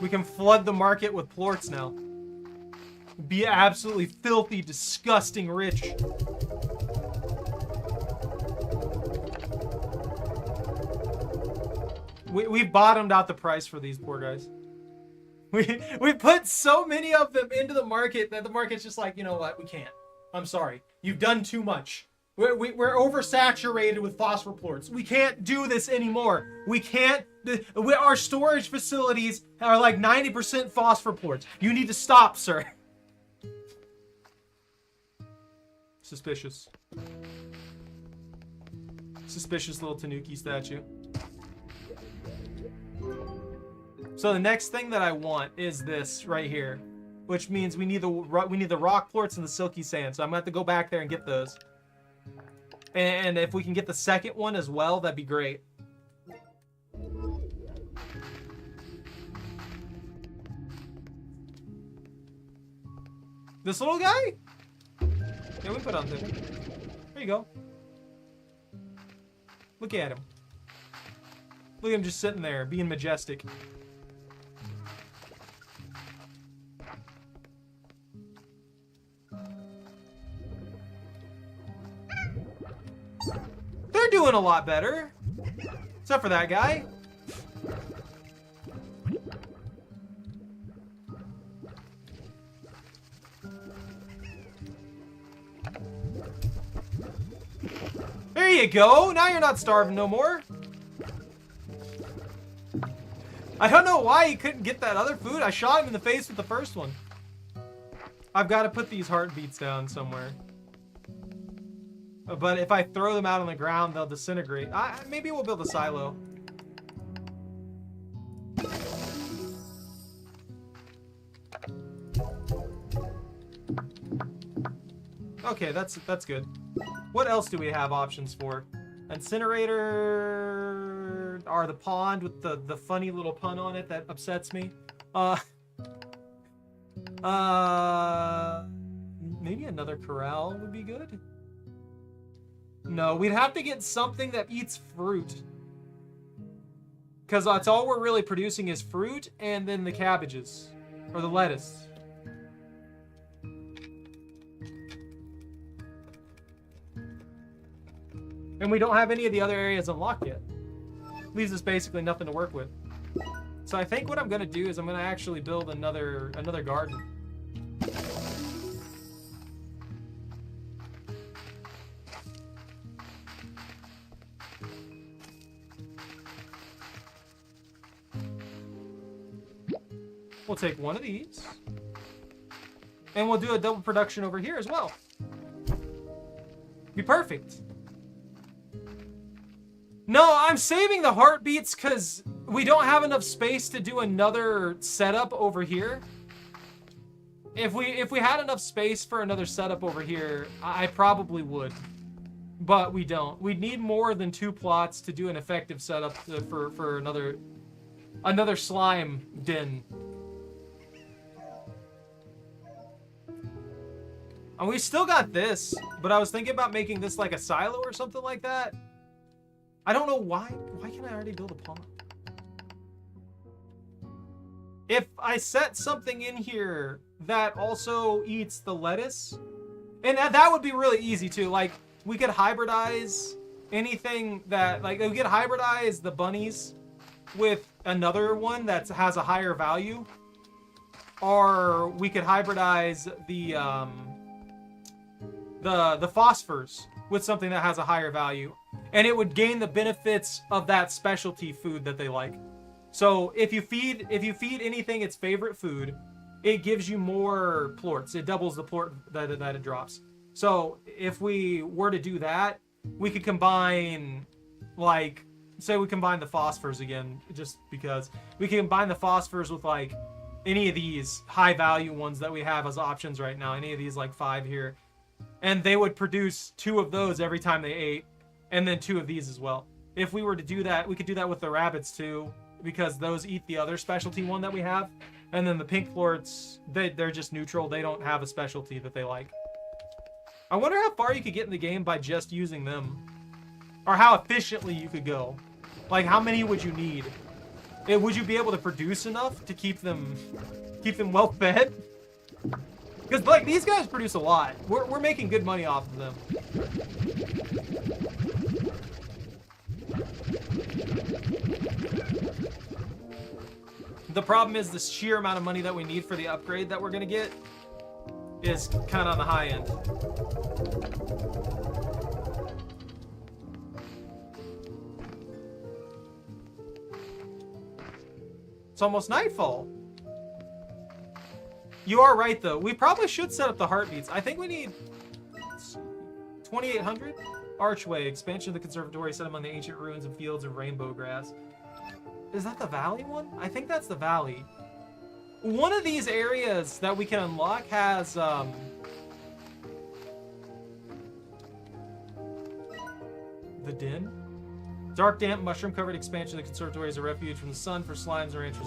We can flood the market with plorts now. Be absolutely filthy, disgusting rich. We've bottomed out the price for these poor guys. We put so many of them into the market that the market's just like, you know what, we can't. I'm sorry. You've done too much. We're oversaturated with phosphor plorts. We can't do this anymore. We can't. Our storage facilities are like 90% phosphor plorts. You need to stop, sir. Suspicious. Suspicious little Tanuki statue. So the next thing that I want is this right here, which means we need the rock plorts and the silky sand. So I'm gonna have to go back there and get those. And if we can get the second one as well, that'd be great. This little guy? Yeah, we put on there. There you go. Look at him. Look at him just sitting there, being majestic. They're doing a lot better. Except for that guy. There you go. Now you're not starving no more. I don't know why he couldn't get that other food. I shot him in the face with the first one. I've got to put these heartbeats down somewhere. But if I throw them out on the ground, they'll disintegrate. Maybe we'll build a silo. Okay, that's good. What else do we have options for? Incinerator, or the pond with the funny little pun on it that upsets me. Maybe another corral would be good. No, we'd have to get something that eats fruit. Because that's all we're really producing is fruit and then the cabbages. Or the lettuce. And we don't have any of the other areas unlocked yet. Leaves us basically nothing to work with. So I think what I'm going to do is I'm going to actually build another garden. We'll take one of these. And we'll do a double production over here as well. Be perfect. No, I'm saving the heartbeats because we don't have enough space to do another setup over here. If we had enough space for another setup over here, I probably would. But we don't. We'd need more than 2 plots to do an effective setup for another slime den. And we still got this, but I was thinking about making this like a silo or something like that. I don't know why. Why can't I already build a pond? If I set something in here that also eats the lettuce, and that would be really easy too. Like, we could hybridize anything that, like, we could hybridize the bunnies with another one that has a higher value, or we could hybridize the phosphors with something that has a higher value, and it would gain the benefits of that specialty food that they like. So if you feed anything its favorite food, it gives you more plorts. It doubles the plort that it drops. So if we were to do that, we could combine, like, say we combine the phosphors again, just because we can combine the phosphors with like any of these high value ones that we have as options right now, any of these like 5 here, and they would produce 2 of those every time they ate, and then 2 of these as well. If we were to do that, we could do that with the rabbits too, because those eat the other specialty one that we have, and then the pink plorts, they're just neutral. They don't have a specialty that they like. I wonder how far you could get in the game by just using them, or how efficiently you could go. Like, how many would you need? Would you be able to produce enough to keep them well fed? Because, like, these guys produce a lot. We're making good money off of them. The problem is the sheer amount of money that we need for the upgrade that we're gonna get is kind of on the high end. It's almost nightfall. You are right, though. We probably should set up the heartbeats. I think we need 2,800? Archway, expansion of the conservatory set among the ancient ruins and fields of rainbow grass. Is that the valley one? I think that's the valley. One of these areas that we can unlock has, the den? Dark, damp, mushroom-covered expansion of the conservatory is a refuge from the sun for slimes and ranchers.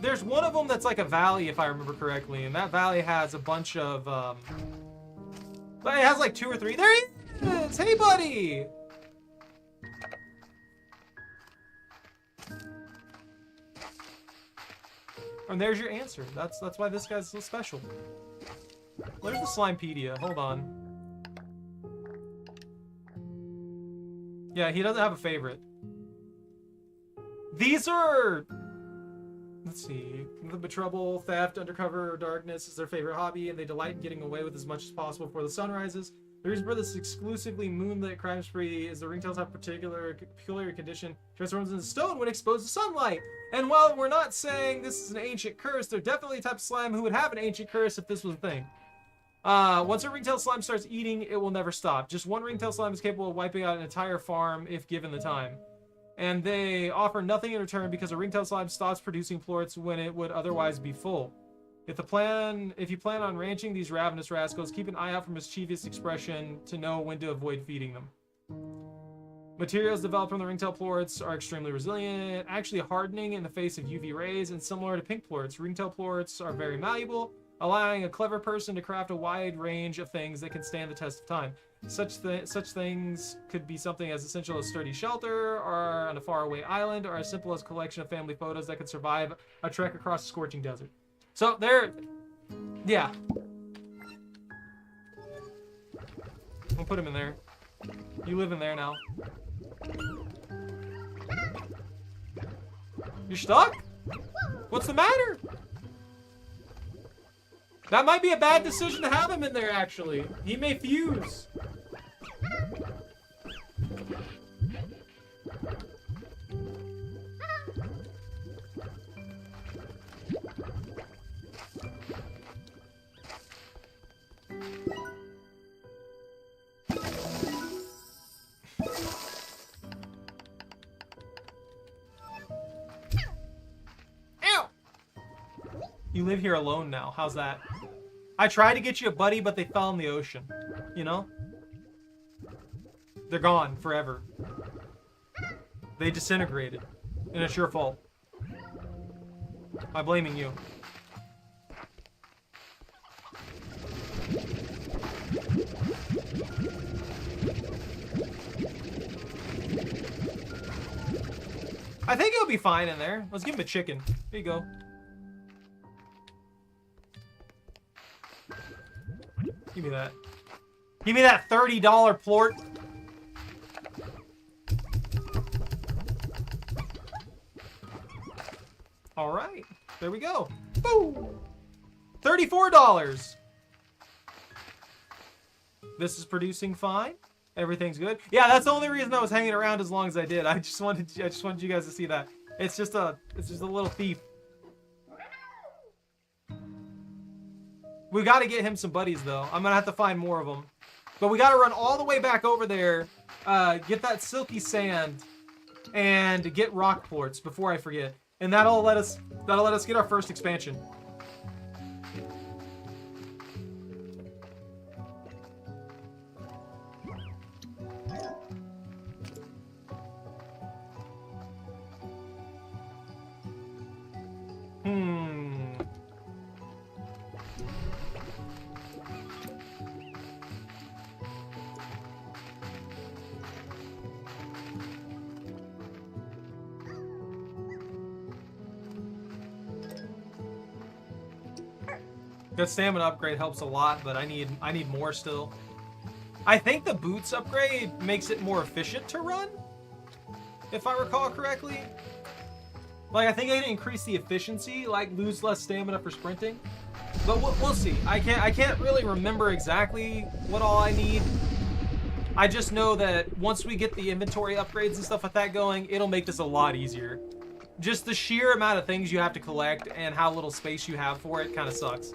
There's one of them that's like a valley, if I remember correctly, and that valley has a bunch of, but it has like 2 or 3. There he is! Hey, buddy! And there's your answer. That's why this guy's so special. Where's the Slimepedia? Hold on. Yeah, he doesn't have a favorite. These are... Let's see. The trouble, theft, undercover, or darkness is their favorite hobby, and they delight in getting away with as much as possible before the sun rises. The reason for this exclusively moonlit crime spree is the ringtails have peculiar condition transforms into stone when exposed to sunlight. And while we're not saying this is an ancient curse, they're definitely a type of slime who would have an ancient curse if this was a thing. Once a ringtail slime starts eating, it will never stop. Just one ringtail slime is capable of wiping out an entire farm if given the time. And they offer nothing in return because a ringtail slime stops producing plorts when it would otherwise be full. If you plan on ranching these ravenous rascals, keep an eye out for mischievous expression to know when to avoid feeding them. Materials developed from the ringtail plorts are extremely resilient, actually hardening in the face of UV rays, and similar to pink plorts. Ringtail plorts are very malleable, allowing a clever person to craft a wide range of things that can stand the test of time. Such things could be something as essential as sturdy shelter, or on a faraway island, or as simple as a collection of family photos that could survive a trek across a scorching desert. So there, yeah. I'll put him in there. You live in there now. You're stuck? What's the matter? That might be a bad decision to have him in there, actually. He may fuse. You live here alone now. How's that? I tried to get you a buddy, but they fell in the ocean. You know? They're gone forever. They disintegrated. And it's your fault. I'm blaming you. I think it'll be fine in there. Let's give him a chicken. There you go. Give me that. Give me that $30 plort. All right. There we go. Boom. $34. This is producing fine. Everything's good. Yeah, that's the only reason I was hanging around as long as I did. I just wanted you guys to see that. It's just a little thief. We got to get him some buddies though. I'm gonna have to find more of them. But we got to run all the way back over there, get that silky sand, and get rock plorts before I forget. And that'll let us get our first expansion. That stamina upgrade helps a lot, but I need more still. I think the boots upgrade makes it more efficient to run, if I recall correctly. Like, I think I can increase the efficiency, like lose less stamina for sprinting. But we'll see. I can't really remember exactly what all I need. I just know that once we get the inventory upgrades and stuff like that going, it'll make this a lot easier. Just the sheer amount of things you have to collect and how little space you have for it kind of sucks.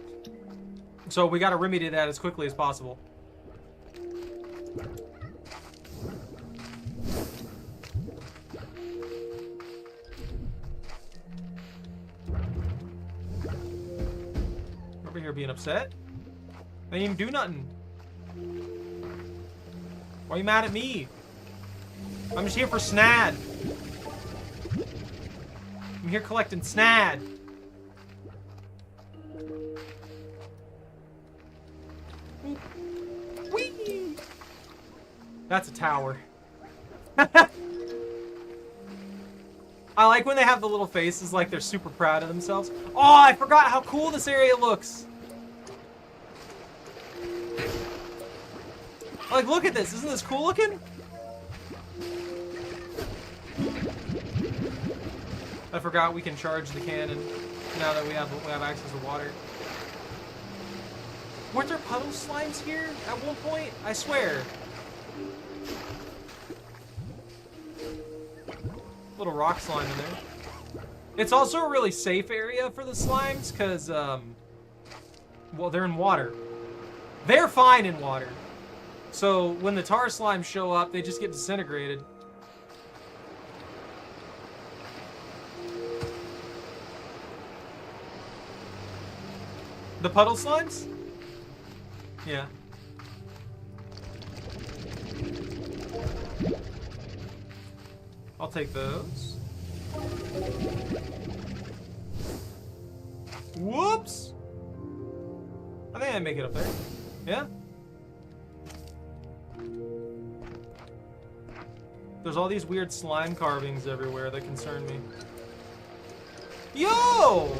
So we got to remedy that as quickly as possible. Over here being upset. I didn't even do nothing. Why are you mad at me? I'm just here for snad. I'm here collecting snad. Whee! That's a tower. I like when they have the little faces like they're super proud of themselves. Oh, I forgot how cool this area looks. Like, look at this. Isn't this cool looking? I forgot we can charge the cannon now that we have access to water. Weren't there puddle slimes here at one point? I swear. Little rock slime in there. It's also a really safe area for the slimes because, well, they're in water. They're fine in water. So when the tar slimes show up, they just get disintegrated. The puddle slimes? Yeah. I'll take those. Whoops! I think I make it up there. Yeah? There's all these weird slime carvings everywhere that concern me. Yo!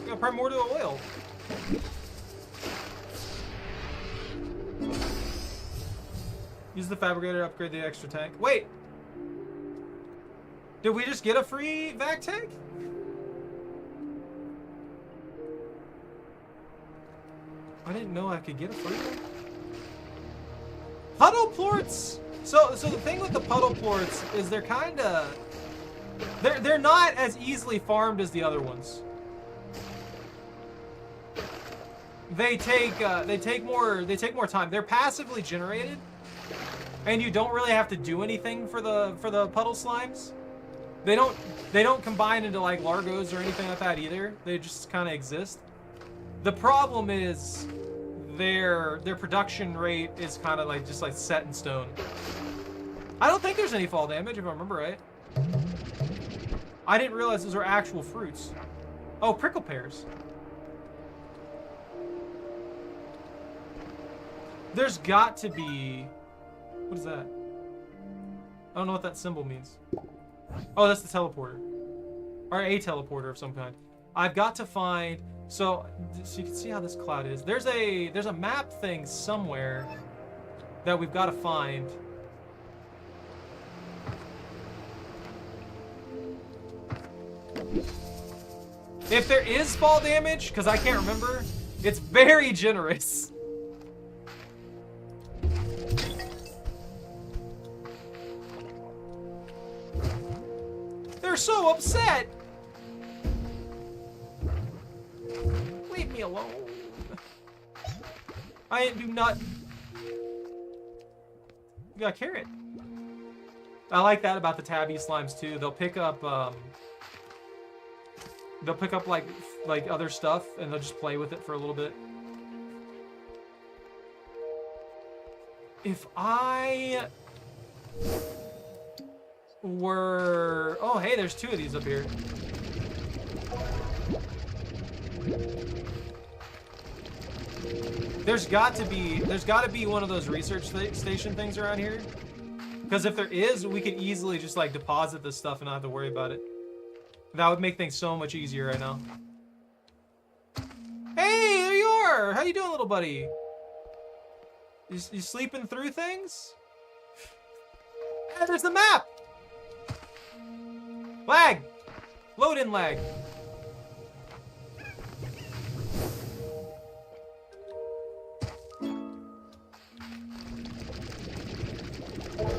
Got primordial oil. Use the fabricator to upgrade the extra tank. Wait! Did we just get a free vac tank? I didn't know I could get a free one. Puddle plorts! So the thing with the puddle plorts is they're kinda... They're not as easily farmed as the other ones. They take more time. They're passively generated, and you don't really have to do anything for the puddle slimes. They don't combine into like largos or anything like that either. They just kind of exist. The problem is their production rate is kind of like just like set in stone. I don't think there's any fall damage if I remember right. I didn't realize those were actual fruits. Oh, prickle pears. There's got to be... What is that? I don't know what that symbol means. Oh, that's the teleporter. Or a teleporter of some kind. I've got to find... So you can see how this cloud is. There's a map thing somewhere that we've got to find. If there is fall damage, because I can't remember, it's very generous. They're so upset. Leave me alone. I ain't do nothing. You got a carrot. I like that about the tabby slimes too. They'll pick up like other stuff and they'll just play with it for a little bit. If I were... Oh, hey, there's 2 of these up here. There's got to be one of those research station things around here. Because if there is, we could easily just like deposit this stuff and not have to worry about it. That would make things so much easier right now. Hey, there you are! How you doing, little buddy? You sleeping through things? Hey, there's the map! Lag! Load in lag.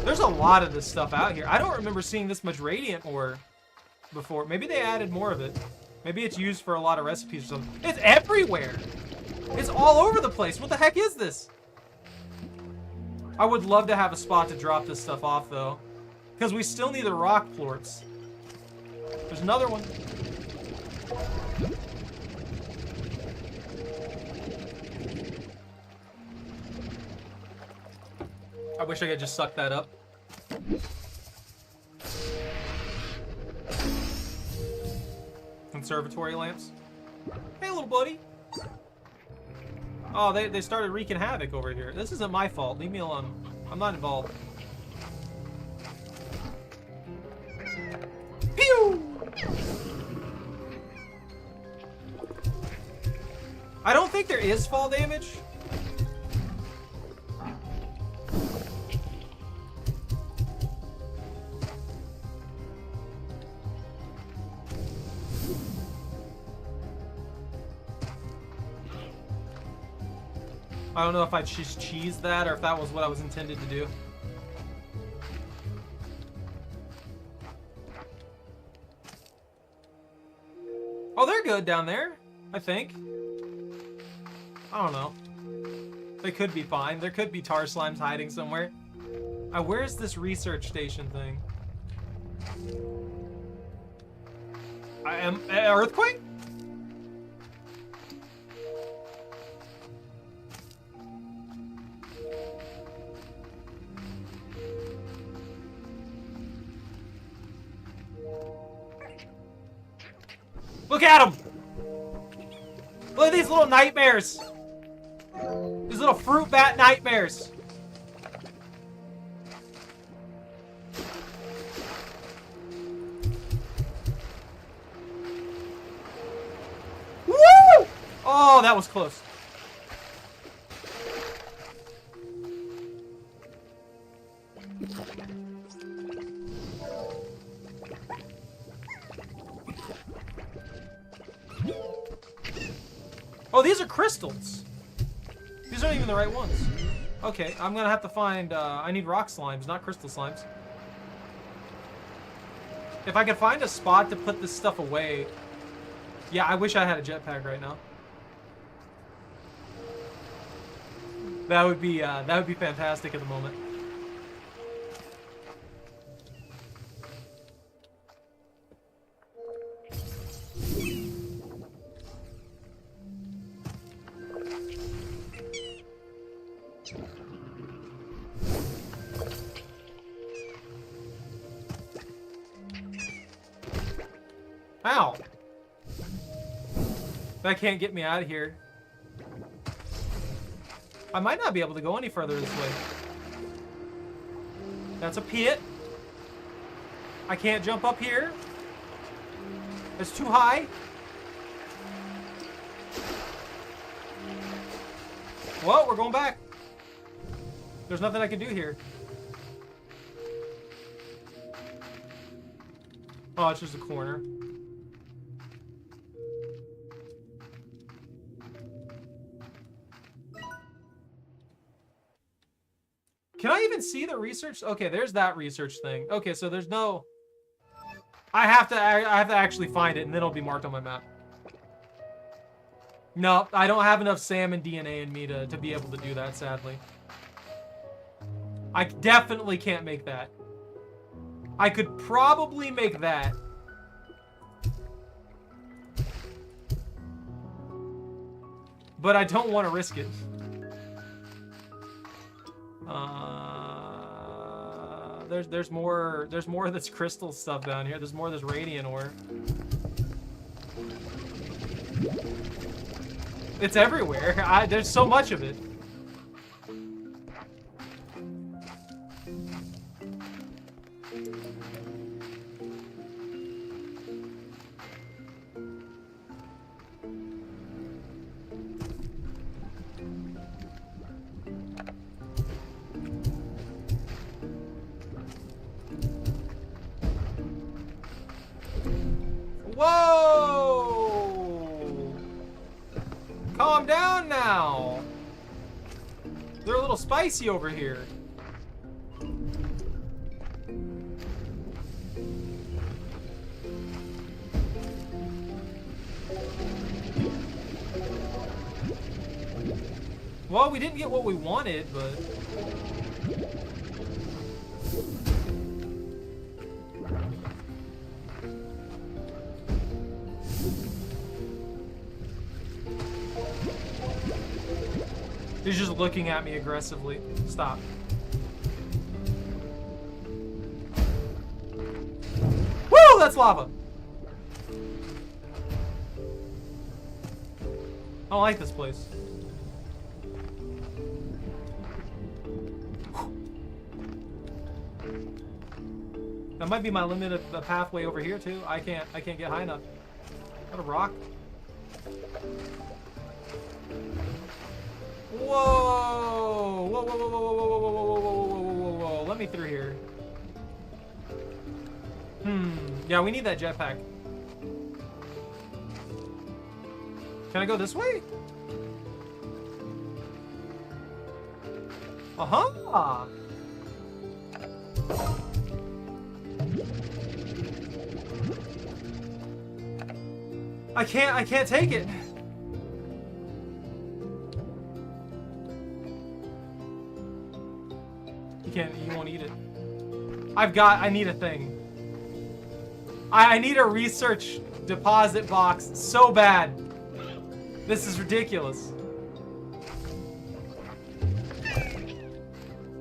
There's a lot of this stuff out here. I don't remember seeing this much radiant ore before. Maybe they added more of it. Maybe it's used for a lot of recipes or something. It's everywhere! It's all over the place. What the heck is this? I would love to have a spot to drop this stuff off, though. Because we still need the rock plorts. There's another one. I wish I could just suck that up. Conservatory lamps. Hey, little buddy. Oh, they started wreaking havoc over here. This isn't my fault. Leave me alone. I'm not involved. Pew! I don't think there is fall damage. I don't know if I just cheesed that or if that was what I was intended to do. Oh, they're good down there, I think. I don't know. They could be fine. There could be tar slimes hiding somewhere. Where's this research station thing? Earthquake? Look at them! Look at these little nightmares! These little fruit bat nightmares! Woo! Oh, that was close. Oh, these are crystals. These aren't even the right ones. Okay, I'm gonna have to find, I need rock slimes, not crystal slimes. If I could find a spot to put this stuff away. Yeah, I wish I had a jetpack right now. That would be fantastic at the moment. Ow! That can't get me out of here. I might not be able to go any further this way. That's a pit. I can't jump up here. It's too high. Well, we're going back. There's nothing I can do here. Oh, it's just a corner. Can I even see the research? Okay, there's that research thing. Okay, so there's no... I have to actually find it, and then it'll be marked on my map. No, I don't have enough salmon DNA in me to be able to do that, sadly. I definitely can't make that. I could probably make that. But I don't want to risk it. There's more of this crystal stuff down here. There's more of this radiant ore. It's everywhere. There's so much of it. Whoa! Calm down now. They're a little spicy over here. Well, we didn't get what we wanted, but... He's just looking at me aggressively. Stop. Woo! That's lava! I don't like this place. That might be my limited pathway over here too. I can't get high enough. Got a rock. Whoa! Whoa! Whoa! Whoa! Whoa! Whoa! Whoa! Whoa! Whoa! Whoa! Whoa! Whoa! Let me through here. Yeah, we need that jetpack. Can I go this way? Uh-huh. I can't take it. You won't eat it. I need a thing. I need a research deposit box so bad. This is ridiculous.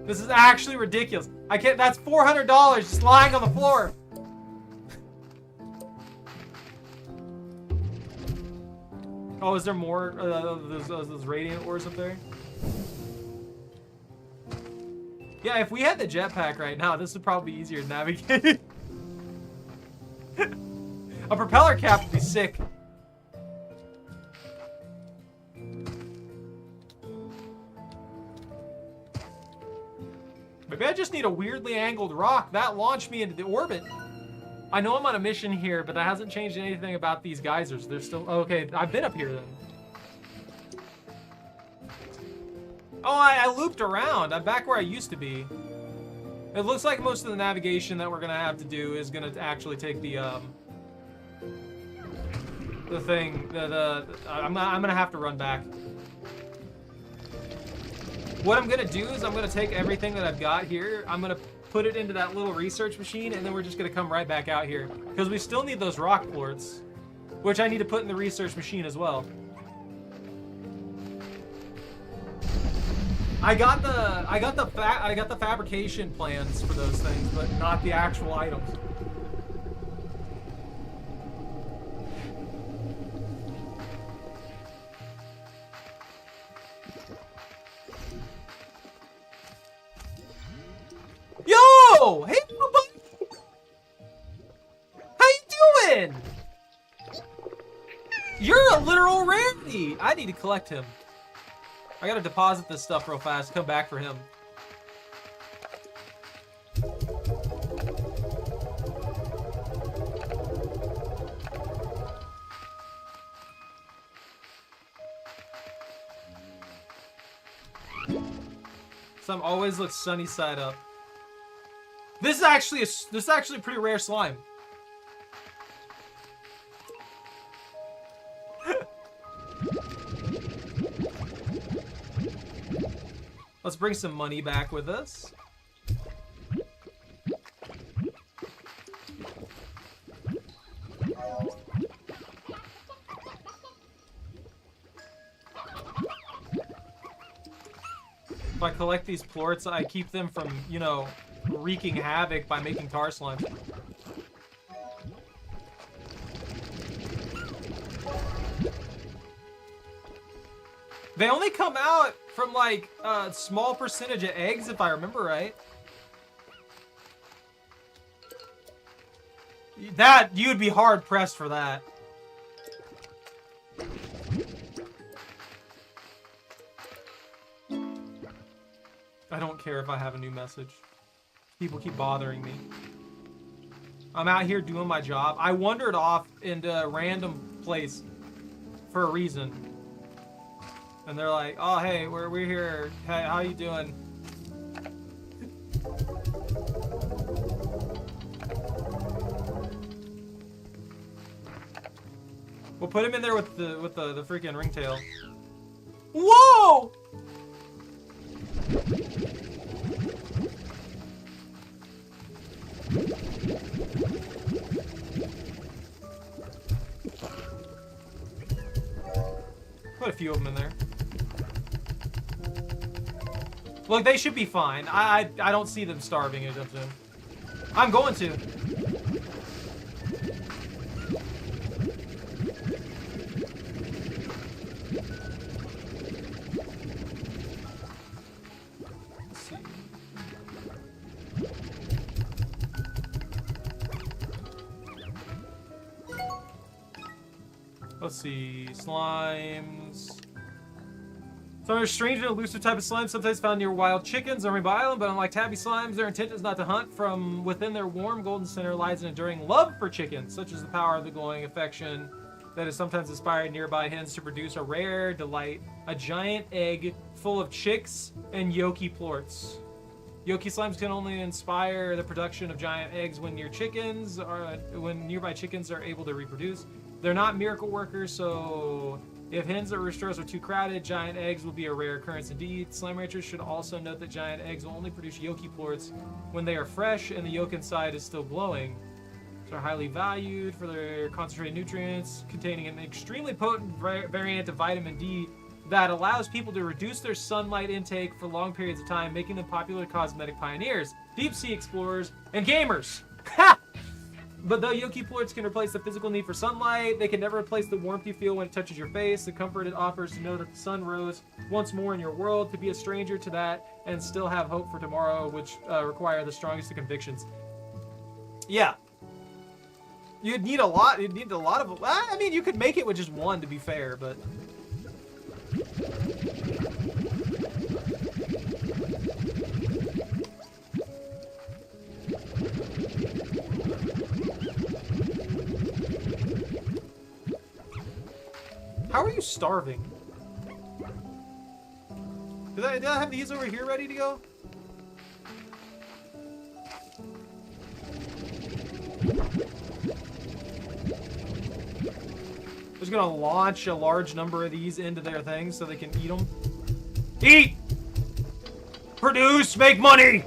This is actually ridiculous. I can't, that's $400 just lying on the floor. Oh, is there more of those radiant ores up there? Yeah, if we had the jetpack right now, this would probably be easier to navigate. A propeller cap would be sick. Maybe I just need a weirdly angled rock. That launched me into the orbit. I know I'm on a mission here, but that hasn't changed anything about these geysers. They're still... Oh, okay, I've been up here then. Oh, I looped around. I'm back where I used to be. It looks like most of the navigation that we're gonna have to do is gonna actually take the thing. I'm gonna have to run back. What I'm gonna do is I'm gonna take everything that I've got here. I'm gonna put it into that little research machine, and then we're just gonna come right back out here because we still need those rock quartz, which I need to put in the research machine as well. I got the fabrication plans for those things, but not the actual items. chicken! You're a literal rarity! I need to collect him. I gotta deposit this stuff real fast, come back for him. Some always looks sunny side up. This is actually a pretty rare slime. Let's bring some money back with us. If I collect these plorts, I keep them from, you know, wreaking havoc by making tar slime. They only come out from, like, a small percentage of eggs, if I remember right. That, you'd be hard-pressed for that. I don't care if I have a new message. People keep bothering me. I'm out here doing my job. I wandered off into a random place for a reason. And they're like, oh, hey, we're here. Hey, how you doing? We'll put him in there with the freaking ringtail. Whoa! Put a few of them in there. Look, they should be fine. I don't see them starving anytime soon. I'm going to. Let's see. Let's see. Slimes. Some are strange and elusive type of slimes, sometimes found near wild chickens or Rainbow Island, but unlike tabby slimes, their intent is not to hunt. From within their warm golden center lies an enduring love for chickens, such as the power of the glowing affection that has sometimes inspired nearby hens to produce a rare delight, a giant egg full of chicks and yolky plorts. Yolky slimes can only inspire the production of giant eggs when nearby chickens are able to reproduce. They're not miracle workers, so if hens or roosters are too crowded, giant eggs will be a rare occurrence indeed. Slime ranchers should also note that giant eggs will only produce yolky plorts when they are fresh and the yolk inside is still glowing. These are highly valued for their concentrated nutrients, containing an extremely potent variant of vitamin D that allows people to reduce their sunlight intake for long periods of time, making them popular cosmetic pioneers, deep sea explorers, and gamers. Ha! But though yolky plorts can replace the physical need for sunlight, they can never replace the warmth you feel when it touches your face, the comfort it offers to know that the sun rose once more in your world, to be a stranger to that and still have hope for tomorrow, which require the strongest of convictions. Yeah. You'd need a lot of... I mean, you could make it with just one, to be fair, but... How are you starving? Did I have these over here ready to go? I'm just gonna launch a large number of these into their things so they can eat them. Eat! Produce! Make money!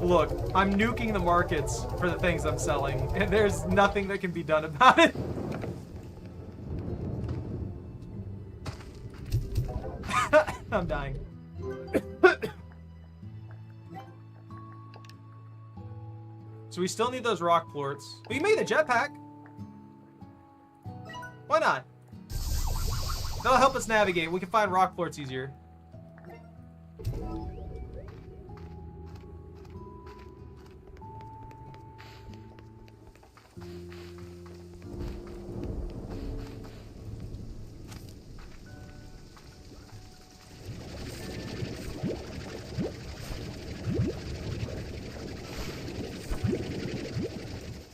Look, I'm nuking the markets for the things I'm selling, and there's nothing that can be done about it. I'm dying. So we still need those rock plorts. We made a jetpack. Why not? That'll help us navigate. We can find rock plorts easier.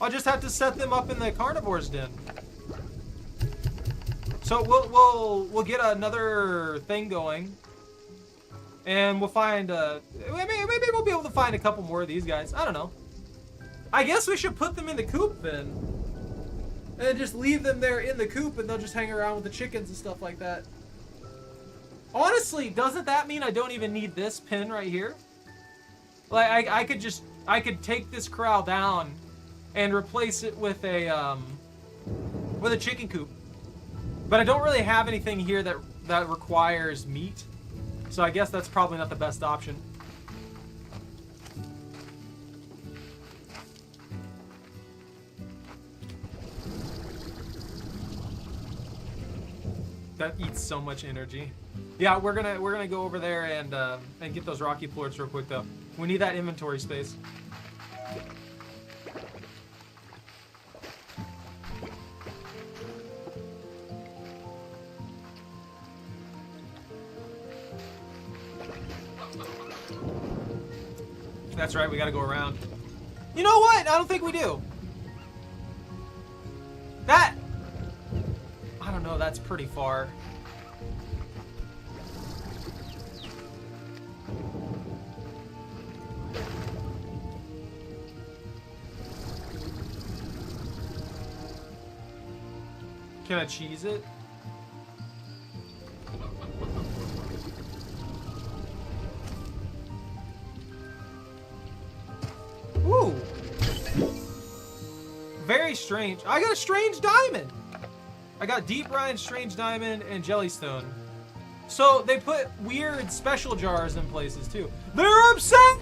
I'll just have to set them up in the carnivore's den. So we'll get another thing going, and we'll find maybe we'll be able to find a couple more of these guys. I don't know. I guess we should put them in the coop then, and just leave them there in the coop, and they'll just hang around with the chickens and stuff like that. Honestly, doesn't that mean I don't even need this pin right here? Like I could take this corral down and replace it with a chicken coop. But I don't really have anything here that requires meat. So I guess that's probably not the best option. That eats so much energy. Yeah, we're gonna go over there and get those rocky plorts real quick though. We need that inventory space. That's right, we gotta go around. You know what? I don't think we do. That... I don't know, that's pretty far. Can I cheese it? Ooh. Very strange. I got a strange diamond. I got deep brine, strange diamond, and jellystone. So they put weird special jars in places too. They're upset.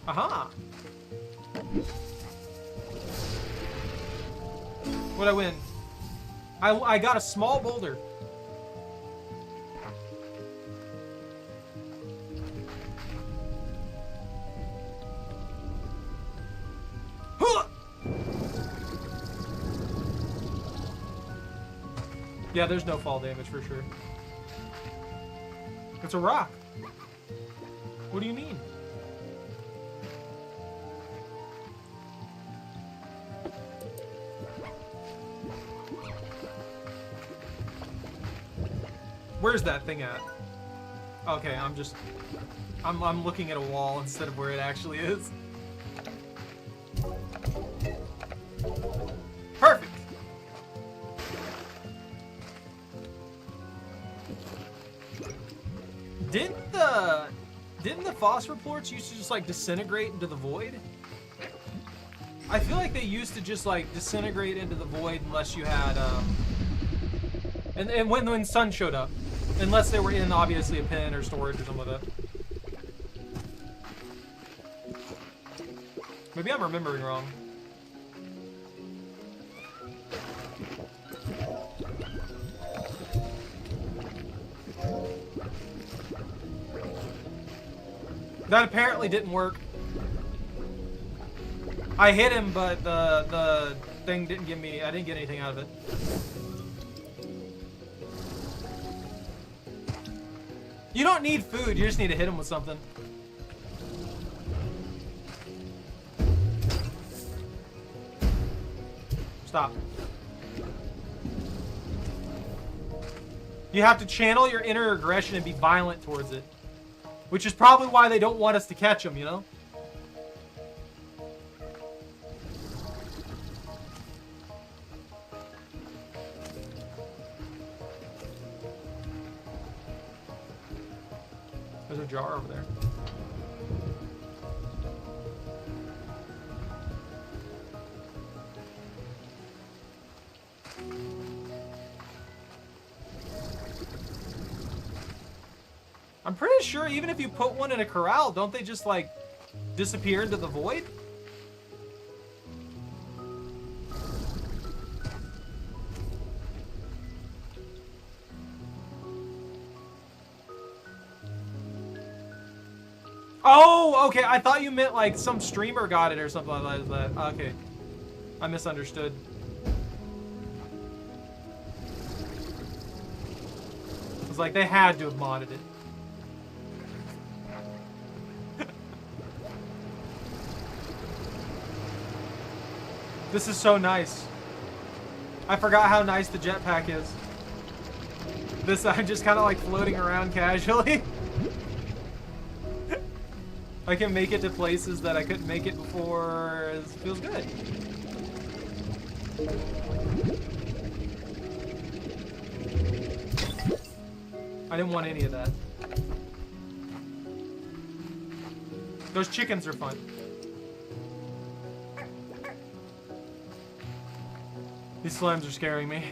Aha. What'd I win? I got a small boulder. Yeah, there's no fall damage for sure. It's a rock. What do you mean? Where's that thing at? Okay, I'm looking at a wall instead of where it actually is. Perfect. Didn't the phosphor plorts used to just like disintegrate into the void? I feel like they used to just like disintegrate into the void unless you had and when sun showed up, unless they were in obviously a pen or storage or something like that. Maybe I'm remembering wrong. That apparently didn't work. I hit him, but the thing didn't give me. I didn't get anything out of it. You don't need food. You just need to hit him with something. Stop. You have to channel your inner aggression and be violent towards it. Which is probably why they don't want us to catch them, you know? There's a jar over there. I'm pretty sure even if you put one in a corral, don't they just like disappear into the void? Oh, okay. I thought you meant like some streamer got it or something like that. Okay. I misunderstood. It was like they had to have modded it. This is so nice. I forgot how nice the jetpack is. This, I'm just kind of like floating around casually. I can make it to places that I couldn't make it before. It feels good. I didn't want any of that. Those chickens are fun. These slimes are scaring me.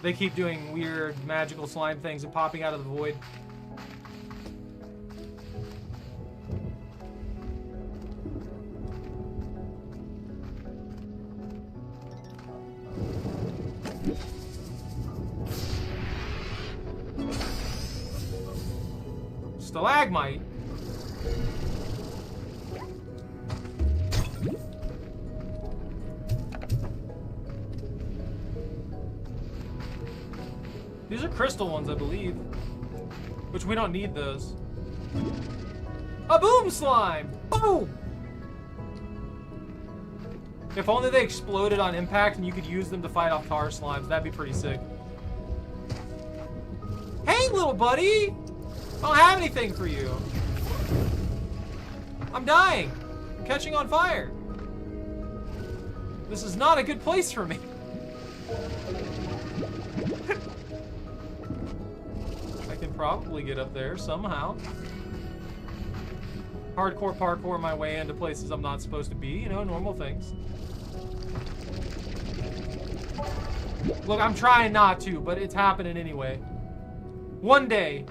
They keep doing weird magical slime things and popping out of the void. Stalagmite. These are crystal ones, I believe. Which we don't need those. A boom slime! Boom! If only they exploded on impact and you could use them to fight off tar slimes, that'd be pretty sick. Hey, little buddy! I don't have anything for you. I'm dying. I'm catching on fire. This is not a good place for me. I can probably get up there somehow. Hardcore parkour my way into places I'm not supposed to be, you know, normal things. Look, I'm trying not to, but it's happening anyway. One day.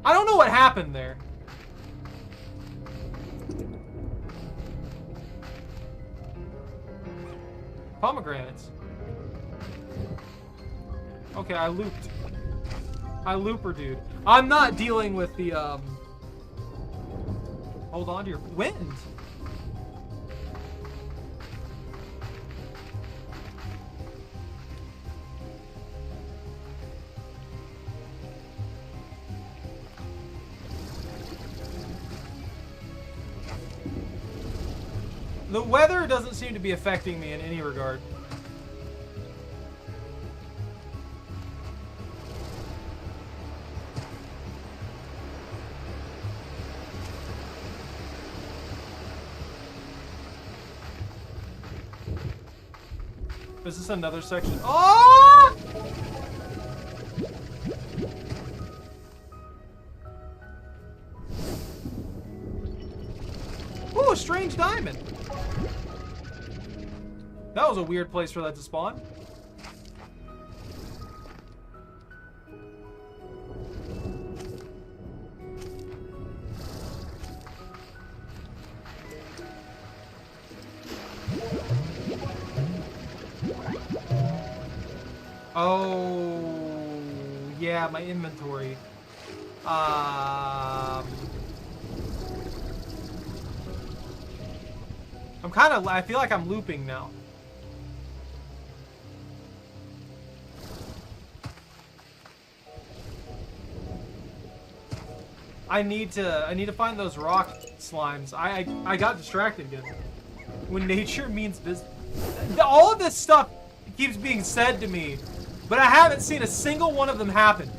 I don't know what happened there. Pomegranates. Okay, I looped. I looper, dude. I'm not dealing with the, Hold on to your wind. The weather doesn't seem to be affecting me in any regard. Is this another section? Oh! Ooh, a strange diamond. That was a weird place for that to spawn. Oh, yeah, my inventory. I feel like I'm looping now. I need to find those rock slimes. I got distracted again. When nature means business. All of this stuff keeps being said to me, but I haven't seen a single one of them happen.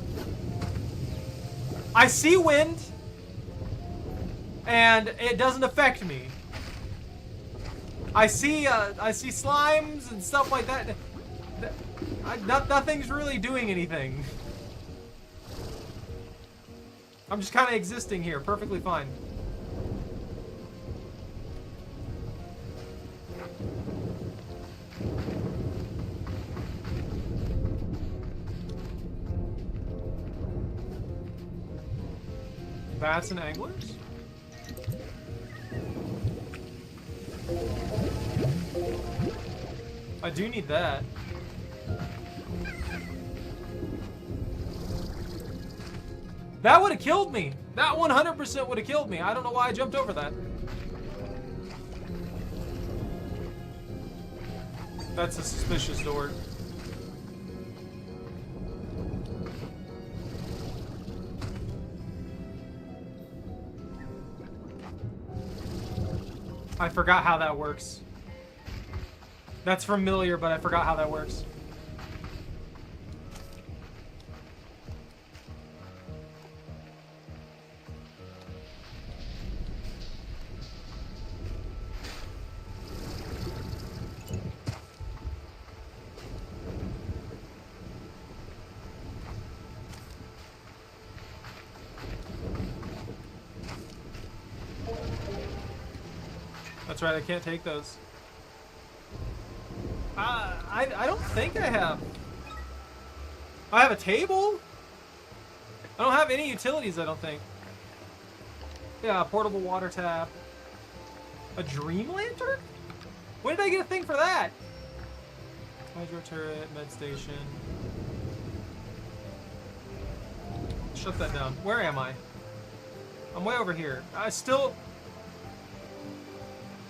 I see wind, and it doesn't affect me. I see slimes and stuff like that. Nothing's really doing anything. I'm just kind of existing here, perfectly fine. Bats and anglers? I do need that. That would have killed me. That 100% would have killed me. I don't know why I jumped over that. That's a suspicious door. I forgot how that works. That's familiar, but I forgot how that works. That's right, I can't take those. I don't think I have. I have a table? I don't have any utilities, I don't think. Yeah, a portable water tap. A dream lantern? When did I get a thing for that? Hydro turret, med station. Shut that down. Where am I? I'm way over here. I still...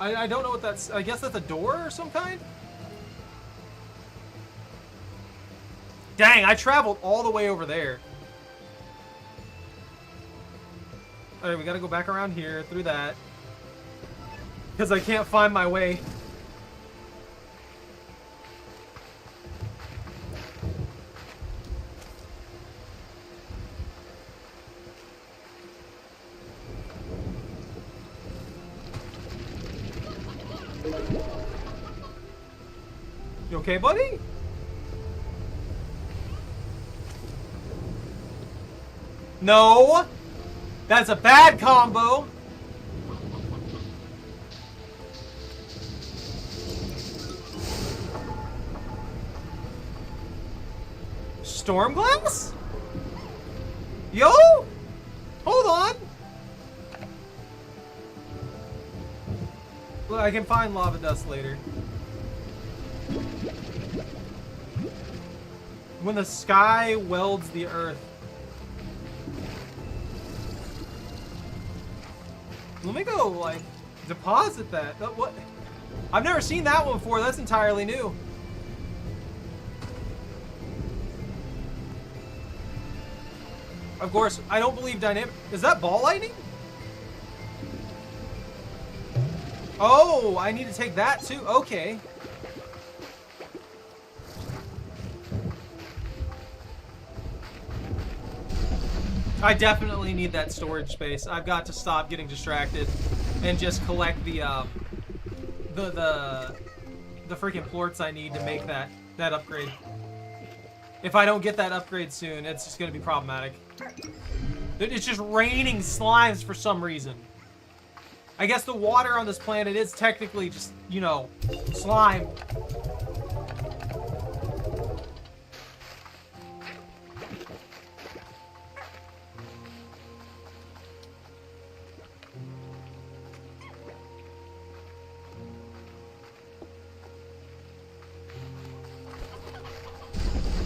I don't know what that's... I guess that's a door or some kind? Dang, I traveled all the way over there. Alright, we gotta go back around here, through that. Because I can't find my way. You okay, buddy? No! That's a bad combo! Stormglass? Yo! Hold on! Look, I can find lava dust later. When the sky welds the earth. Let me go, like, deposit that. What? I've never seen that one before. That's entirely new. Of course, I don't believe dynamic. Is that ball lightning? Oh, I need to take that too. Okay. I definitely need that storage space. I've got to stop getting distracted and just collect the freaking plorts I need to make that upgrade. If I don't get that upgrade soon, it's just gonna be problematic. It's just raining slimes for some reason. I guess the water on this planet is technically just, you know, slime.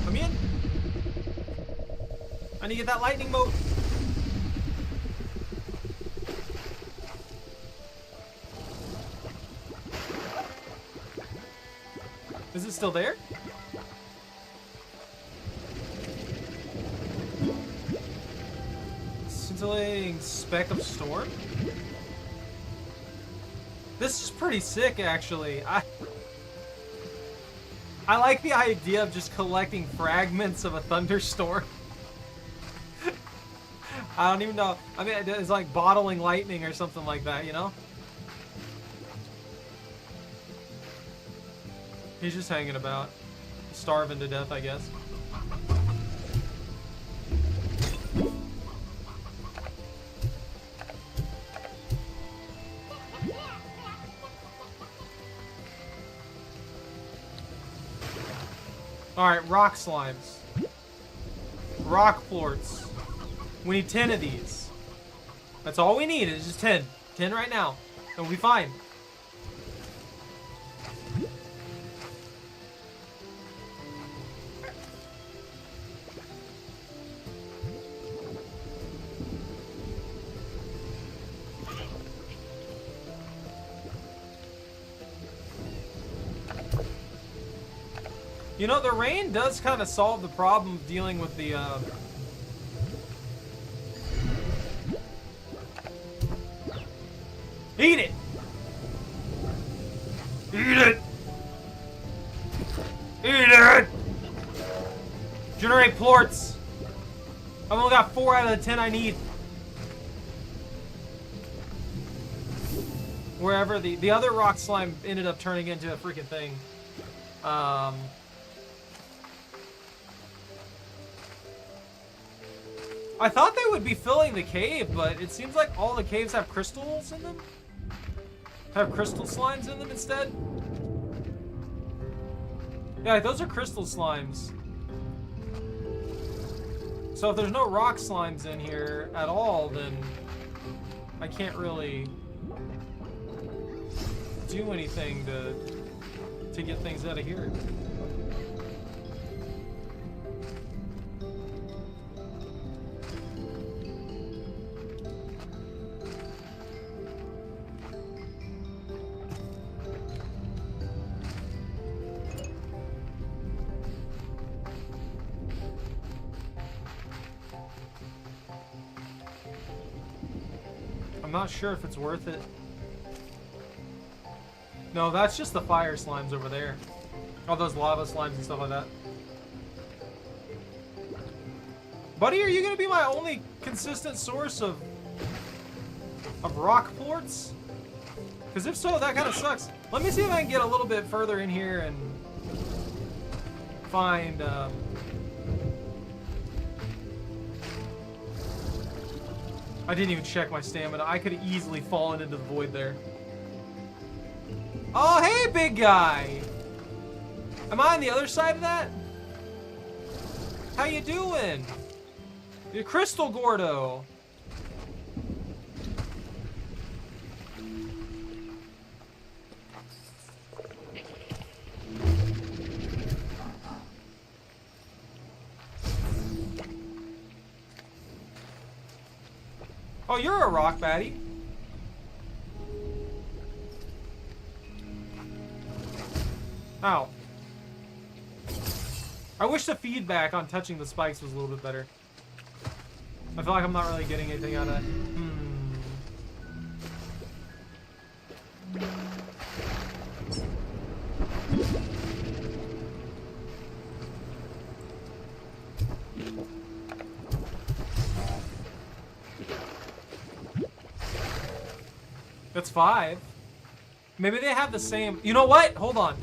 Come in. I need to get that lightning mote. Is it still there? Scintillating speck of storm? This is pretty sick, actually. I like the idea of just collecting fragments of a thunderstorm. I don't even know. I mean, it's like bottling lightning or something like that, you know? He's just hanging about. Starving to death, I guess. Alright, rock slimes. Rock plorts. We need 10 of these. That's all we need, is just 10. 10 right now. And we'll be fine. You know, the rain does kind of solve the problem of dealing with the, Eat it! Eat it! Eat it! Generate plorts! I've only got 4 out of the 10 I need. Wherever the other rock slime ended up turning into a freaking thing. I thought they would be filling the cave, but it seems like all the caves have crystals in them. Have crystal slimes in them instead. Yeah, those are crystal slimes. So if there's no rock slimes in here at all, then I can't really do anything to get things out of here. I'm not sure if it's worth it. No, that's just the fire slimes over there. All those lava slimes and stuff like that. Buddy, are you gonna be my only consistent source of rock plorts? Because if so, that kind of sucks. Let me see if I can get a little bit further in here and find I didn't even check my stamina. I could have easily fallen into the void there. Oh, hey, big guy! Am I on the other side of that? How you doing? You're Crystal Gordo. Oh, you're a rock baddie. Ow. I wish the feedback on touching the spikes was a little bit better. I feel like I'm not really getting anything out of that. That's 5. Maybe they have the same. You know what? Hold on.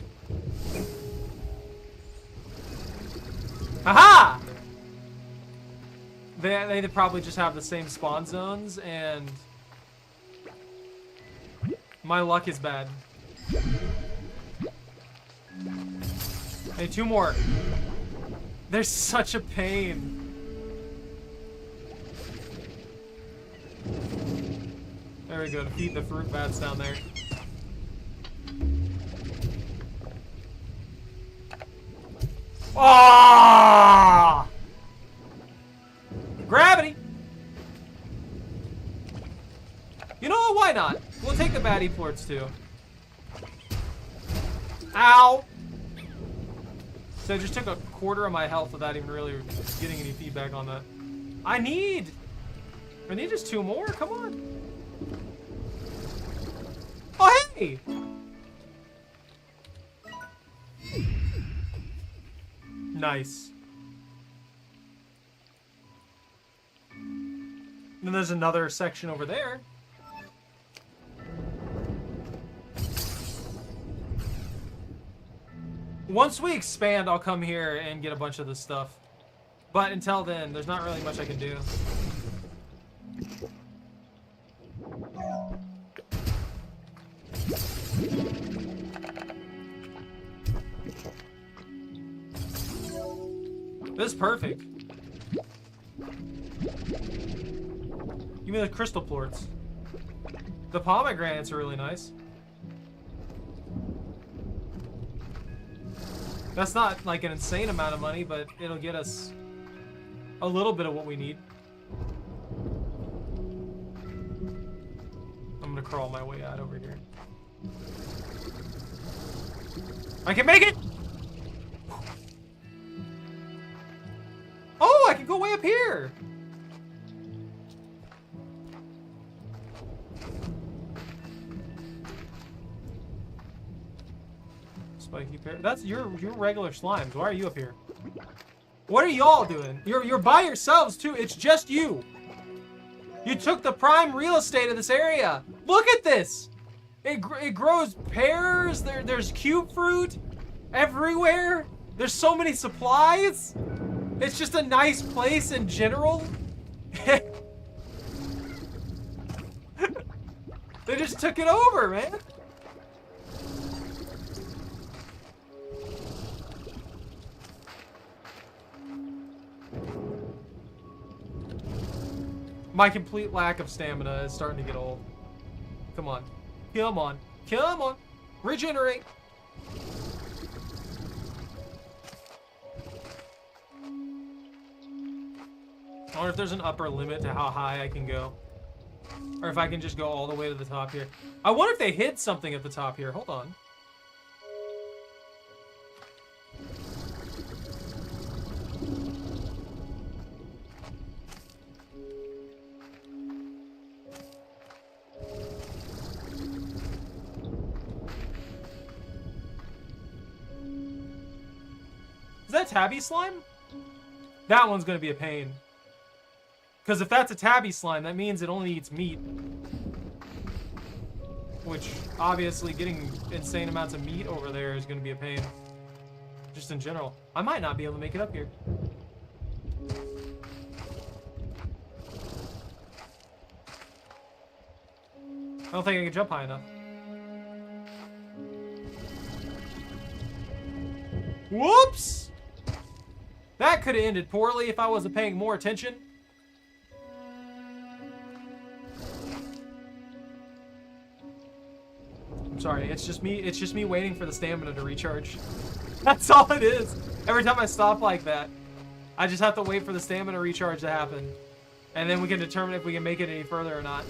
Haha! They probably just have the same spawn zones, and my luck is bad. Hey, 2 more. They're such a pain. There we go, to feed the fruit bats down there. Ah! Gravity! You know what? Why not? We'll take the baddie plorts too. Ow! So I just took a quarter of my health without even really getting any feedback on that. I need just 2 more? Come on. Oh, hey! Nice. And then there's another section over there. Once we expand, I'll come here and get a bunch of this stuff. But until then, there's not really much I can do. This is perfect. Give me the crystal plorts. The pomegranates are really nice. That's not like an insane amount of money, but it'll get us a little bit of what we need. I'm gonna crawl my way out over here. I can make it! up here? Spiky pear. That's your regular slimes. Why are you up here? What are y'all doing? You're by yourselves too. It's just you. You took the prime real estate of this area. Look at this. It grows pears. There's cube fruit everywhere. There's so many supplies. It's just a nice place in general. They just took it over, man. My complete lack of stamina is starting to get old. Come on. Come on. Come on. Regenerate. I wonder if there's an upper limit to how high I can go. Or if I can just go all the way to the top here. I wonder if they hid something at the top here. Hold on. Is that tabby slime? That one's gonna be a pain. Because if that's a tabby slime, that means it only eats meat. Which, obviously, getting insane amounts of meat over there is gonna be a pain. Just in general. I might not be able to make it up here. I don't think I can jump high enough. Whoops! That could have ended poorly if I wasn't paying more attention. I'm sorry, it's just me waiting for the stamina to recharge. That's all it is. Every time I stop like that, I just have to wait for the stamina recharge to happen. And then we can determine if we can make it any further or not.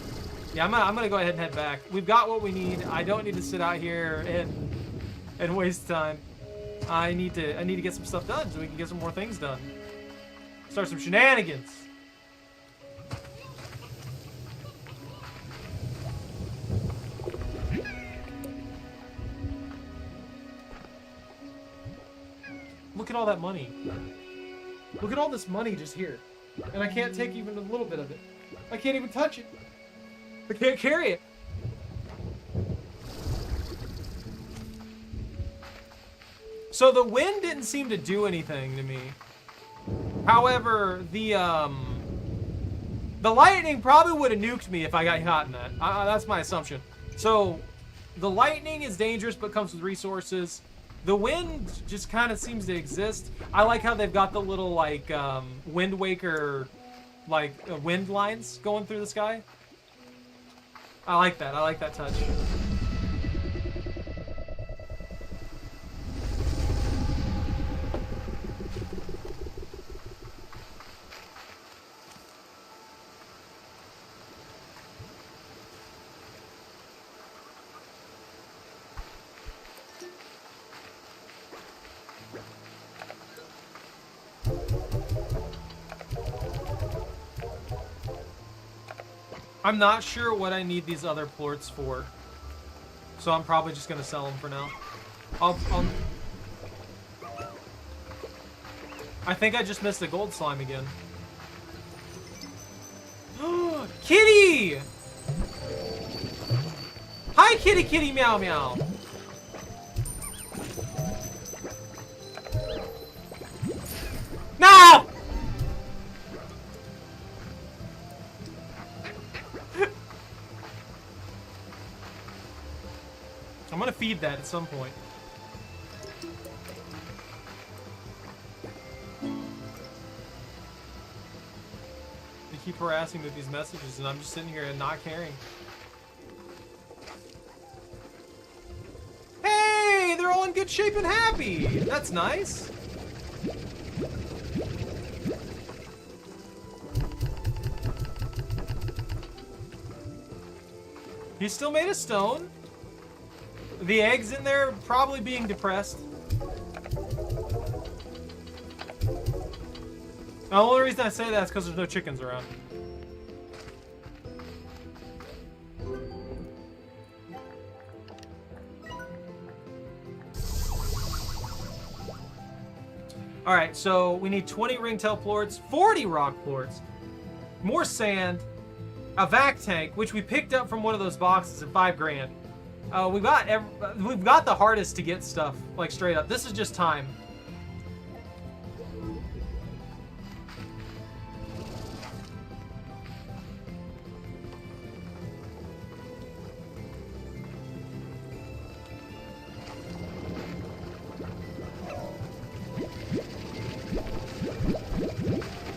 Yeah, I'm gonna go ahead and head back. We've got what we need. I don't need to sit out here and waste time. I need to get some stuff done so we can get some more things done. Start some shenanigans. Look at all that money. Look at all this money just here. And I can't take even a little bit of it. I can't even touch it. I can't carry it. So the wind didn't seem to do anything to me. However, the lightning probably would have nuked me if I got caught in that. That's my assumption. So the lightning is dangerous but comes with resources. The wind just kind of seems to exist. I like how they've got the little like Wind Waker like wind lines going through the sky. I like that. I like that touch. I'm not sure what I need these other plorts for, so I'm probably just gonna sell them for now. I think I just missed the gold slime again. Kitty! Hi, kitty, kitty, meow, meow. No! I'm gonna feed that at some point. They keep harassing me with these messages and I'm just sitting here and not caring. Hey, they're all in good shape and happy. That's nice. He still made a stone. The eggs in there probably being depressed. The only reason I say that is because there's no chickens around. Alright, so we need 20 ringtail plorts, 40 rock plorts, more sand, a vac tank, which we picked up from one of those boxes at 5 grand. We've got the hardest to get stuff, like straight up. This is just time.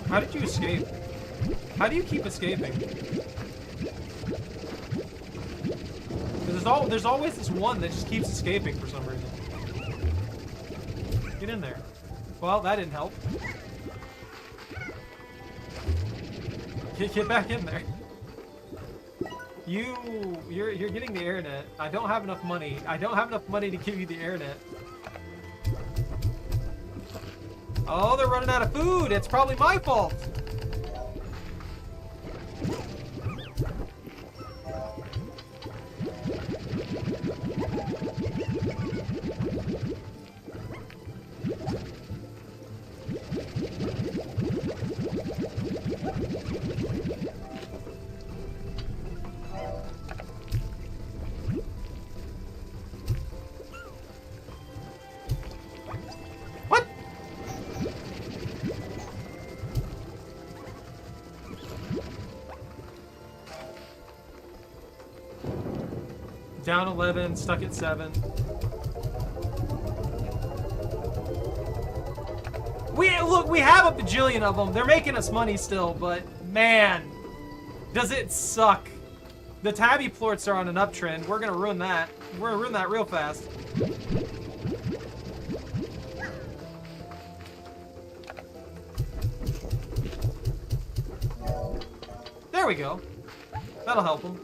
How did you escape? How do you keep escaping? There's always this one that just keeps escaping for some reason. Get in there. Well, that didn't help. Get back in there. You're getting the airnet. I don't have enough money. I don't have enough money to give you the airnet. Oh, they're running out of food. It's probably my fault. Down 11, stuck at 7. We have a bajillion of them. They're making us money still, but man, does it suck. The tabby plorts are on an uptrend. We're gonna ruin that. We're gonna ruin that real fast. There we go. That'll help them.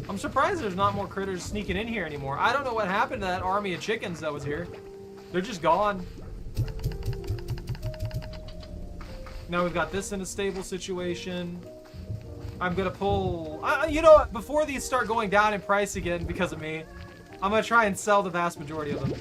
I'm surprised there's not more critters sneaking in here anymore. I don't know what happened to that army of chickens that was here. They're just gone. Now we've got this in a stable situation. I'm gonna pull... you know what? Before these start going down in price again because of me, I'm gonna try and sell the vast majority of them.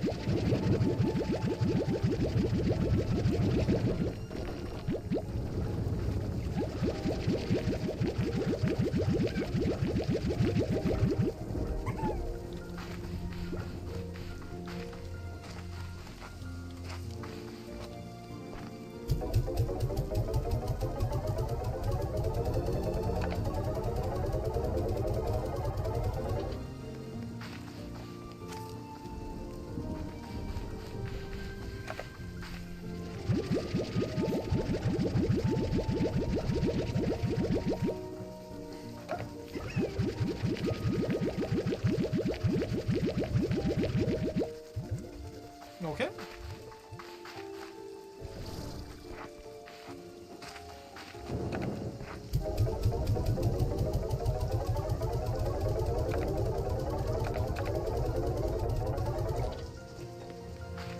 Okay.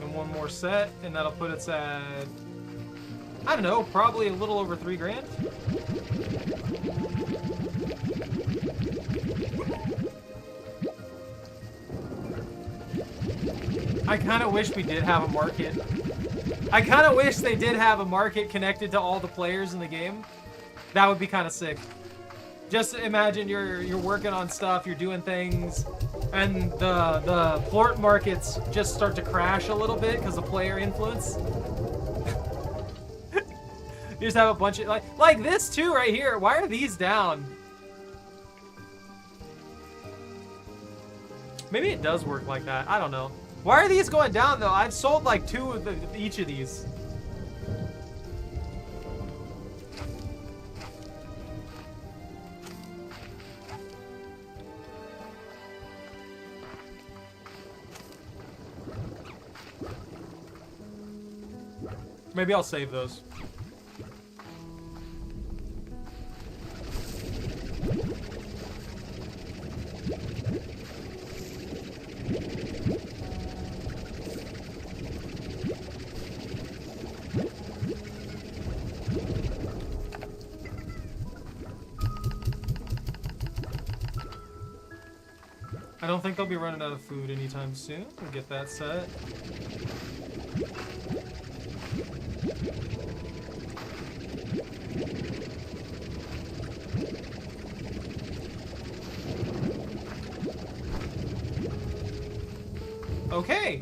And one more set, and that'll put us at, I don't know, probably a little over 3 grand. I kind of wish we did have a market. I kind of wish they did have a market connected to all the players in the game. That would be kind of sick. Just imagine you're working on stuff, you're doing things, and the plort markets just start to crash a little bit because of player influence. You just have a bunch of like this too right here. Why are these down? Maybe it does work like that. I don't know. Why are these going down, though? I've sold, like, 2 of each of these. Maybe I'll save those. I don't think they'll be running out of food anytime soon. We'll get that set. Okay.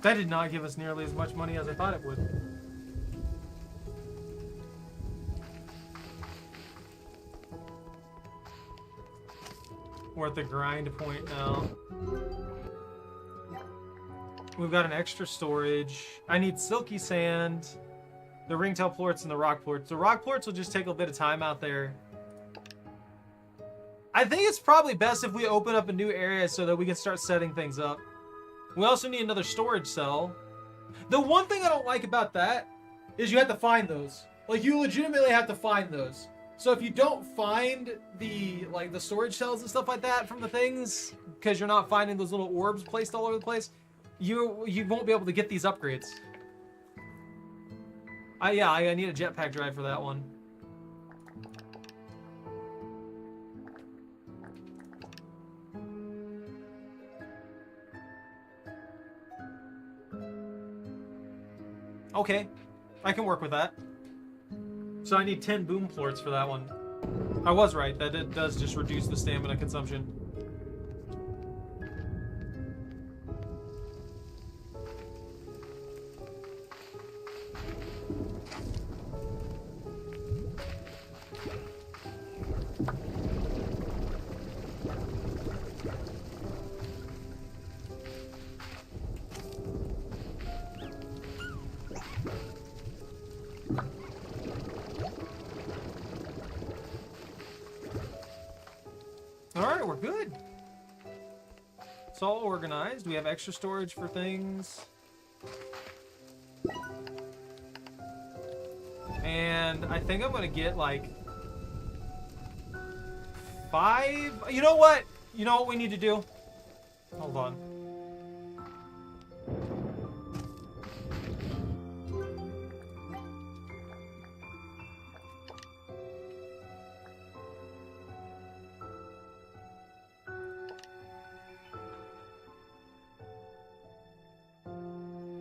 That did not give us nearly as much money as I thought it would. We're at the grind point now. We've got an extra storage. I need silky sand, the ringtail plorts, and the rock plorts. The rock plorts will just take a bit of time out there. I think it's probably best if we open up a new area so that we can start setting things up. We also need another storage cell. The one thing I don't like about that is you have to find those. Like, you legitimately have to find those. So if you don't find the storage cells and stuff like that from the things, because you're not finding those little orbs placed all over the place, you won't be able to get these upgrades. Yeah, I need a jetpack drive for that one. Okay, I can work with that. So I need 10 boom plorts for that one. I was right, that it does just reduce the stamina consumption. Alright, we're good. It's all organized. We have extra storage for things. And I think I'm gonna get like 5. You know what? You know what we need to do? Hold on.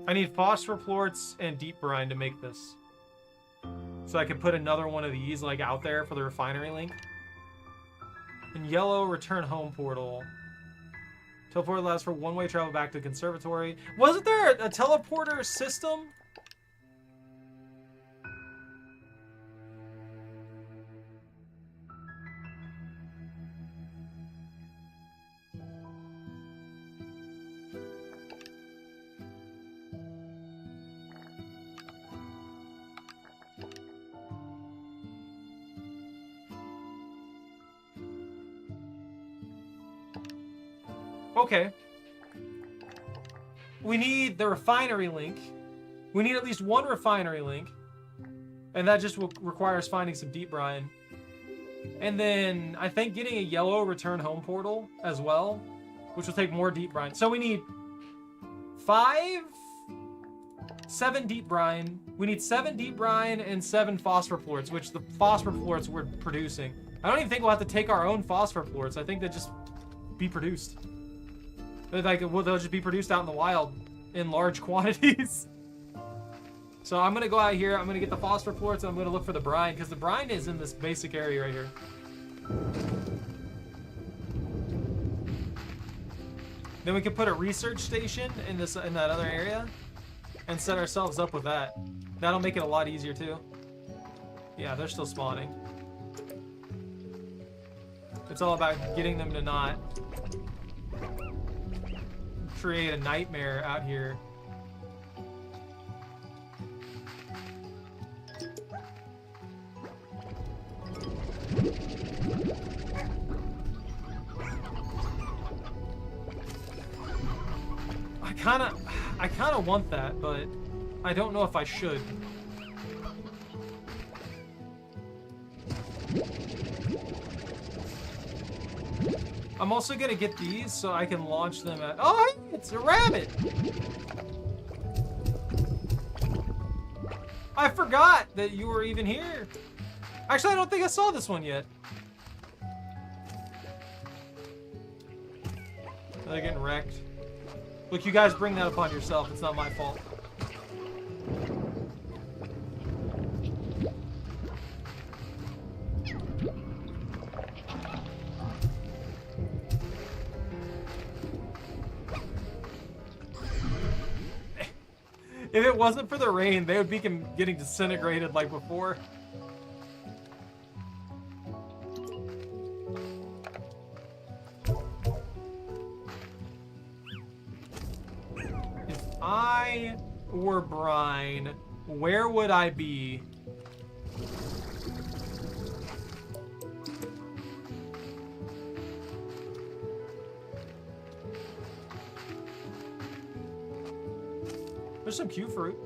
I need phosphor plorts and deep brine to make this. So I can put another one of these like out there for the refinery link. And yellow return home portal. Teleport allows for one-way travel back to the conservatory. Wasn't there a teleporter system? Okay. We need the refinery link. We need at least one refinery link. And that just requires finding some deep brine. And then I think getting a yellow return home portal as well, which will take more deep brine. So we need 7 deep brine. We need 7 deep brine and 7 phosphor plorts, which the phosphor plorts we're producing. I don't even think we'll have to take our own phosphor plorts. I think they just be produced. Like, well, they'll just be produced out in the wild in large quantities. So I'm gonna go out here, I'm gonna get the phosphor plorts, and I'm gonna look for the brine, because the brine is in this basic area right here. Then we can put a research station in that other area and set ourselves up with that. That'll make it a lot easier too. Yeah, they're still spawning. It's all about getting them to not create a nightmare out here. I kinda want that, but I don't know if I should. I'm also gonna get these so I can launch them at... Oh, hey, it's a rabbit! I forgot that you were even here. Actually, I don't think I saw this one yet. They're getting wrecked. Look, you guys bring that upon yourself. It's not my fault. If it wasn't for the rain, they would be getting disintegrated like before. If I were Brine, where would I be? There's some cute fruit.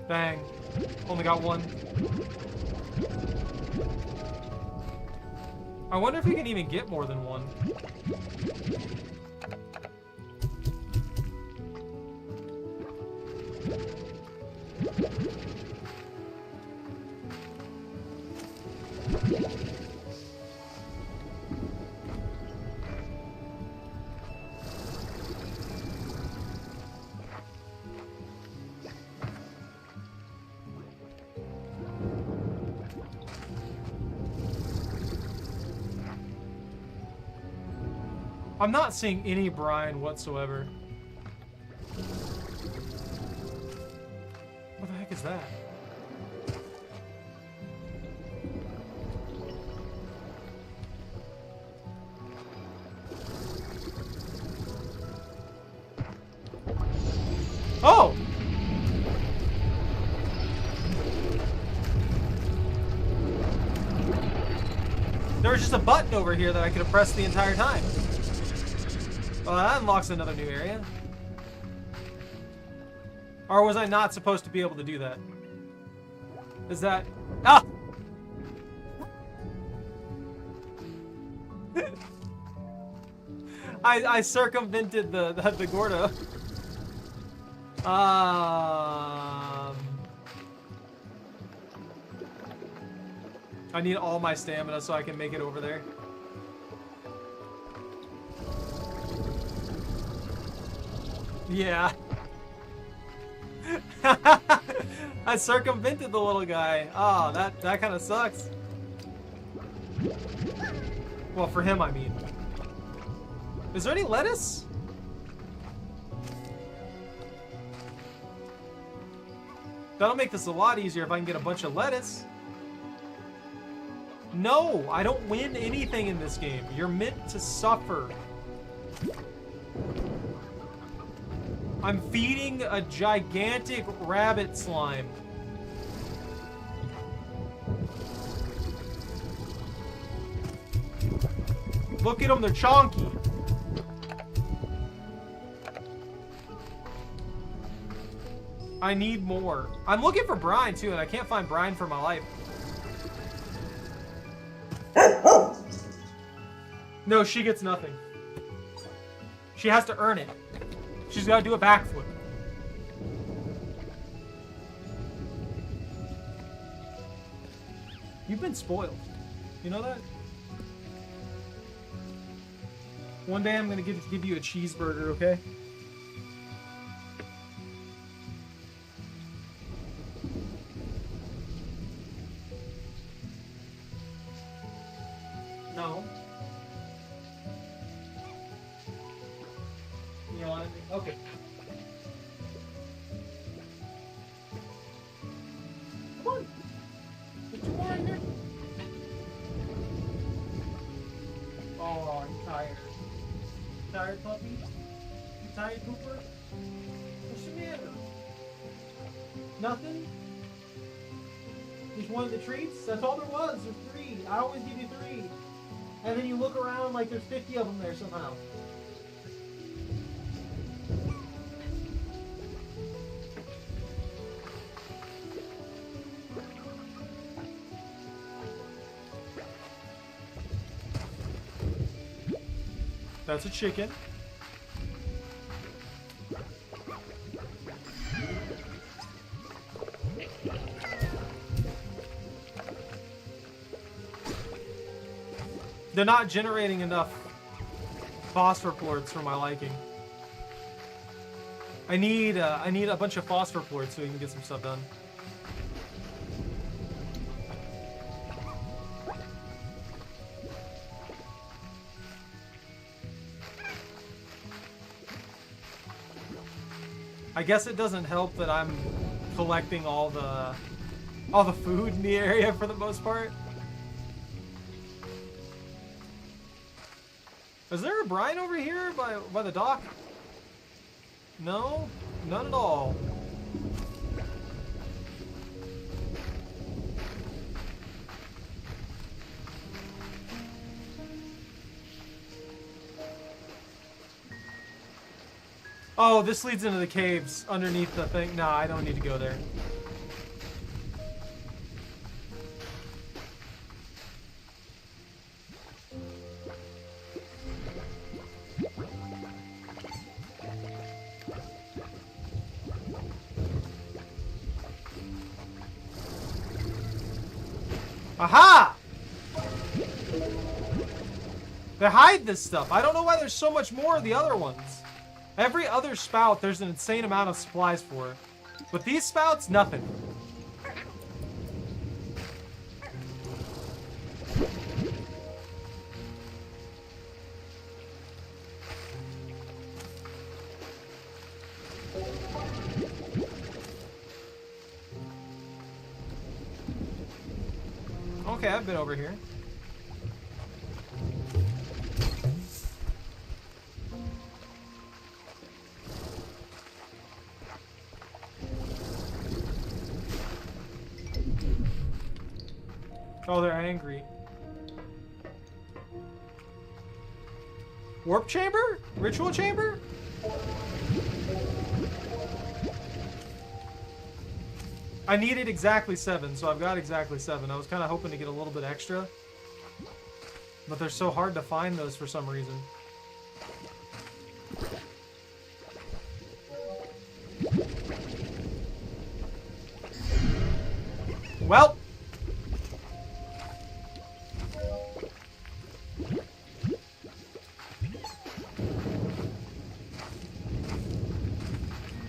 Bang. Only got one. I wonder if we can even get more than one. I'm not seeing any brine whatsoever. What the heck is that? Oh! There was just a button over here that I could have pressed the entire time. Well, that unlocks another new area. Or was I not supposed to be able to do that? Is that... Ah! I circumvented the Gordo. I need all my stamina so I can make it over there. Yeah. I circumvented the little guy. Oh, that kind of sucks. Well, for him, I mean. Is there any lettuce? That'll make this a lot easier if I can get a bunch of lettuce. No, I don't win anything in this game. You're meant to suffer. I'm feeding a gigantic rabbit slime. Look at them, they're chonky. I need more. I'm looking for brine too, and I can't find brine for my life. No, she gets nothing. She has to earn it. She's got to do a backflip. You've been spoiled. You know that? One day I'm going to give you a cheeseburger, okay? No. You want it? Okay. Come on. Get your more in there. Oh, I'm tired. Tired, puppy? You tired, Cooper? What's the matter? Nothing? Just one of the treats? That's all there was. There's 3. I always give you 3. and then you look around like there's 50 of them there somehow. That's a chicken. They're not generating enough phosphor plorts for my liking. I need a bunch of phosphor plorts so we can get some stuff done. I guess it doesn't help that I'm collecting all the food in the area for the most part. Is there a brine over here by the dock? No? None at all. Oh, this leads into the caves underneath the thing. Nah, I don't need to go there. Aha! They hide this stuff. I don't know why there's so much more of the other ones. Every other spout, there's an insane amount of supplies for. But these spouts, nothing. Okay, I've been over here. Oh, they're angry. Warp chamber? Ritual chamber? I needed exactly 7, so I've got exactly 7. I was kind of hoping to get a little bit extra. But they're so hard to find those for some reason. Well.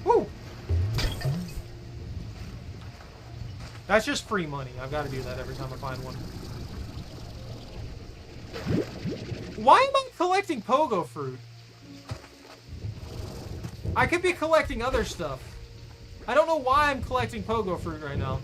Woo. That's just free money. I've got to do that every time I find one. Why am I collecting pogo fruit? I could be collecting other stuff. I don't know why I'm collecting pogo fruit right now.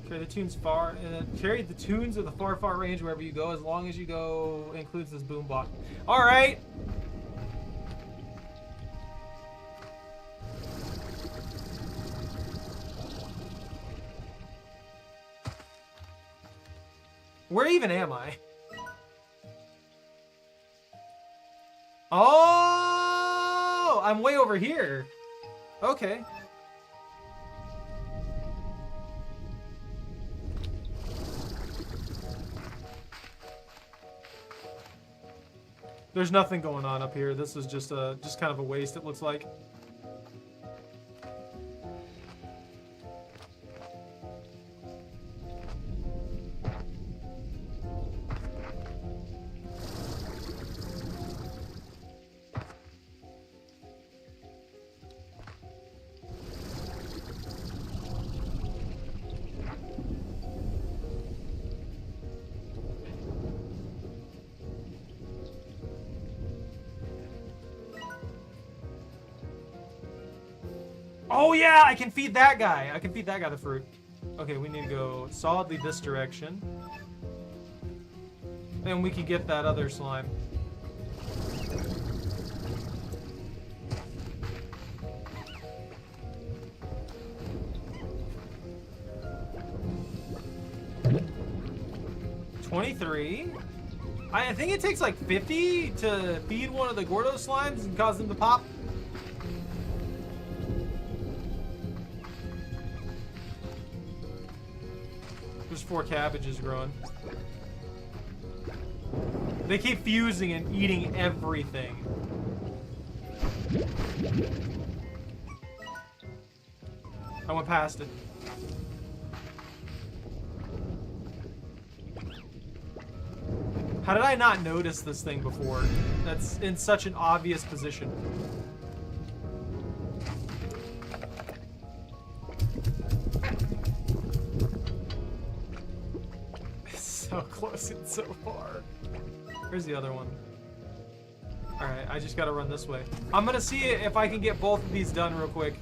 Carry the tunes far, carry the tunes of the far range wherever you go, as long as you go includes this boombox. All right. Where even am I? Oh, I'm way over here. Okay. There's nothing going on up here. This is just kind of a waste, it looks like. Oh yeah, I can feed that guy. I can feed that guy the fruit. Okay, we need to go solidly this direction. Then we can get that other slime. $23. I think it takes like 50 to feed one of the Gordo slimes and cause them to pop. There's 4 cabbages growing. They keep fusing and eating everything. I went past it. How did I not notice this thing before? That's in such an obvious position. It's so close and so far. Where's the other one? Alright, I just gotta run this way. I'm gonna see if I can get both of these done real quick.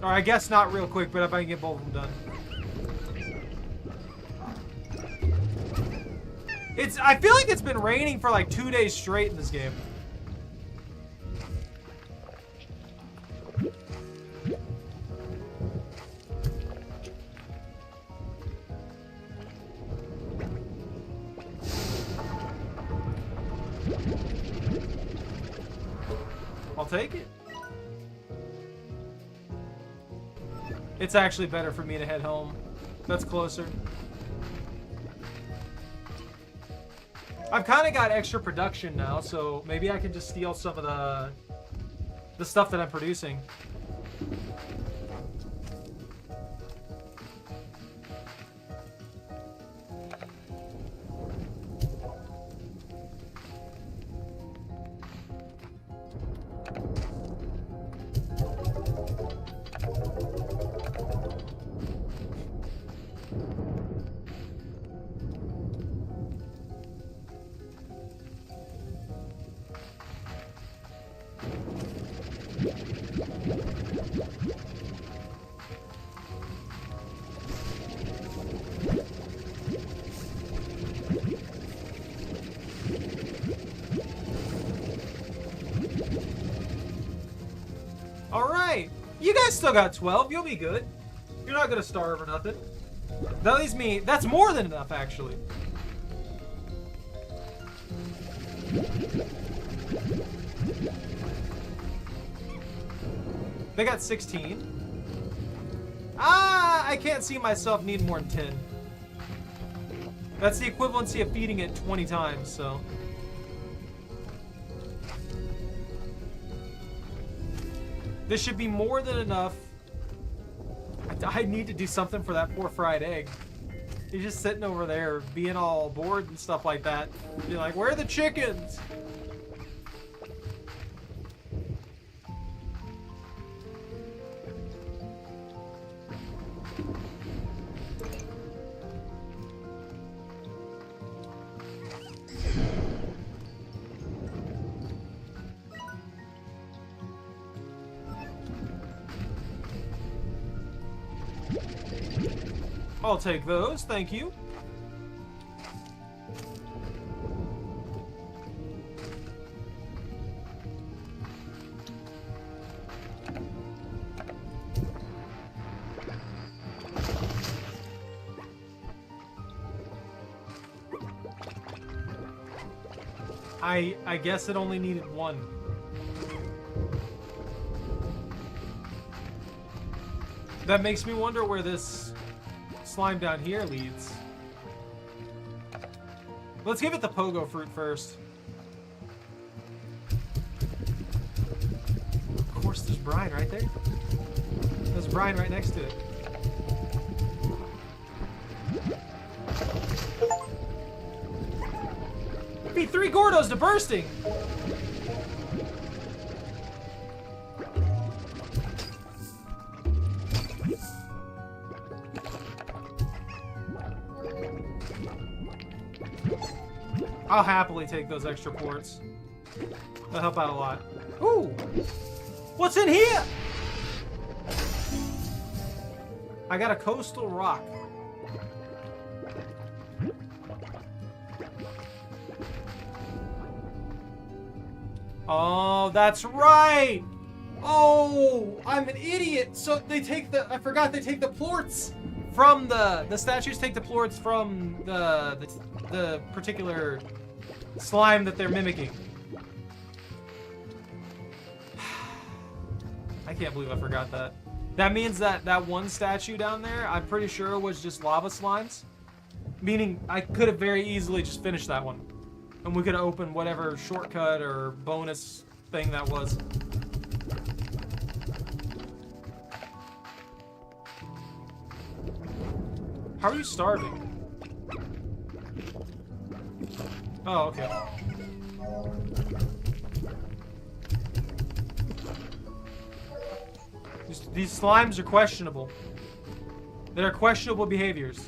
Or I guess not real quick, but if I can get both of them done. I feel like it's been raining for like 2 days straight in this game. I'll take it. It's actually better for me to head home. That's closer. I've kind of got extra production now, so maybe I can just steal some of the stuff that I'm producing. Alright, you guys still got 12, you'll be good. You're not gonna starve or nothing. That leaves me, that's more than enough actually. They got 16. I can't see myself needing more than 10. That's the equivalency of feeding it 20 times, so. This should be more than enough. I need to do something for that poor fried egg. He's just sitting over there being all bored and stuff like that. Be like, where are the chickens? I'll take those, thank you. I guess it only needed one. That makes me wonder where this slime down here leads. Let's give it the pogo fruit first. Of course, there's brine right there. There's brine right next to it. Beat 3 Gordos to bursting. I'll happily take those extra quartz. That'll help out a lot. Ooh! What's in here? I got a coastal rock. Oh, that's right! Oh, I'm an idiot! So they take the... I forgot they take the plorts from the... The statues take the plorts from the particular slime that they're mimicking. I can't believe I forgot that. That means that that one statue down there, I'm pretty sure was just lava slimes. Meaning I could have very easily just finished that one. And we could have opened whatever shortcut or bonus thing that was. How are you starving? Oh, okay. These slimes are questionable. They're questionable behaviors.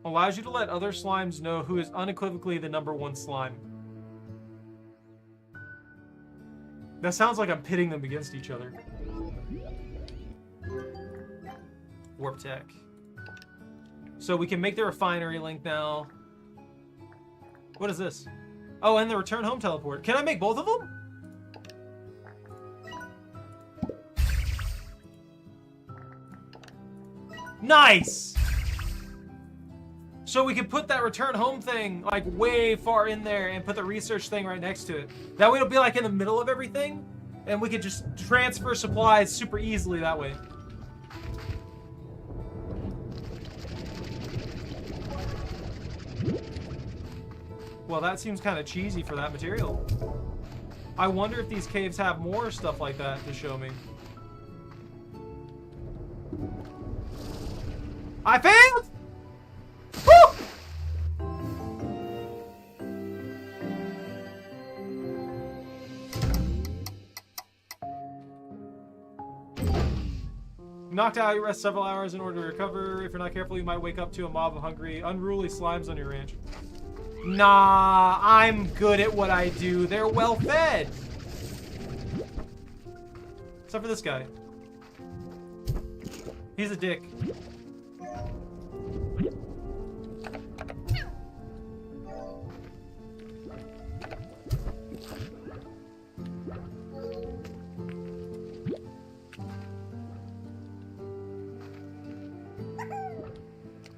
Allows you to let other slimes know who is unequivocally the #1 slime. That sounds like I'm pitting them against each other. Warp tech. So we can make the refinery link now. What is this? Oh, and the return home teleport. Can I make both of them? Nice! So we can put that return home thing like way far in there and put the research thing right next to it. That way it'll be like in the middle of everything and we could just transfer supplies super easily that way. Well, that seems kind of cheesy for that material. I wonder if these caves have more stuff like that to show me. I failed! Woo! Knocked out, you rest several hours in order to recover. If you're not careful, you might wake up to a mob of hungry, unruly slimes on your ranch. Nah, I'm good at what I do. They're well fed. Except for this guy. He's a dick.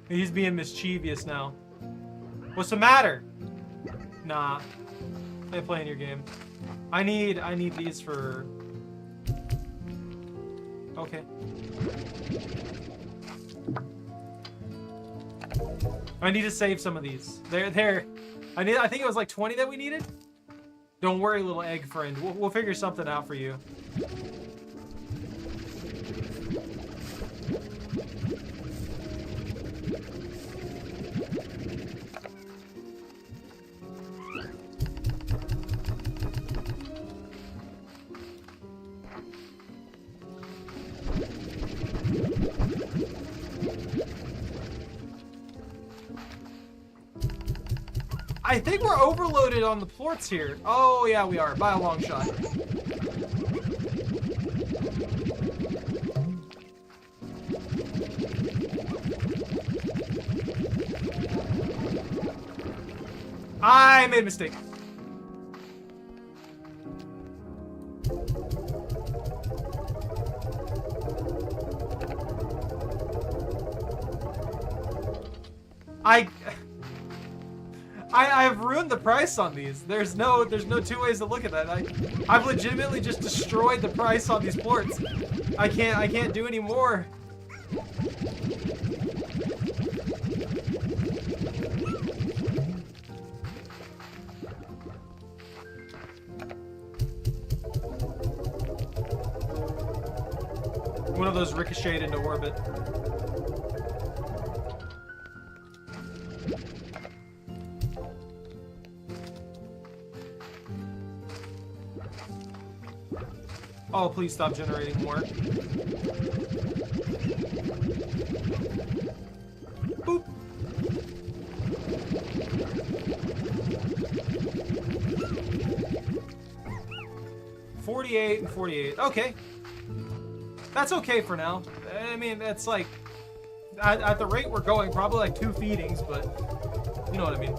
He's being mischievous now. What's the matter? Nah. I ain't playing your game. I need these for... Okay. I need to save some of these. I think it was like 20 that we needed? Don't worry, little egg friend. We'll figure something out for you. I think we're overloaded on the plorts here. Oh, yeah, we are. By a long shot. I made a mistake. I've ruined the price on these. There's no two ways to look at that. I've legitimately just destroyed the price on these plorts. I can't do any more. One of those ricocheted into orbit. Oh, please stop generating more. Boop. 48 and 48. Okay. That's okay for now. I mean, that's like, at the rate we're going, probably like 2 feedings, but you know what I mean.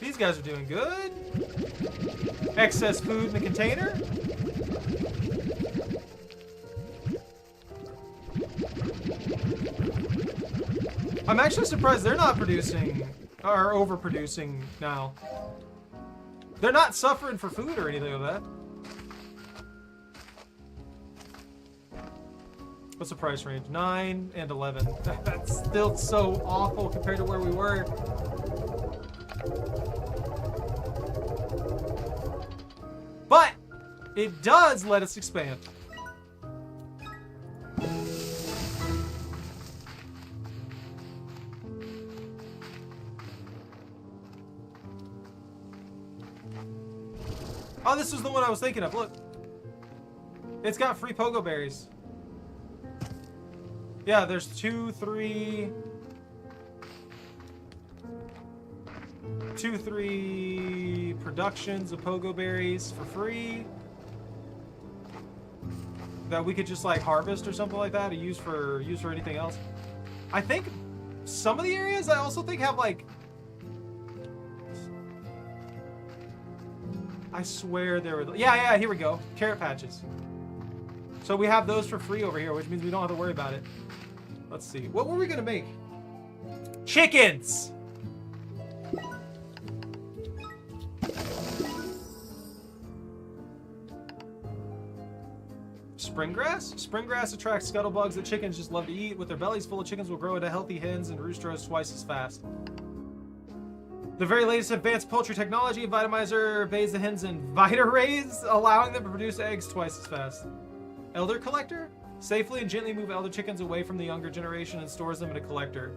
These guys are doing good. Excess food in the container. I'm actually surprised they're not producing or overproducing now. They're not suffering for food or anything like that. What's the price range? 9 and 11. That's still so awful compared to where we were. But it does let us expand. Oh, this was the one I was thinking of. Look. It's got free pogo berries. Yeah, there's 2, 3 productions of pogo berries for free that we could just like harvest or something like that, or use for anything else. I think some of the areas I also think have like, I swear there were, yeah, here we go, carrot patches. So we have those for free over here, which means we don't have to worry about it. Let's see, what were we gonna make? Chickens! Springgrass? Springgrass attracts scuttlebugs that chickens just love to eat. With their bellies full of chickens will grow into healthy hens and roost rows twice as fast. The very latest advanced poultry technology, Vitamizer bathes the hens in Vita-Rays, allowing them to produce eggs twice as fast. Elder collector? Safely and gently move elder chickens away from the younger generation and stores them in a collector.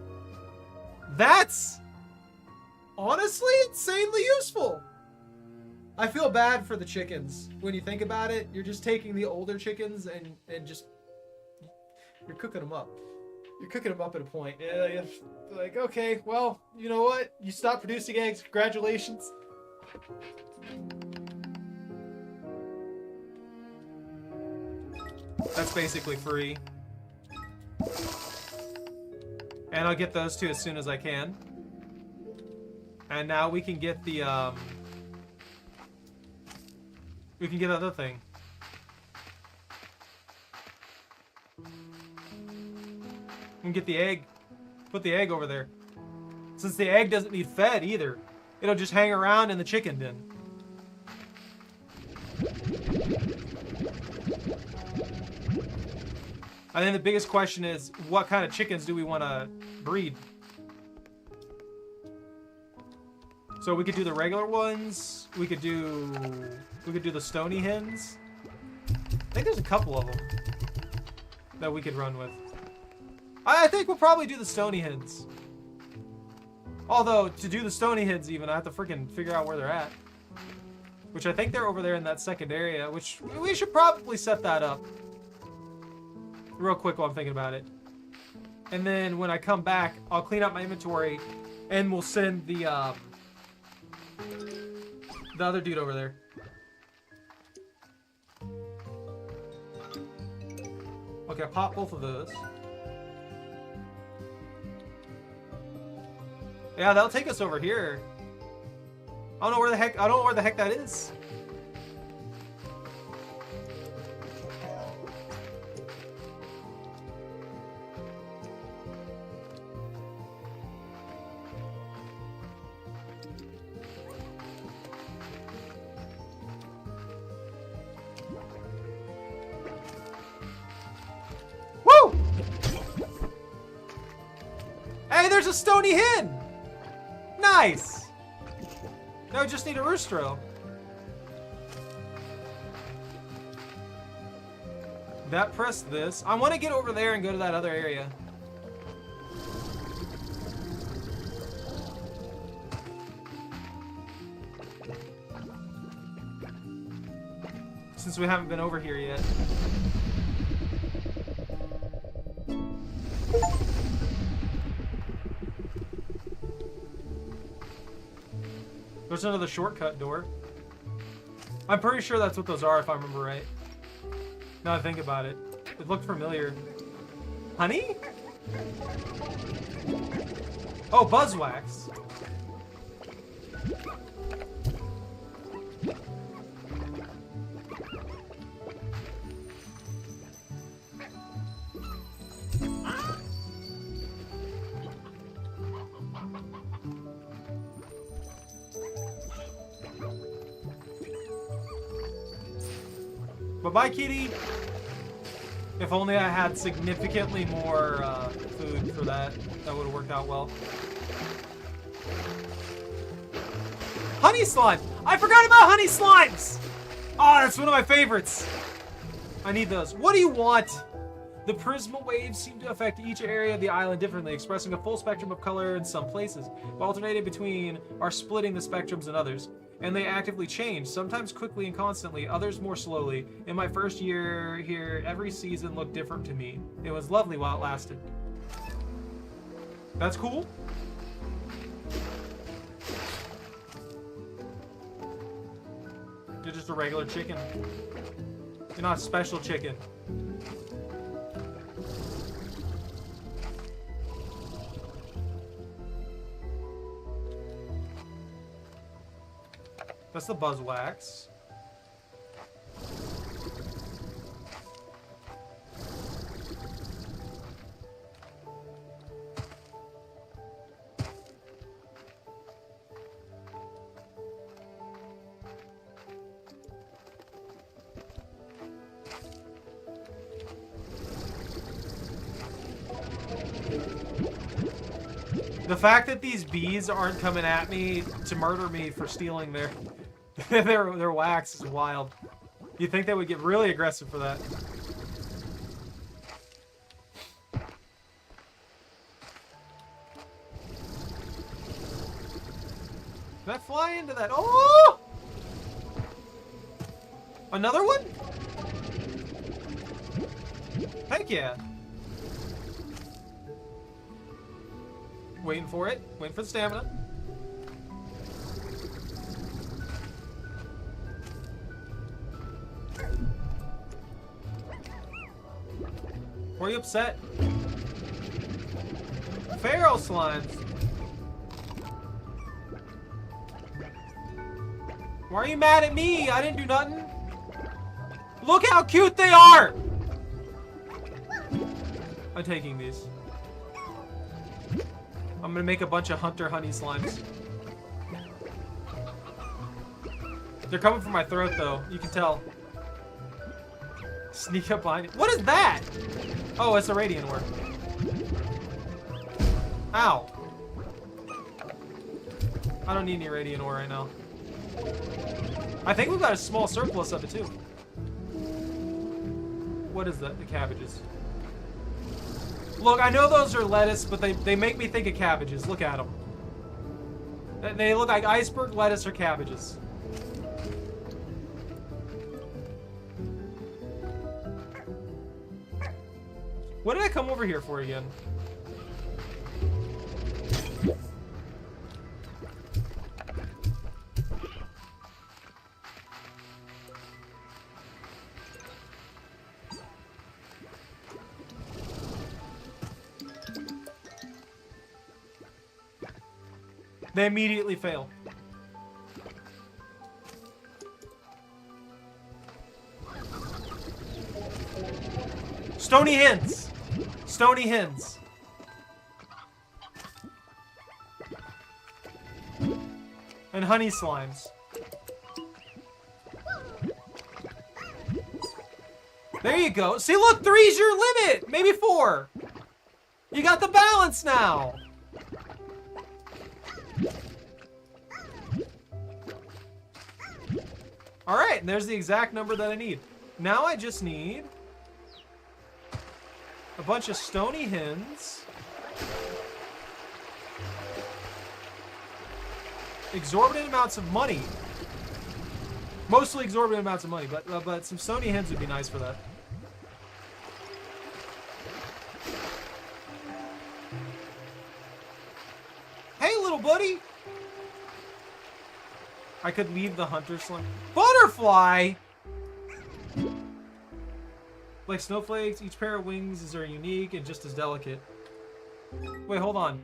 That's honestly insanely useful. I feel bad for the chickens. When you think about it, you're just taking the older chickens and just, you're cooking them up. You're cooking them up at a point. Yeah, like, okay, well, you know what? You stop producing eggs. Congratulations. That's basically free. And I'll get those two as soon as I can. And now we can get the, we can get the other thing. We can get the egg. Put the egg over there. Since the egg doesn't need fed either. It'll just hang around in the chicken den. I think the biggest question is, what kind of chickens do we want to breed? So we could do the regular ones. We could do the stony hens. I think there's a couple of them that we could run with. I think we'll probably do the stony hens. Although, to do the stony hens even, I have to freaking figure out where they're at. Which I think they're over there in that second area, which we should probably set that up. Real quick while I'm thinking about it. And then when I come back, I'll clean up my inventory and we'll send the other dude over there. Okay, pop both of those. Yeah, that'll take us over here. I don't know where the heck that is. Woo! Hey, there's a stony hen! Nice! Now we just need a roostro. That press this. I want to get over there and go to that other area. Since we haven't been over here yet. There's another shortcut door. I'm pretty sure that's what those are, if I remember right. Now I think about it. It looked familiar. Honey? Oh, buzzwax. Bye-bye, kitty. If only I had significantly more food for that. That would have worked out well. Honey slime! I forgot about honey slimes! Oh, that's one of my favorites. I need those. What do you want? The prisma waves seem to affect each area of the island differently, expressing a full spectrum of color in some places, while alternating between are splitting the spectrums in others. And they actively change, sometimes quickly and constantly, others more slowly. In my first year here, every season looked different to me. It was lovely while it lasted. That's cool. You're just a regular chicken. You're not a special chicken. That's the buzzwax. The fact that these bees aren't coming at me to murder me for stealing their their wax is wild. You'd think they would get really aggressive for that. Can I fly into that? Oh! Another one? Heck yeah. Waiting for it. Waiting for the stamina. Were you upset? Feral slimes. Why are you mad at me? I didn't do nothing. Look how cute they are! I'm taking these. I'm gonna make a bunch of hunter honey slimes. They're coming for my throat though, you can tell. Sneak up behind it. What is that? Oh, it's a radiant ore. Ow. I don't need any radiant ore right now. I think we've got a small surplus of it too. What is that? The cabbages. Look, I know those are lettuce, but they make me think of cabbages. Look at them. They look like iceberg lettuce or cabbages. What did I come over here for again? They immediately fail. Stony hens. Stony hens. And honey slimes. There you go. See, look, 3's your limit. Maybe 4. You got the balance now. All right, and there's the exact number that I need. Now I just need a bunch of stony hens, exorbitant amounts of money. Mostly exorbitant amounts of money, but some Sony hens would be nice for that. Hey, little buddy! I could leave the hunter slime. Butterfly! Like snowflakes, each pair of wings are unique and just as delicate. Wait, hold on.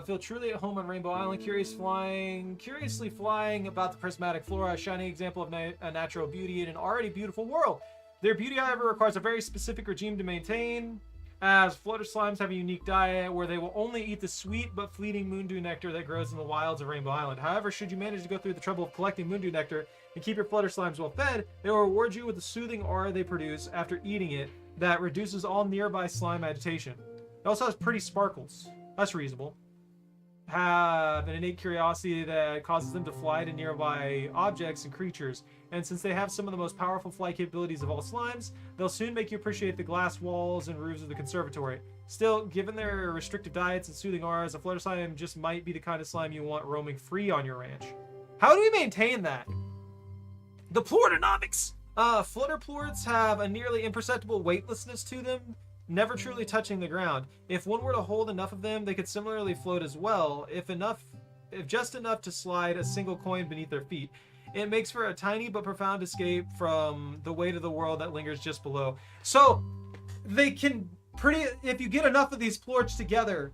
Feel truly at home on Rainbow Island, curiously flying about the prismatic flora, a shining example of a natural beauty in an already beautiful world. Their beauty, however, requires a very specific regime to maintain, as flutter slimes have a unique diet where they will only eat the sweet but fleeting moondew nectar that grows in the wilds of Rainbow Island. However, should you manage to go through the trouble of collecting moondew nectar and keep your flutter slimes well fed, they will reward you with the soothing aura they produce after eating it that reduces all nearby slime agitation. It also has pretty sparkles. That's reasonable. Have an innate curiosity that causes them to fly to nearby objects and creatures. And since they have some of the most powerful flight capabilities of all slimes, they'll soon make you appreciate the glass walls and roofs of the conservatory. Still, given their restrictive diets and soothing auras, a flutter slime just might be the kind of slime you want roaming free on your ranch. How do we maintain that? The plortonomics! Flutter plorts have a nearly imperceptible weightlessness to them, never truly touching the ground. If one were to hold enough of them, they could similarly float as well, if just enough to slide a single coin beneath their feet. It makes for a tiny but profound escape from the weight of the world that lingers just below. So, they can if you get enough of these plorts together,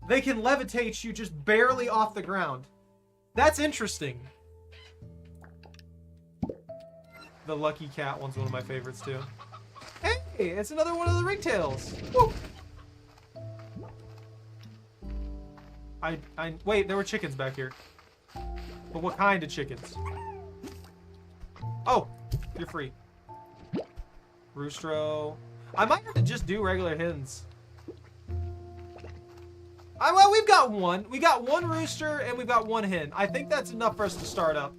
they can levitate you just barely off the ground. That's interesting. The Lucky Cat one's one of my favorites too. Hey, it's another one of the ringtails. Woo! Wait, there were chickens back here. But what kind of chickens? Oh, you're free. Roostro. I might have to just do regular hens. Well, we've got one. We got one rooster and we've got one hen. I think that's enough for us to start up.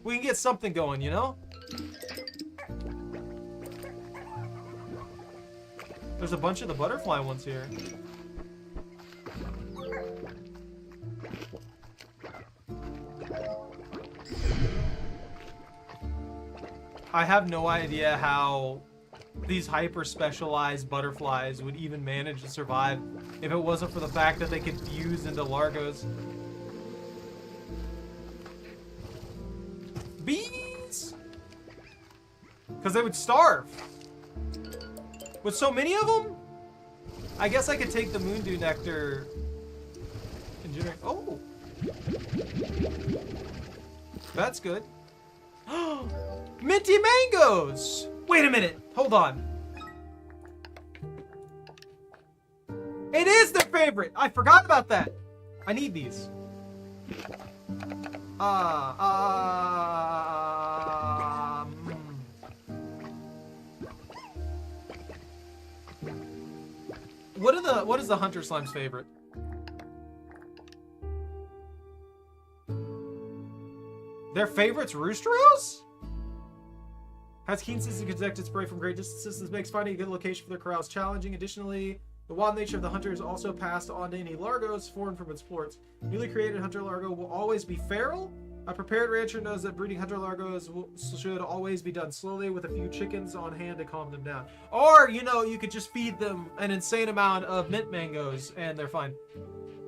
We can get something going, you know? There's a bunch of the butterfly ones here. I have no idea how these hyper-specialized butterflies would even manage to survive if it wasn't for the fact that they could fuse into largos. Bees! Because they would starve. With so many of them? I guess I could take the moondew nectar and generate... Oh! That's good. Minty mangoes! Wait a minute. Hold on. It is their favorite. I forgot about that. I need these. What is the hunter slime's favorite? Their favorite's roosteros? Has keen sense and detect its prey from great distances. This makes finding a good location for their corrals challenging. Additionally, the wild nature of the hunter is also passed on to any largos formed from its plorts. Newly created hunter largo will always be feral. A prepared rancher knows that breeding hunter largos should always be done slowly with a few chickens on hand to calm them down. Or, you know, you could just feed them an insane amount of mint mangoes and they're fine.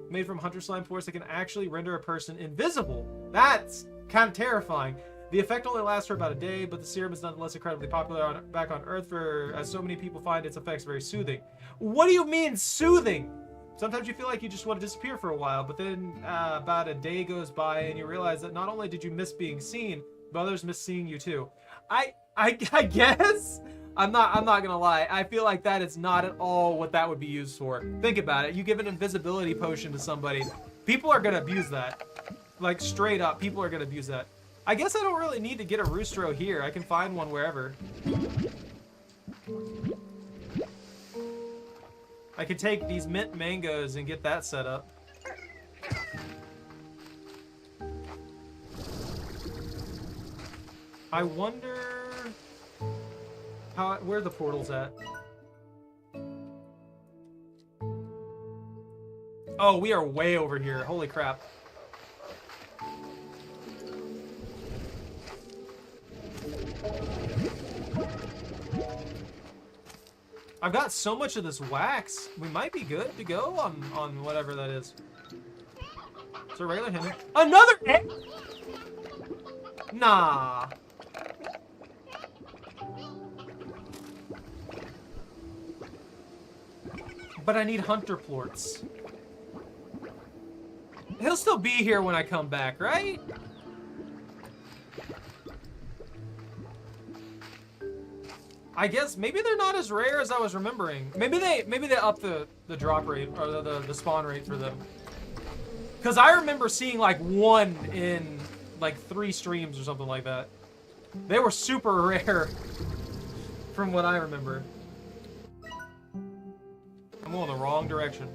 Made from hunter slime pores that can actually render a person invisible. That's kind of terrifying. The effect only lasts for about a day, but the serum is nonetheless incredibly popular back on Earth as so many people find its effects very soothing. What do you mean soothing? Sometimes you feel like you just want to disappear for a while, but then about a day goes by and you realize that not only did you miss being seen, but others miss seeing you too. I guess I'm not gonna lie. I feel like that is not at all what that would be used for. Think about it. You give an invisibility potion to somebody, people are gonna abuse that. Like straight up, people are gonna abuse that. I guess I don't really need to get a roostero here. I can find one wherever. I could take these mint mangoes and get that set up. I wonder where the portal's at. Oh, we are way over here. Holy crap. I've got so much of this wax. We might be good to go on whatever that is. It's a regular hen. Another hen? Nah. But I need hunter plorts. He'll still be here when I come back, right? I guess maybe they're not as rare as I was remembering. Maybe they up the drop rate or the spawn rate for them. Cause I remember seeing like 1 in like 3 streams or something like that. They were super rare from what I remember. I'm going the wrong direction.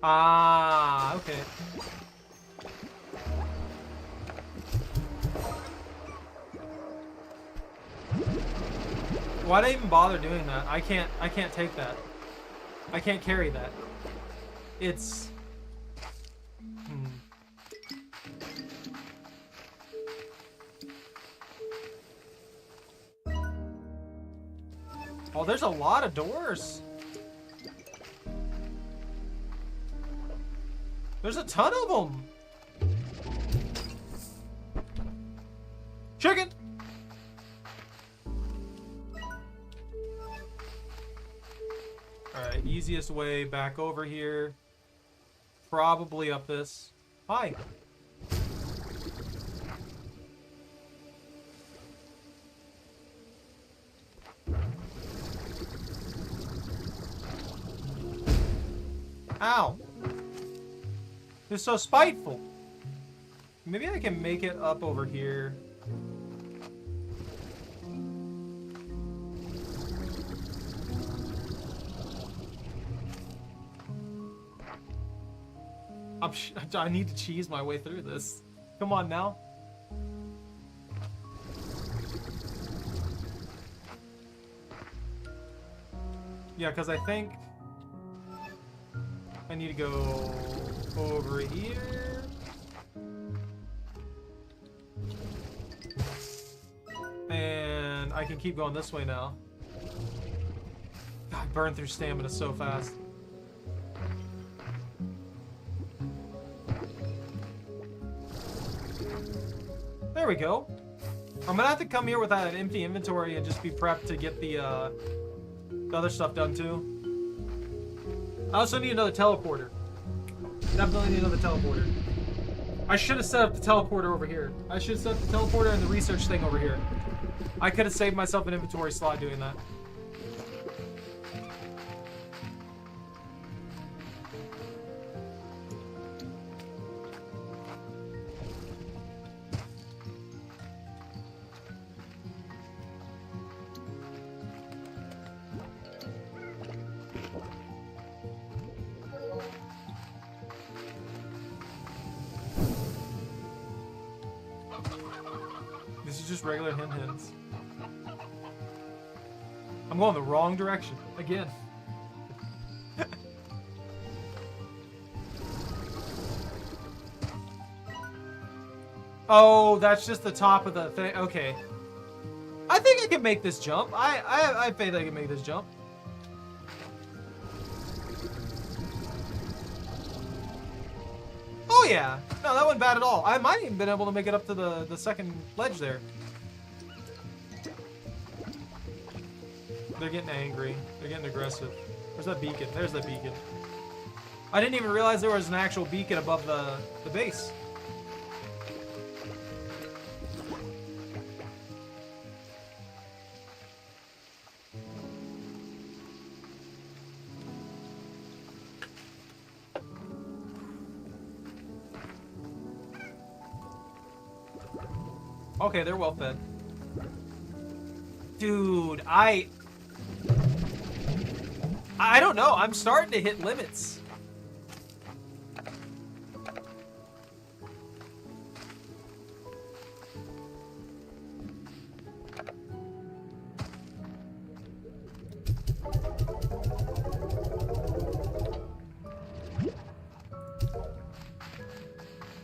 Ah, okay. Why'd I even bother doing that? I can't take that. I can't carry that. It's... Oh, there's a lot of doors. There's a ton of them. Chicken. All right, easiest way back over here. Probably up this. Hi. Ow. They're so spiteful. Maybe I can make it up over here. I need to cheese my way through this. Come on now. Yeah, because I think I need to go over here. And I can keep going this way now. God, I burn through stamina so fast. There we go. I'm gonna have to come here with an empty inventory and just be prepped to get the other stuff done too. I also need another teleporter. Definitely need another teleporter. I should have set up the teleporter over here. I should have set up the teleporter and the research thing over here. I could have saved myself an inventory slot doing that. This is just regular hens. I'm going the wrong direction again. Oh, that's just the top of the thing. Okay. I think I can make this jump. I have faith I can make this jump. Oh yeah. No, that wasn't bad at all. I might even been able to make it up to the second ledge there. They're getting angry. They're getting aggressive. Where's that beacon? There's that beacon. I didn't even realize there was an actual beacon above the base. Okay, they're well fed. Dude, I don't know. I'm starting to hit limits.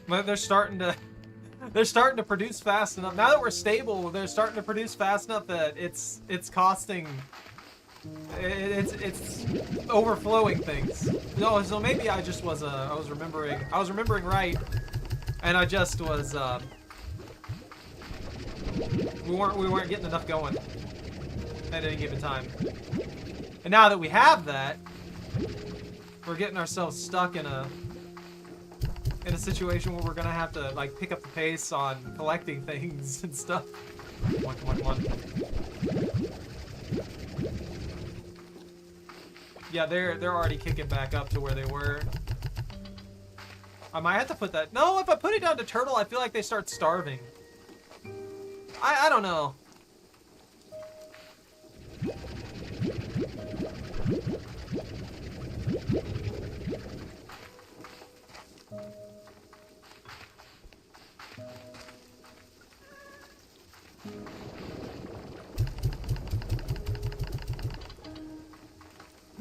But they're starting to produce fast enough. Now that we're stable, they're starting to produce fast enough that it's costing. It's overflowing things. No, so maybe I just was I was remembering right, and I just was we weren't getting enough going at any given time. And now that we have that, we're getting ourselves stuck in a situation where we're gonna have to like pick up the pace on collecting things and stuff. Come on, come on, come on. Yeah, they're already kicking back up to where they were. I might have to put that. No, if I put it down to turtle, I feel like they start starving. I don't know.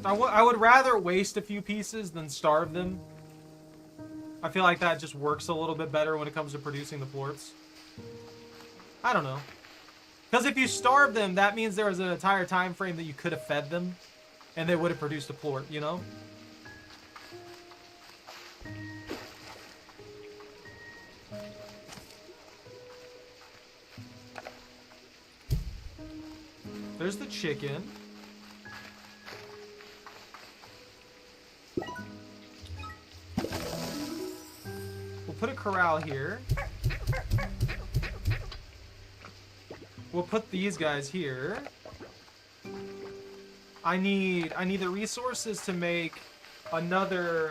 I would rather waste a few pieces than starve them. I feel like that just works a little bit better when it comes to producing the plorts. I don't know. Because if you starve them, that means there was an entire time frame that you could have fed them, and they would have produced a plort, you know? There's the chicken. We'll put a corral here. We'll put these guys here. I need the resources to make another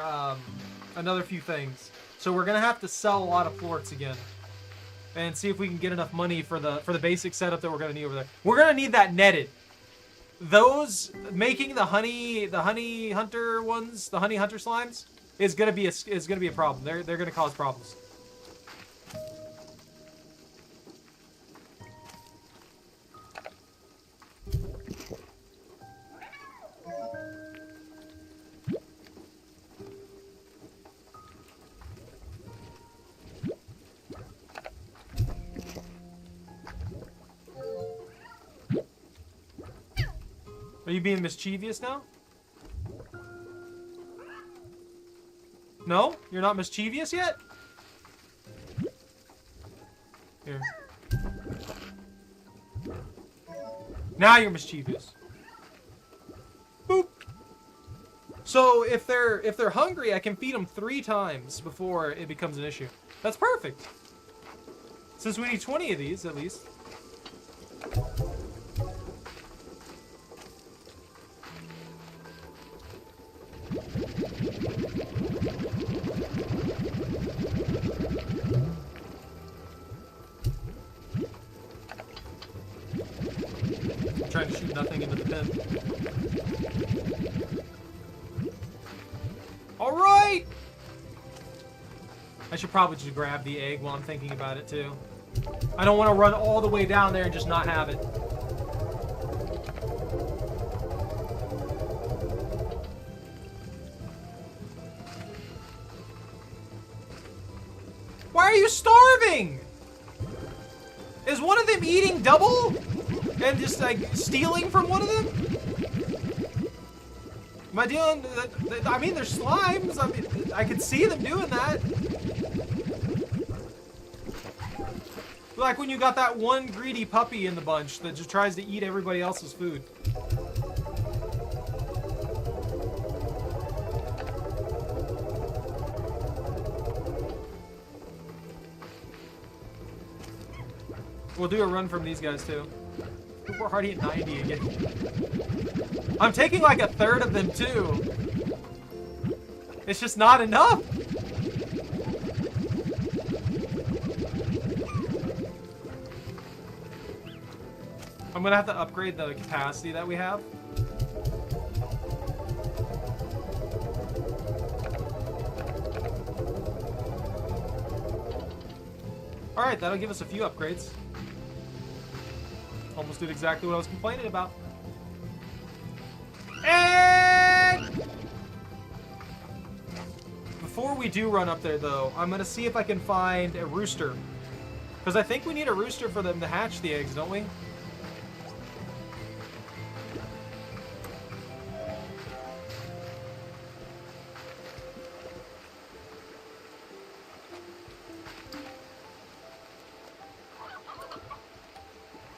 few things. So we're gonna have to sell a lot of plorts again, and see if we can get enough money for the basic setup that we're gonna need over there. We're gonna need that netted. Those making the honey hunter ones, the honey hunter slimes, is gonna be a problem. They're gonna cause problems. Are you being mischievous now? No? You're not mischievous yet? Here. Now you're mischievous. Boop. So if they're hungry, I can feed them 3 times before it becomes an issue. That's perfect. Since we need 20 of these at least. Trying to shoot nothing into the pen. Alright! I should probably just grab the egg while I'm thinking about it too. I don't want to run all the way down there and just not have it. Why are you starving? Is one of them eating double? And just like stealing from one of them? Am I dealing? I mean, they're slimes. I mean, I could see them doing that. Like when you got that one greedy puppy in the bunch that just tries to eat everybody else's food. We'll do a run from these guys too. We're already at 90 again. I'm taking like 1/3 of them too. It's just not enough. I'm gonna have to upgrade the capacity that we have. Alright, that'll give us a few upgrades. Almost did exactly what I was complaining about. And before we do run up there, though, I'm going to see if I can find a rooster. Because I think we need a rooster for them to hatch the eggs, don't we?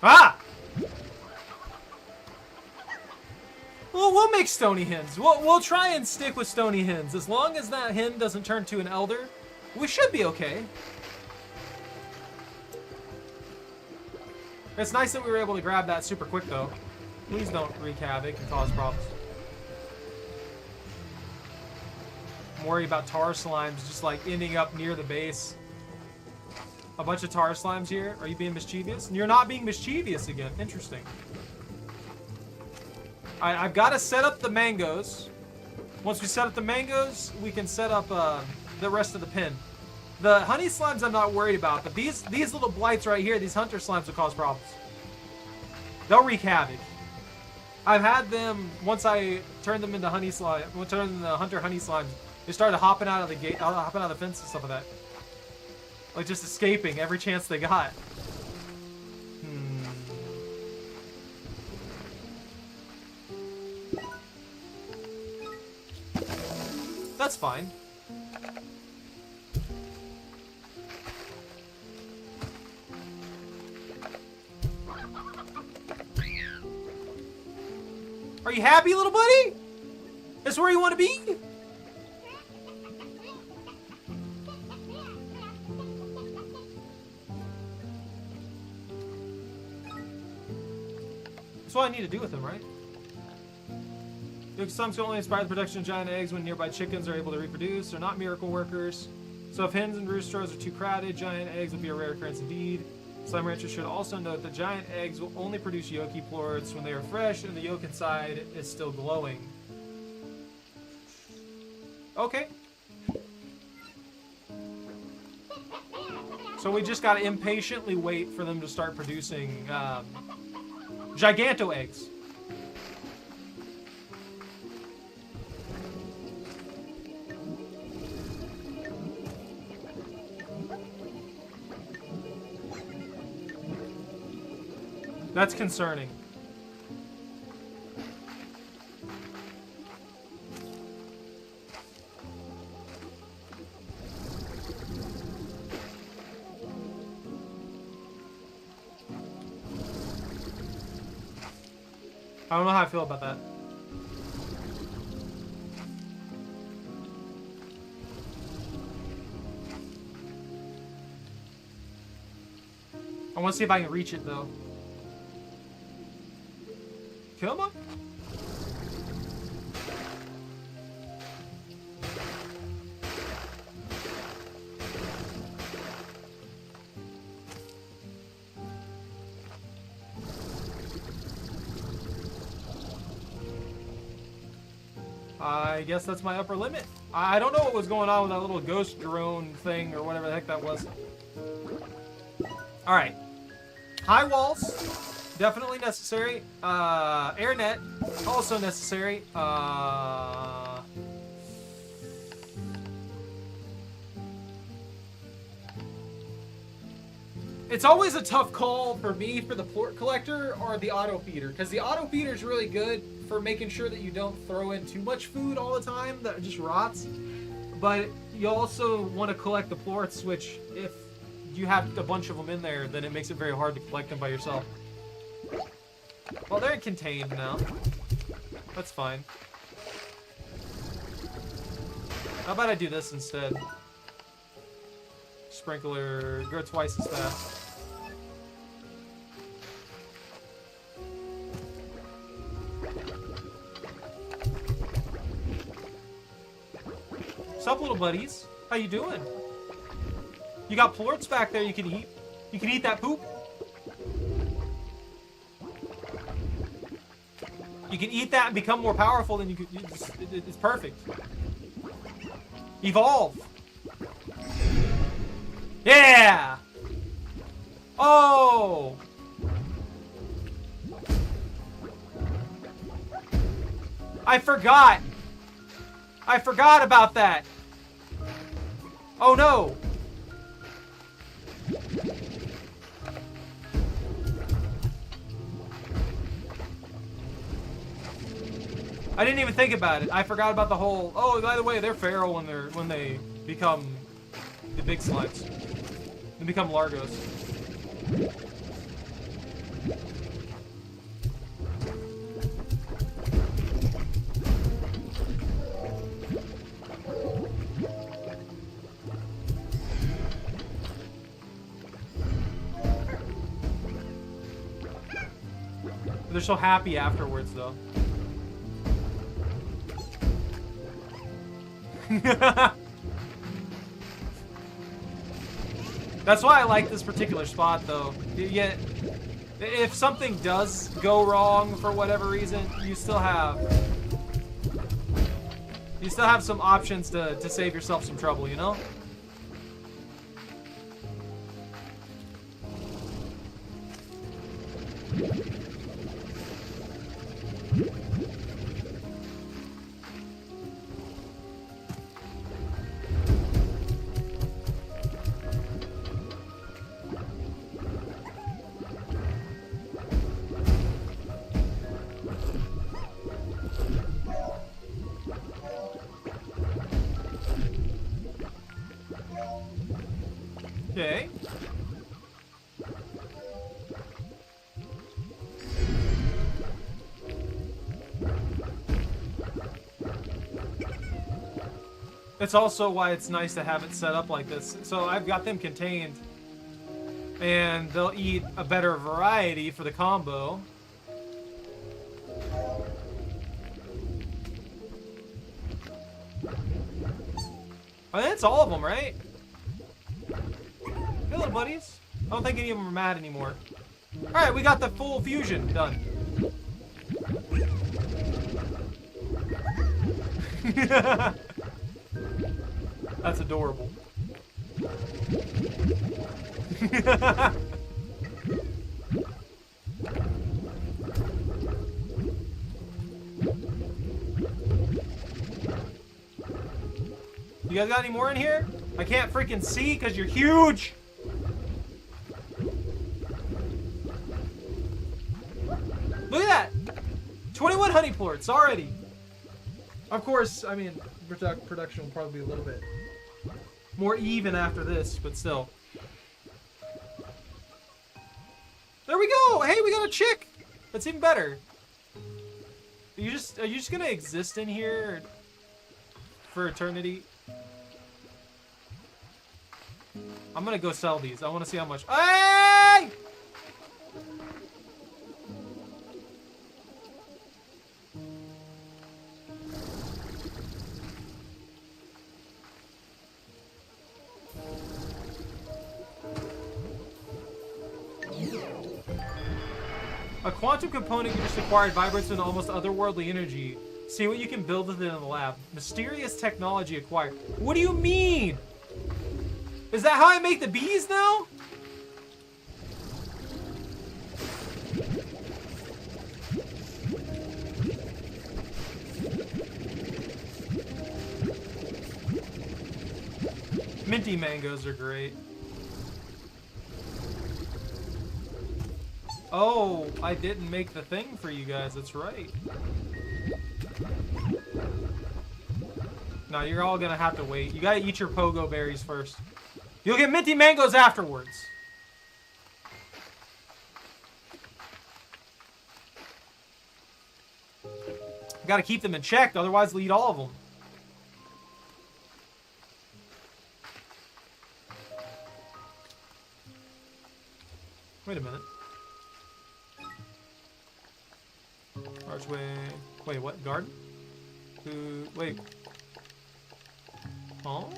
Ah! Well, we'll make stony hens. We'll try and stick with stony hens. As long as that hen doesn't turn to an elder, we should be okay. It's nice that we were able to grab that super quick, though. Please don't wreak havoc and cause problems. I'm worried about tar slimes just, like, ending up near the base. A bunch of tar slimes here. Are you being mischievous? You're not being mischievous again. Interesting. I've got to set up the mangoes. Once we set up the mangoes, we can set up the rest of the pen. The honey slimes I'm not worried about, but these little blights right here, these hunter slimes will cause problems. They'll wreak havoc. I've had them, once I turned them into honey slime, turned them into hunter honey slimes, they started hopping out of the gate, hopping out of the fence and stuff like that. Like just escaping every chance they got. That's fine. Are you happy, little buddy? That's where you want to be? That's what I need to do with him, right? Some can only inspire the production of giant eggs when nearby chickens are able to reproduce. They're not miracle workers. So if hens and roosters are too crowded, giant eggs will be a rare occurrence indeed. Slime ranchers should also note that giant eggs will only produce yolky plorts when they are fresh and the yolk inside is still glowing. Okay. So we just gotta impatiently wait for them to start producing giganto eggs. That's concerning. I don't know how I feel about that. I want to see if I can reach it, though. Come on. I guess that's my upper limit. I don't know what was going on with that little ghost drone thing or whatever the heck that was. Alright. High walls. Definitely necessary. Air net, also necessary. It's always a tough call for me for the plort collector or the auto feeder, because the auto feeder is really good for making sure that you don't throw in too much food all the time that just rots. But you also want to collect the plorts, which if you have a bunch of them in there, then it makes it very hard to collect them by yourself. Well, they're contained now. That's fine. How about I do this instead? Sprinkler, go twice as fast. What's up, little buddies? How you doing? You got plorts back there you can eat. You can eat that poop. You can eat that and become more powerful than you could. It's perfect. Evolve. Yeah. Oh. I forgot. I forgot about that. Oh no! I didn't even think about it. I forgot about the whole. Oh, by the way, they're feral when they become the big slimes. They become Largos. They're so happy afterwards, though. That's why I like this particular spot, though. Yet, if something does go wrong for whatever reason, you still have some options to save yourself some trouble, you know? Okay. That's also why it's nice to have it set up like this. So I've got them contained, and they'll eat a better variety for the combo. I think that's all of them, right? Hey, little buddies. I don't think any of them are mad anymore. Alright, we got the full fusion done. That's adorable. You guys got any more in here? I can't freaking see because you're huge. Look at that! 21 honey plorts already. Of course, I mean, production will probably be a little bit more even after this, but still. There we go! Hey, we got a chick! That's even better. Are you just gonna exist in here for eternity? I'm gonna go sell these. I wanna see how much. Hey! A quantum component you just acquired vibrates with almost otherworldly energy. See what you can build with it in the lab. Mysterious technology acquired. What do you mean? Is that how I make the bees now? Minty mangoes are great. Oh, I didn't make the thing for you guys. That's right. No, you're all gonna have to wait. You gotta eat your pogo berries first. You'll get minty mangoes afterwards. Gotta keep them in check, otherwise they'll eat all of them. Wait a minute. Archway. Wait, what? Garden? Wait. Oh?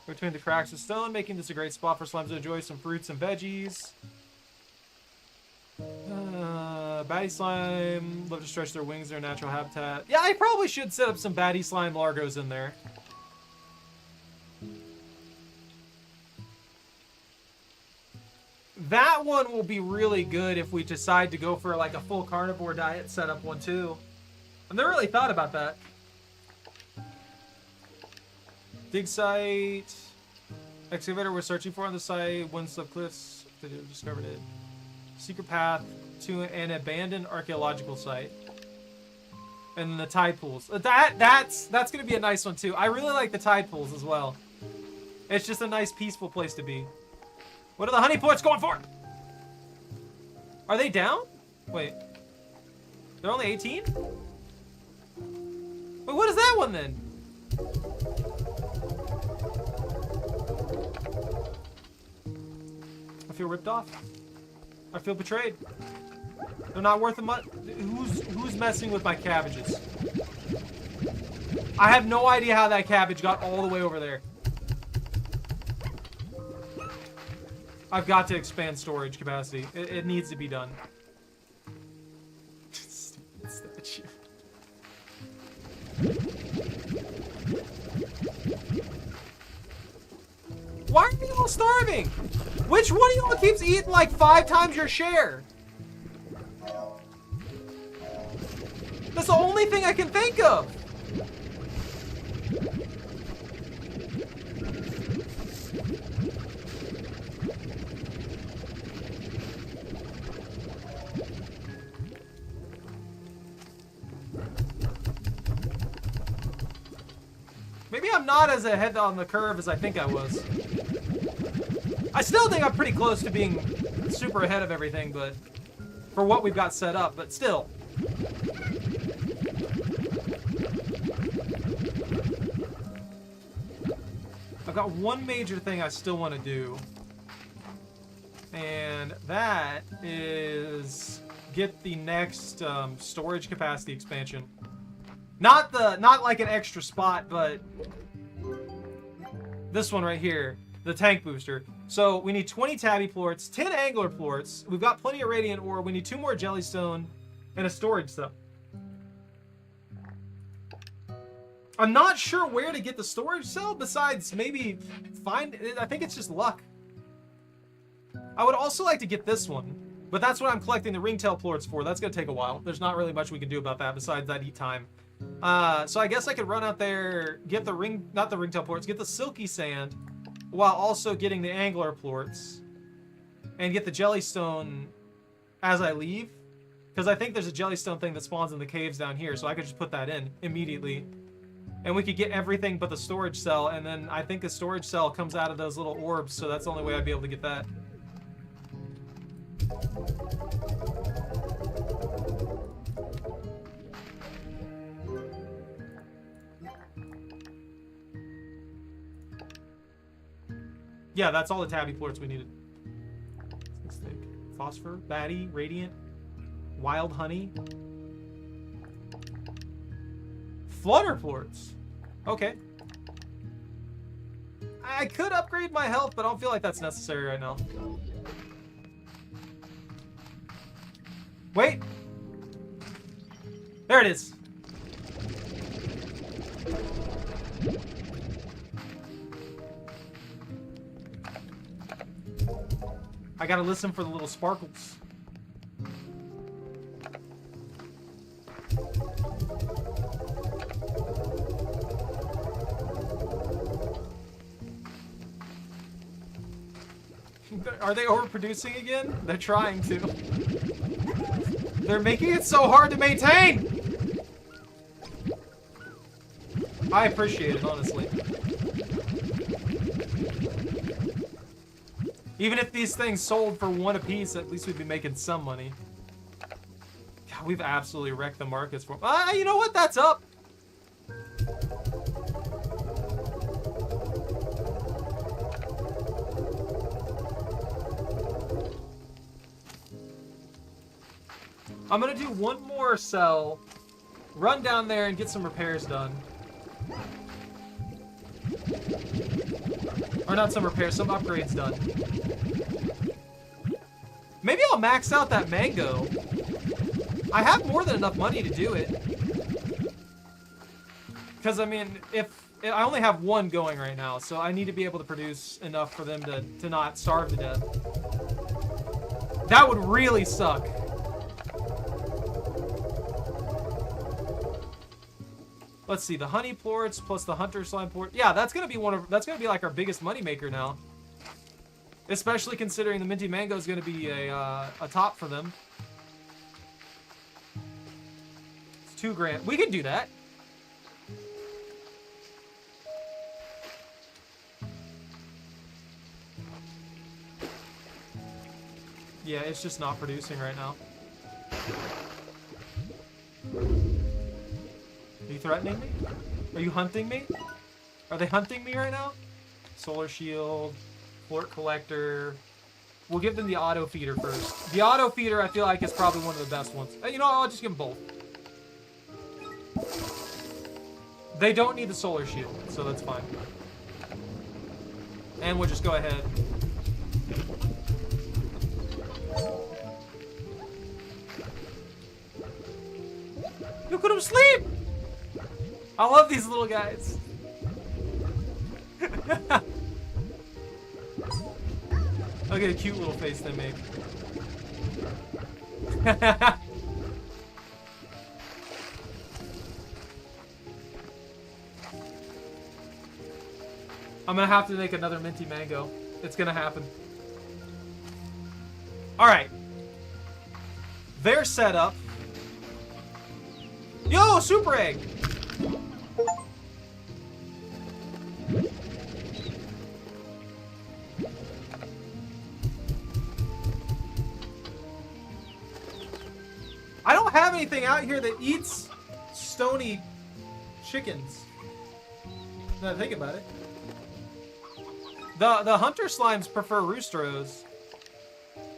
Between the cracks of stone, making this a great spot for slimes to enjoy some fruits and veggies. Baddie slime love to stretch their wings, their natural habitat. Yeah, I probably should set up some baddie slime largos in there. That one will be really good if we decide to go for like a full carnivore diet setup one too. I've never really thought about that. Dig site. Excavator we're searching for on the site. One slip cliffs. They discovered it. Secret path to an abandoned archaeological site. And then the tide pools. That's gonna be a nice one too. I really like the tide pools as well. It's just a nice peaceful place to be. What are the honey ports going for? Are they down? Wait. They're only 18? Wait, what is that one then? I feel ripped off. I feel betrayed. They're not worth a much. Who's messing with my cabbages? I have no idea how that cabbage got all the way over there. I've got to expand storage capacity. It needs to be done. Stupid statue. Why are you all starving? Which one of y'all keeps eating like 5 times your share? That's the only thing I can think of. Maybe I'm not as ahead on the curve as I think I was. I still think I'm pretty close to being super ahead of everything, but for what we've got set up, but still. I've got one major thing I still want to do, and that is get the next storage capacity expansion. Not like an extra spot, but this one right here, the tank booster. So we need 20 tabby plorts, 10 angler plorts. We've got plenty of radiant ore. We need 2 more jellystone and a storage cell. I'm not sure where to get the storage cell besides maybe find. I think it's just luck. I would also like to get this one, but that's what I'm collecting the ringtail plorts for. That's gonna take a while. There's not really much we can do about that besides that eat time. So I guess I could run out there, get the not the ringtail plorts, get the silky sand, while also getting the angler plorts, and get the jellystone as I leave, because I think there's a jellystone thing that spawns in the caves down here, so I could just put that in immediately, and we could get everything but the storage cell, and then I think the storage cell comes out of those little orbs, so that's the only way I'd be able to get that. Yeah, that's all the tabby plorts we needed. Phosphor, batty, radiant, wild honey. Flutter plorts. Okay. I could upgrade my health, but I don't feel like that's necessary right now. Wait. There it is. I gotta listen for the little sparkles. Are they overproducing again? They're trying to. They're making it so hard to maintain! I appreciate it, honestly. Even if these things sold for 1 apiece, at least we'd be making some money. God, we've absolutely wrecked the markets for... you know what? That's up. I'm gonna do one more cell, run down there and get some repairs done. Or not some repairs, some upgrades done. Maybe I'll max out that mango. I have more than enough money to do it. Because, I mean, if I only have 1 going right now, so I need to be able to produce enough for them to not starve to death. That would really suck. Let's see, the honey plorts plus the hunter slime plort. Yeah, that's gonna be like our biggest moneymaker now. Especially considering the minty mango is gonna be a top for them. It's 2 grand. We can do that. Yeah, it's just not producing right now. Are you threatening me? Are you hunting me? Are they hunting me right now? Solar shield, plort collector. We'll give them the auto feeder first. The auto feeder, I feel like, is probably one of the best ones. You know what? I'll just give them both. They don't need the solar shield, so that's fine. And we'll just go ahead. Look at him sleep! I love these little guys. Look at the cute little face they make. I'm gonna have to make another minty mango. It's gonna happen. Alright. They're set up. Yo, super egg! I don't have anything out here that eats stony chickens. Now that I think about it. The hunter slimes prefer roosteros.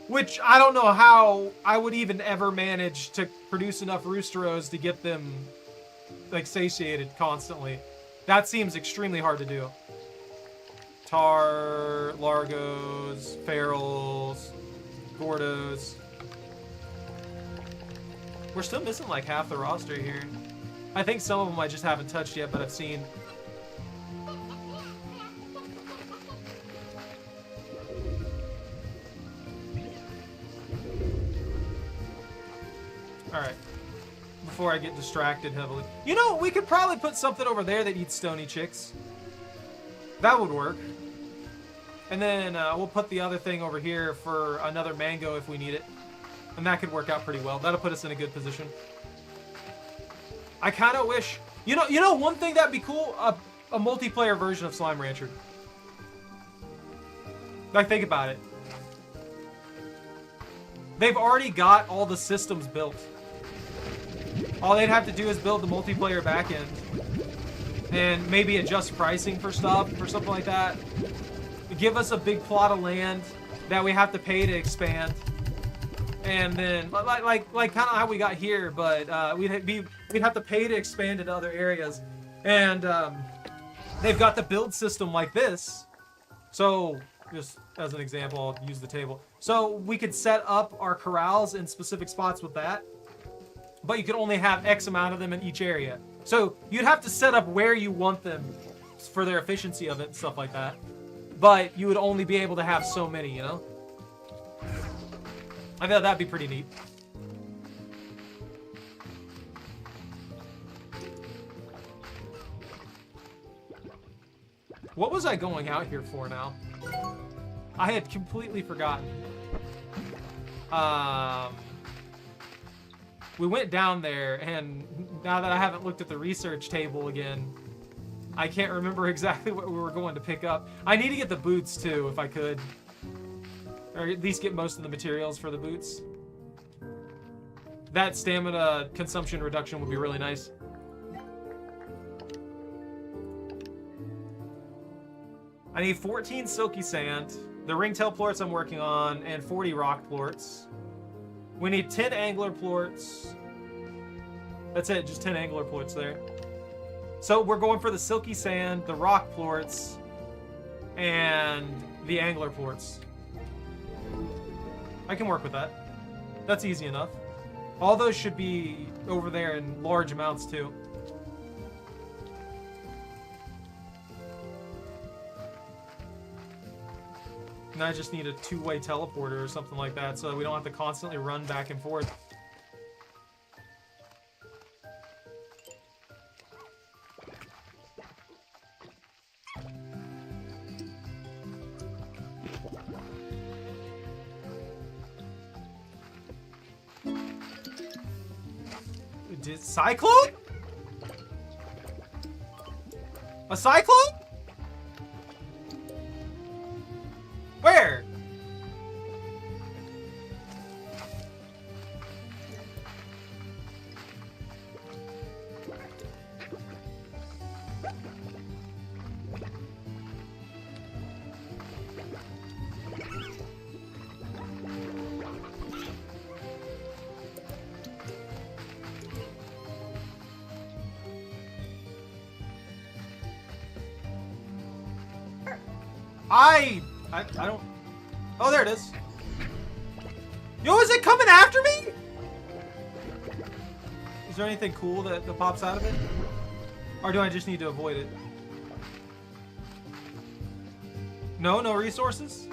Which I don't know how I would even ever manage to produce enough roosteros to get them like satiated constantly. That seems extremely hard to do. Tar, Largos, Ferals, Gordos. We're still missing like half the roster here. I think some of them I just haven't touched yet, but I've seen. Alright. Before I get distracted heavily. You know, we could probably put something over there that eats stony chicks. That would work. And then we'll put the other thing over here for another mango if we need it. And that could work out pretty well. That'll put us in a good position. I kind of wish... You know one thing that'd be cool? A multiplayer version of Slime Rancher. Like, think about it. They've already got all the systems built. All they'd have to do is build the multiplayer backend. And maybe adjust pricing for stuff or something like that. Give us a big plot of land that we have to pay to expand. And then, like kind of how we got here, but we'd have to pay to expand into other areas. And they've got the build system like this. So, just as an example, I'll use the table. So we could set up our corrals in specific spots with that. But you could only have X amount of them in each area. So you'd have to set up where you want them for their efficiency of it and stuff like that. But you would only be able to have so many, you know? I thought that'd be pretty neat. What was I going out here for now? I had completely forgotten. We went down there, and now that I haven't looked at the research table again, I can't remember exactly what we were going to pick up. I need to get the boots, too, if I could. Or at least get most of the materials for the boots. That stamina consumption reduction would be really nice. I need 14 silky sand, the ringtail plorts I'm working on, and 40 rock plorts. We need 10 angler plorts. That's it, just 10 angler plorts there. So we're going for the silky sand, the rock plorts, and the angler plorts. I can work with that. That's easy enough. All those should be over there in large amounts too. And I just need a two-way teleporter or something like that so that we don't have to constantly run back and forth. Cyclone? A cyclone? Where? I don't... Oh, there it is. Yo, is it coming after me? Is there anything cool that pops out of it? Or do I just need to avoid it? No resources?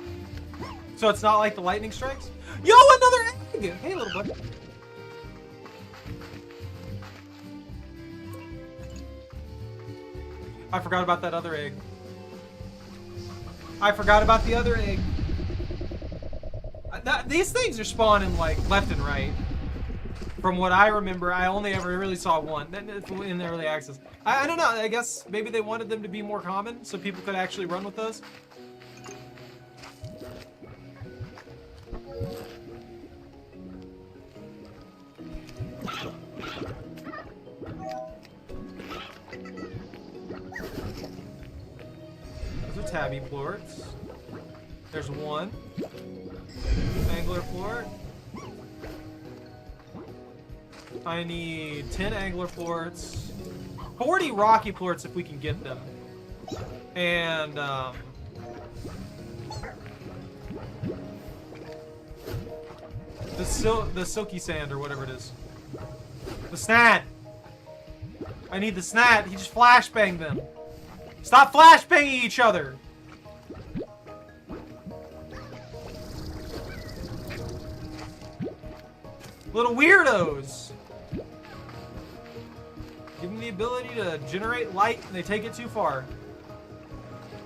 So it's not like the lightning strikes? Yo, another egg! Hey, little buddy. I forgot about that other egg. I forgot about the other egg. These things are spawning like left and right. From what I remember, I only ever really saw one in the early access. I don't know. I guess maybe they wanted them to be more common so people could actually run with those. Those are tabby plorts. There's one. Angler plort. I need 10 angler plorts. 40 rocky plorts if we can get them. And, the silky sand or whatever it is. The snad! I need the snad. He just flashbanged them. Stop flashbanging each other! Little weirdos! Give them the ability to generate light and they take it too far.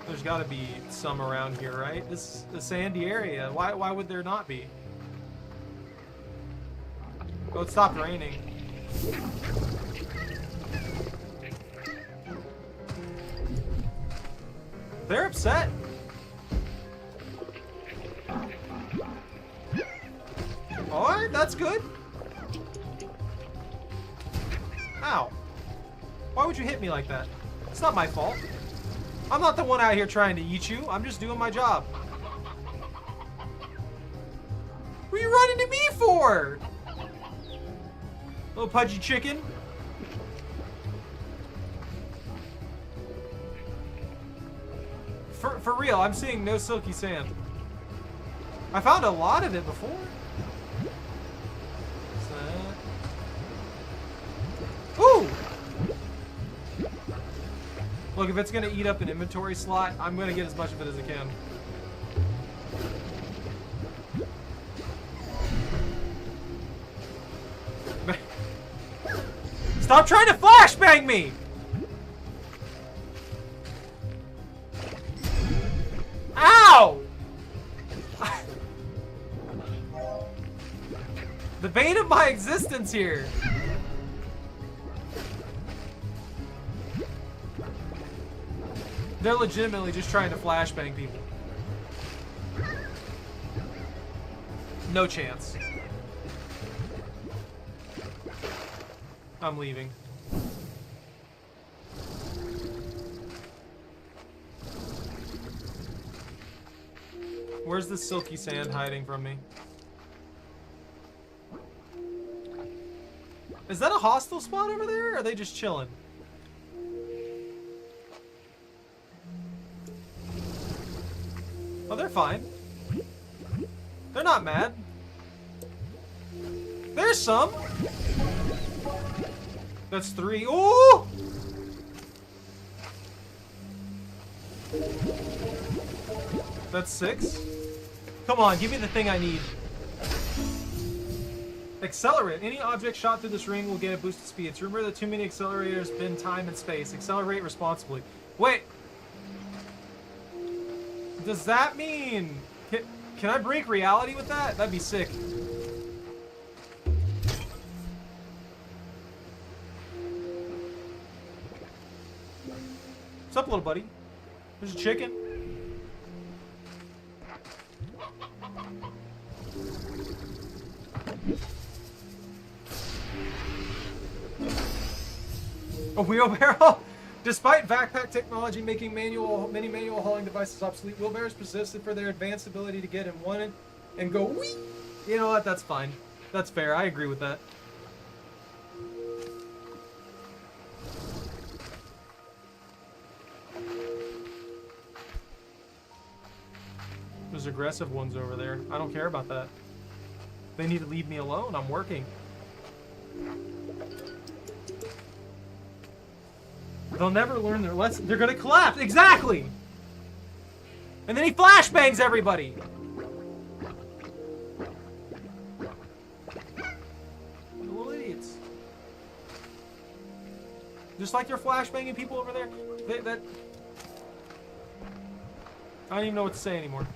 There's gotta be some around here, right? This is a sandy area. Why would there not be? Oh, it stopped raining. They're upset. Alright, that's good. Ow. Why would you hit me like that? It's not my fault. I'm not the one out here trying to eat you. I'm just doing my job. What are you running to me for? Little pudgy chicken. For real, I'm seeing no silky sand. I found a lot of it before. Ooh! Look, if it's gonna eat up an inventory slot, I'm gonna get as much of it as I can. Stop trying to flashbang me! Ow! The bane of my existence here. They're legitimately just trying to flashbang people. No chance. I'm leaving. Where's the silky sand hiding from me? Is that a hostile spot over there, or are they just chilling? Oh, they're fine. They're not mad. There's some. That's 3. Ooh! That's 6. Come on, give me the thing I need. Accelerate. Any object shot through this ring will get a boosted speed. It's rumored that too many accelerators bend time and space. Accelerate responsibly. Wait. Does that mean... Can I break reality with that? That'd be sick. What's up, little buddy? There's a chicken. A wheelbarrow? Despite backpack technology making many manual hauling devices obsolete, wheelbarrows persisted for their advanced ability to get in one and go whee! You know what? That's fine. That's fair. I agree with that. There's aggressive ones over there. I don't care about that. They need to leave me alone. I'm working. They'll never learn their lesson. They're gonna collapse. Exactly! And then he flashbangs everybody. Little idiots. Just like you're flashbanging people over there. I don't even know what to say anymore.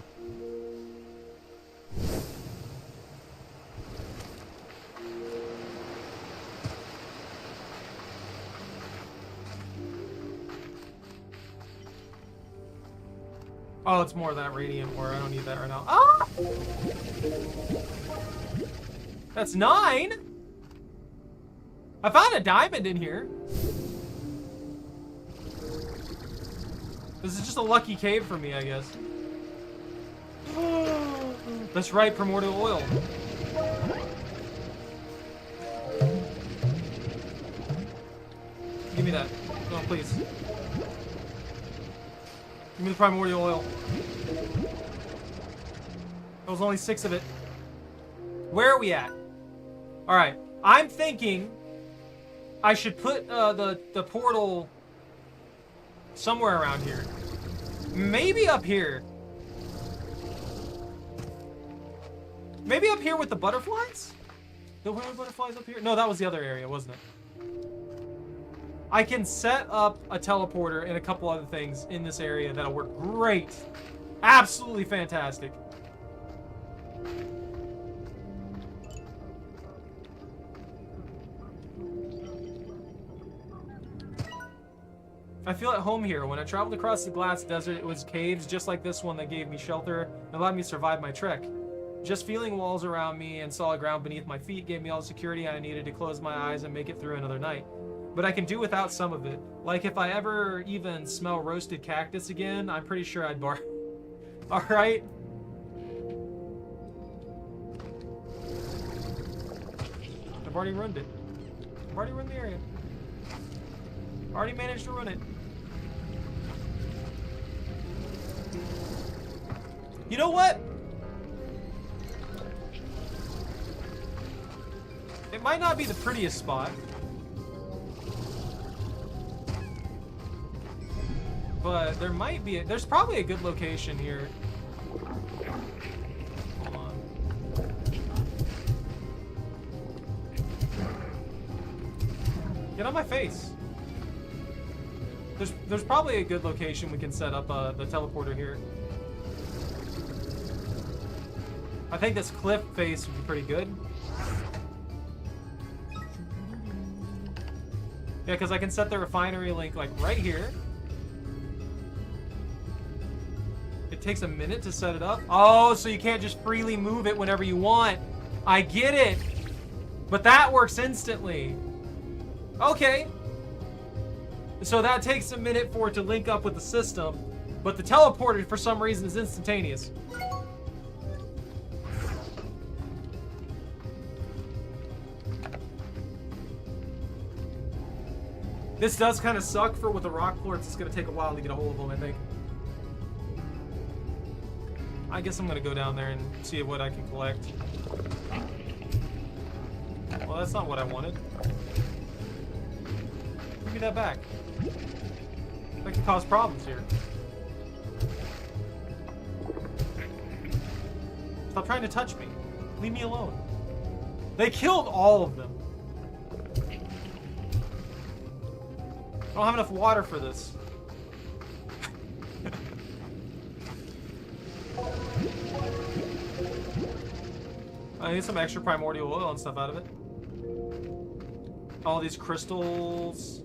Oh, it's more of that radiant ore. I don't need that right now. Ah! That's 9. I found a diamond in here. This is just a lucky cave for me, I guess. That's right, primordial oil. Give me that. No, please. Give me the primordial oil. There was only 6 of it. Where are we at? Alright. I'm thinking I should put the portal somewhere around here. Maybe up here. Maybe up here with the butterflies? There were butterflies up here? No, that was the other area, wasn't it? I can set up a teleporter and a couple other things in this area that'll work great. Absolutely fantastic. I feel at home here. When I traveled across the glass desert, it was caves just like this one that gave me shelter and allowed me to survive my trek. Just feeling walls around me and solid ground beneath my feet gave me all the security I needed to close my eyes and make it through another night. But I can do without some of it. Like if I ever even smell roasted cactus again, I'm pretty sure I'd bark. Alright. I've already ruined it. I've already ruined the area. Already managed to ruin it. You know what? It might not be the prettiest spot. But there might be, there's probably a good location here. Hold on. Get on my face. There's probably a good location we can set up the teleporter here. I think this cliff face would be pretty good. Yeah, because I can set the refinery link like right here. It takes a minute to set it up. Oh, so you can't just freely move it whenever you want. I get it. But that works instantly. Okay. So that takes a minute for it to link up with the system. But the teleporter, for some reason, is instantaneous. This does kind of suck for with the rock quartz. It's going to take a while to get a hold of them, I think. I guess I'm going to go down there and see what I can collect. Well, that's not what I wanted. Give me that back. That could cause problems here. Stop trying to touch me. Leave me alone. They killed all of them. I don't have enough water for this. I need some extra primordial oil and stuff out of it. All these crystals.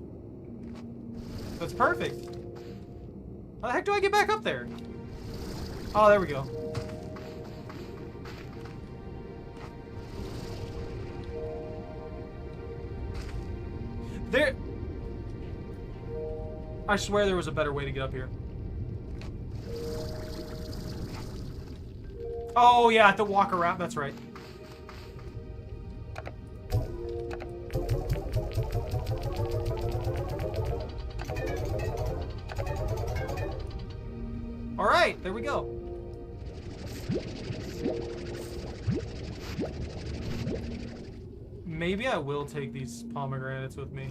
That's perfect. How the heck do I get back up there? Oh, there we go. There... I swear there was a better way to get up here. Oh, yeah, I have to walk around. That's right. All right, there we go. Maybe I will take these pomegranates with me.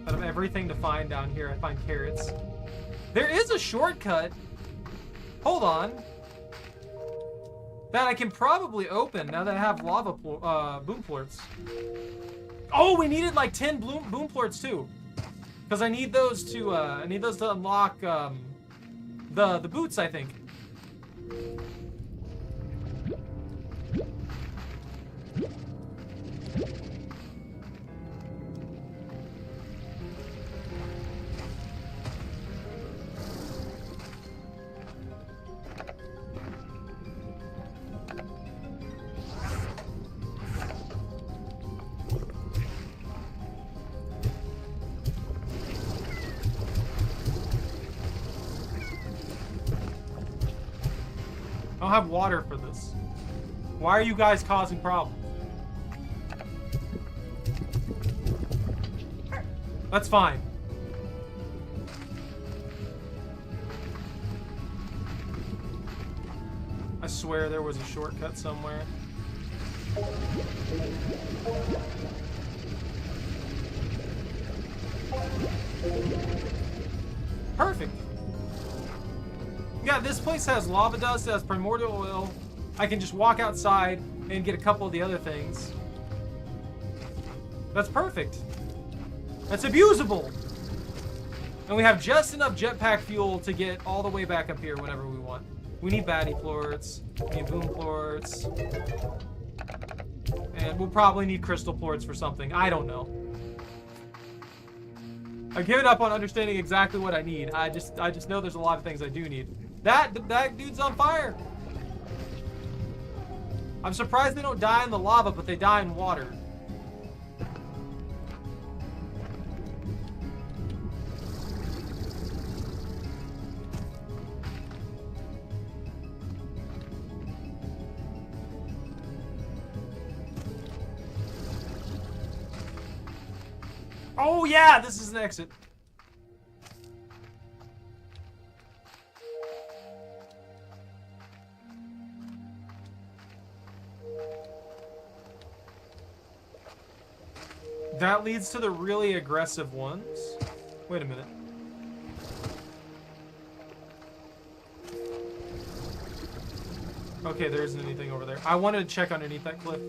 Out of everything to find down here, I find carrots. There is a shortcut. Hold on. That I can probably open now that I have lava boom plorts. Oh, we needed like 10 boom plorts too, because I need those to unlock the boots, I think. I don't have water for this. Why are you guys causing problems? That's fine. I swear there was a shortcut somewhere. Perfect. Yeah, this place has lava dust, it has primordial oil. I can just walk outside and get a couple of the other things. That's perfect. That's abusable. And we have just enough jetpack fuel to get all the way back up here whenever we want. We need baddie plorts, we need boom plorts. And we'll probably need crystal plorts for something. I don't know. I've given up on understanding exactly what I need. I just know there's a lot of things I do need. That dude's on fire. I'm surprised they don't die in the lava, but they die in water. Oh yeah, this is an exit. That leads to the really aggressive ones. Wait a minute. Okay, there isn't anything over there. I wanted to check underneath that cliff.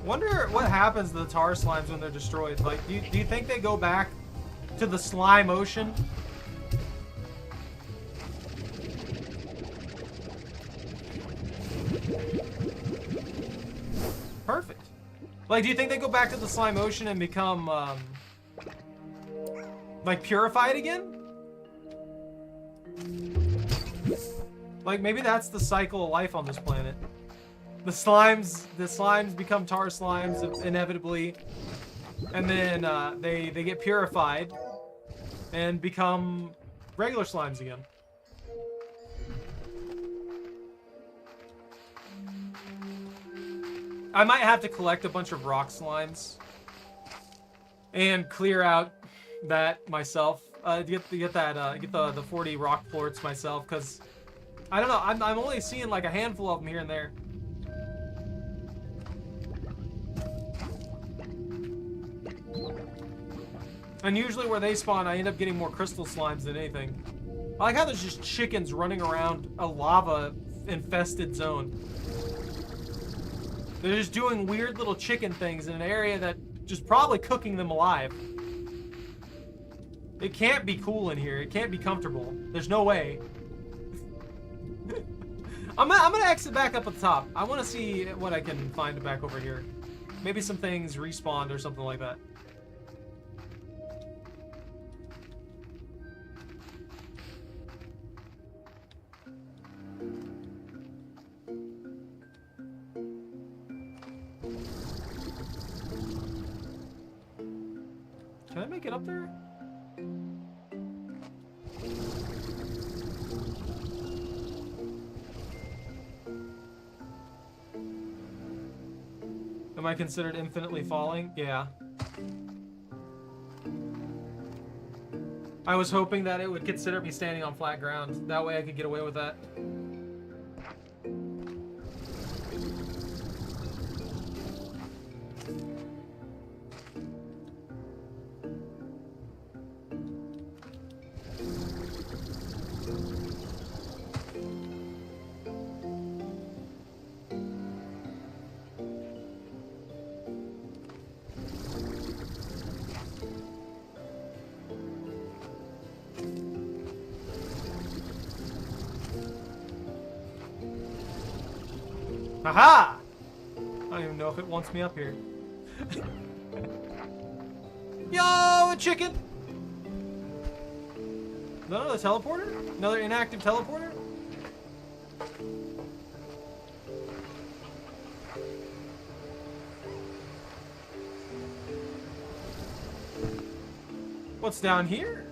Wonder what happens to the tar slimes when they're destroyed. Like, do you think they go back to the slime ocean? Perfect. Like, do you think they go back to the slime ocean and become, like, purified again? Like, maybe that's the cycle of life on this planet. The slimes become tar slimes inevitably, and then they get purified and become regular slimes again. I might have to collect a bunch of rock slimes and clear out that myself. Get the 40 rock plorts myself, because I don't know. I'm only seeing like a handful of them here and there. And usually where they spawn, I end up getting more crystal slimes than anything. I like how there's just chickens running around a lava-infested zone. They're just doing weird little chicken things in an area that just probably cooking them alive. It can't be cool in here. It can't be comfortable. There's no way. I'm gonna exit back up at the top. I want to see what I can find back over here. Maybe some things respawned or something like that. Can I make it up there? Am I considered infinitely falling? Yeah. I was hoping that it would consider me standing on flat ground. That way I could get away with that. Aha! I don't even know if it wants me up here. Yo, a chicken! Another teleporter? Another inactive teleporter? What's down here?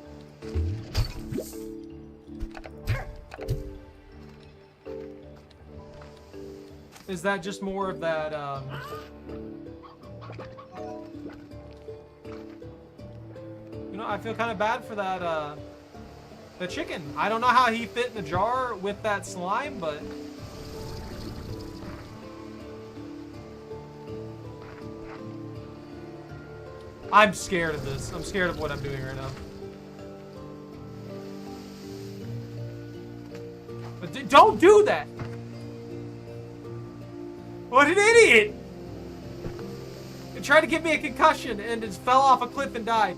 Is that just more of that, You know, I feel kind of bad for that, the chicken. I don't know how he fit in the jar with that slime, but... I'm scared of this. I'm scared of what I'm doing right now. But don't do that! What an idiot! He tried to give me a concussion and just fell off a cliff and died.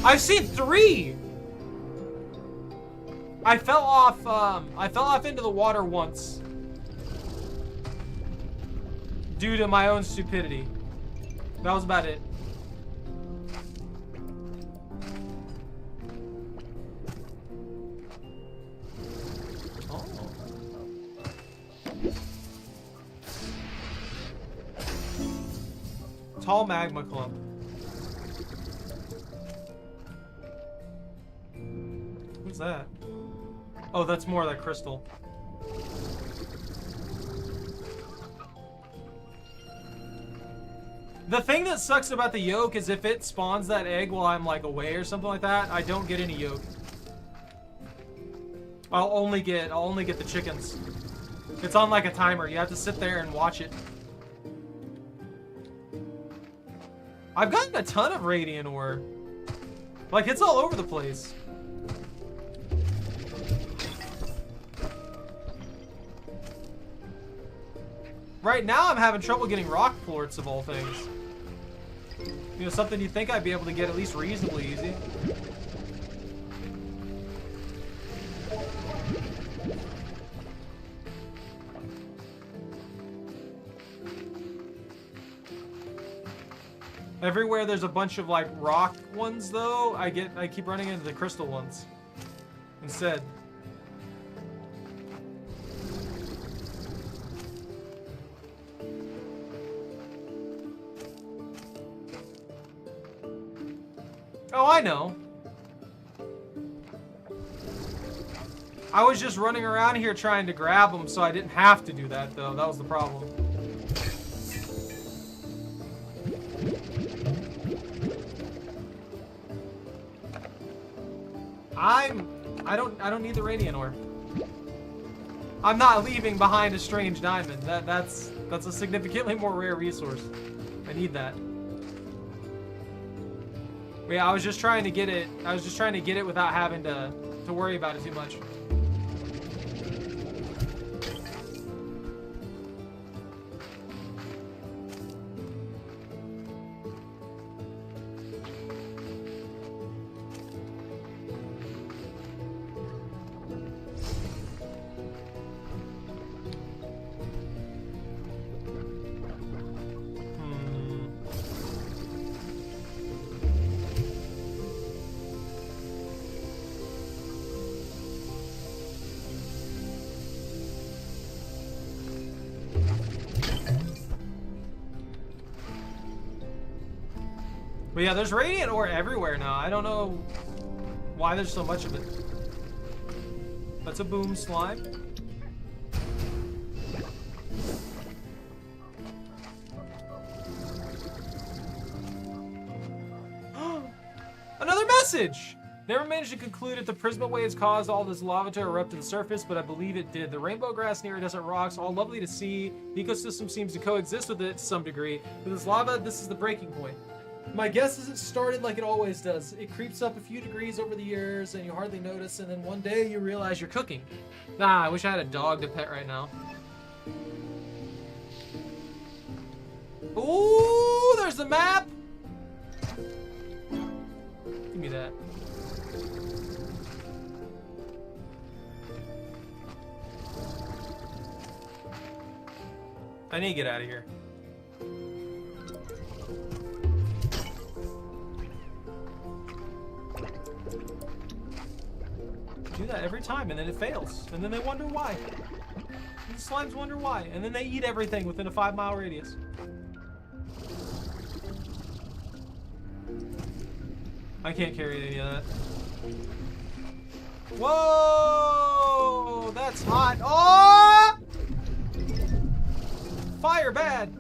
I've seen 3! I fell off into the water once. Due to my own stupidity. That was about it. Tall magma clump. What's that? Oh, that's more of that crystal. The thing that sucks about the yolk is if it spawns that egg while I'm like away or something like that, I don't get any yolk. I'll only get the chickens. It's on like a timer. You have to sit there and watch it. I've gotten a ton of radiant ore. Like, it's all over the place. Right now, I'm having trouble getting rock plorts of all things. You know, something you'd think I'd be able to get at least reasonably easy. Everywhere there's a bunch of like rock ones though, I keep running into the crystal ones instead. Oh, I know. I was just running around here trying to grab them, so I didn't have to do that, though. That was the problem. I don't need the radiant ore. I'm not leaving behind a strange diamond. That's a significantly more rare resource. I need that. But yeah, I was just trying to get it. I was just trying to get it without having to worry about it too much. But yeah, there's radiant ore everywhere now. I don't know why there's so much of it. That's a boom slime. Another message! Never managed to conclude if the Prisma waves caused all this lava to erupt to the surface, but I believe it did. The rainbow grass near Desert Rocks, all lovely to see. The ecosystem seems to coexist with it to some degree. With this lava, this is the breaking point. My guess is it started like it always does. It creeps up a few degrees over the years and you hardly notice, and then one day you realize you're cooking. Nah, I wish I had a dog to pet right now. Ooh, there's the map! Give me that. I need to get out of here. Do that every time, and then it fails, and then they wonder why. And the slimes wonder why, and then they eat everything within a 5-mile radius. I can't carry any of that. Whoa! That's hot. Oh! Fire bad.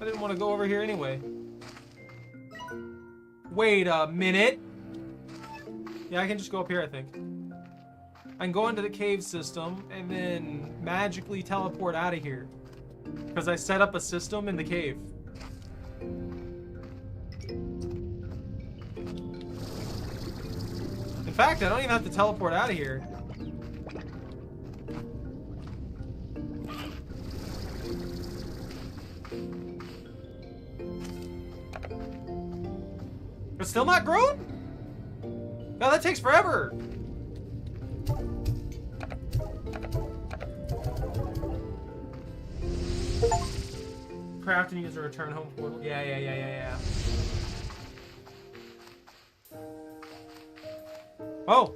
I didn't want to go over here anyway. Wait a minute. Yeah, I can just go up here, I think. I can go into the cave system and then magically teleport out of here. Because I set up a system in the cave. In fact, I don't even have to teleport out of here. It's still not grown? No, that takes forever. Craft and use a return home portal. Yeah. Oh.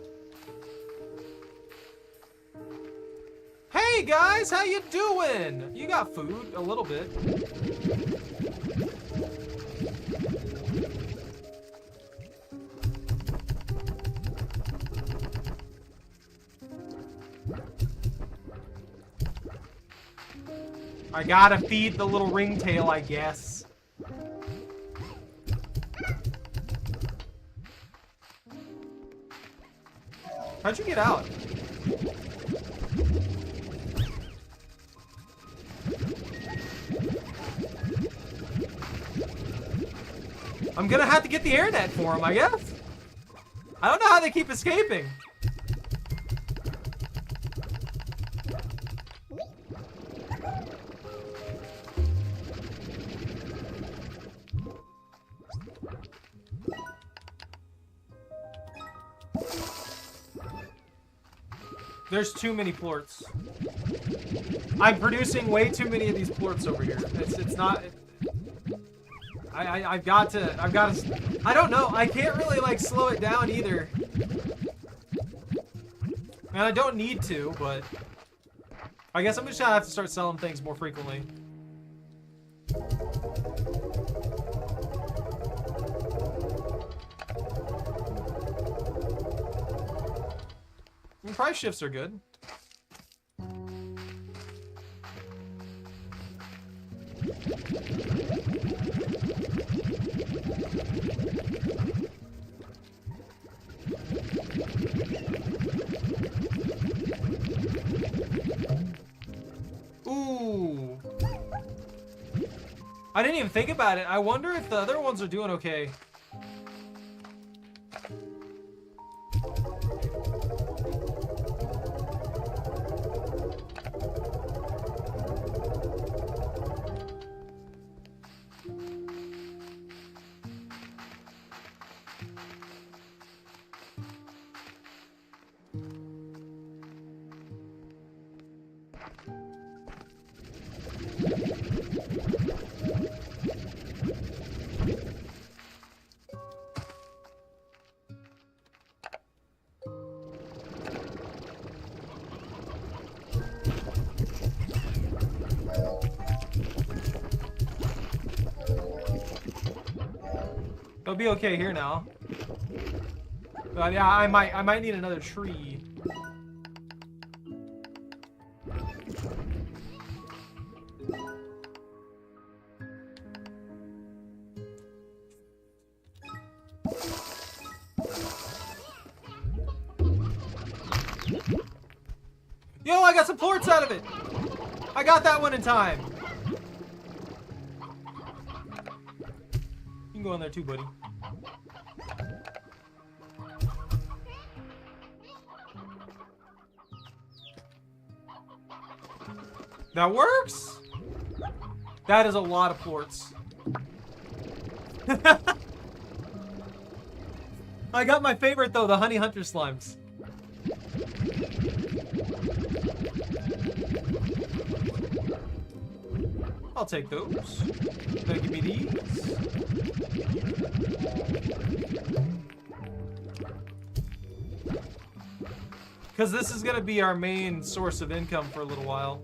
Hey guys, how you doing? You got food, a little bit. I gotta feed the little ringtail, I guess. How'd you get out? I'm gonna have to get the air net for him, I guess. I don't know how they keep escaping. There's too many plorts. I'm producing way too many of these plorts over here. It's not. I've got to. I don't know. I can't really like slow it down either. And I don't need to, but I guess I'm just gonna have to start selling things more frequently. price shifts are good. Ooh. I didn't even think about it. I wonder if the other ones are doing okay. It'll be okay here now. But yeah, I might need another tree. Yo, I got some plorts out of it. I got that one in time. You can go in there too, buddy. That works? That is a lot of plorts. I got my favorite though, the honey hunter slimes. I'll take those. Gonna give me these. Because this is gonna be our main source of income for a little while.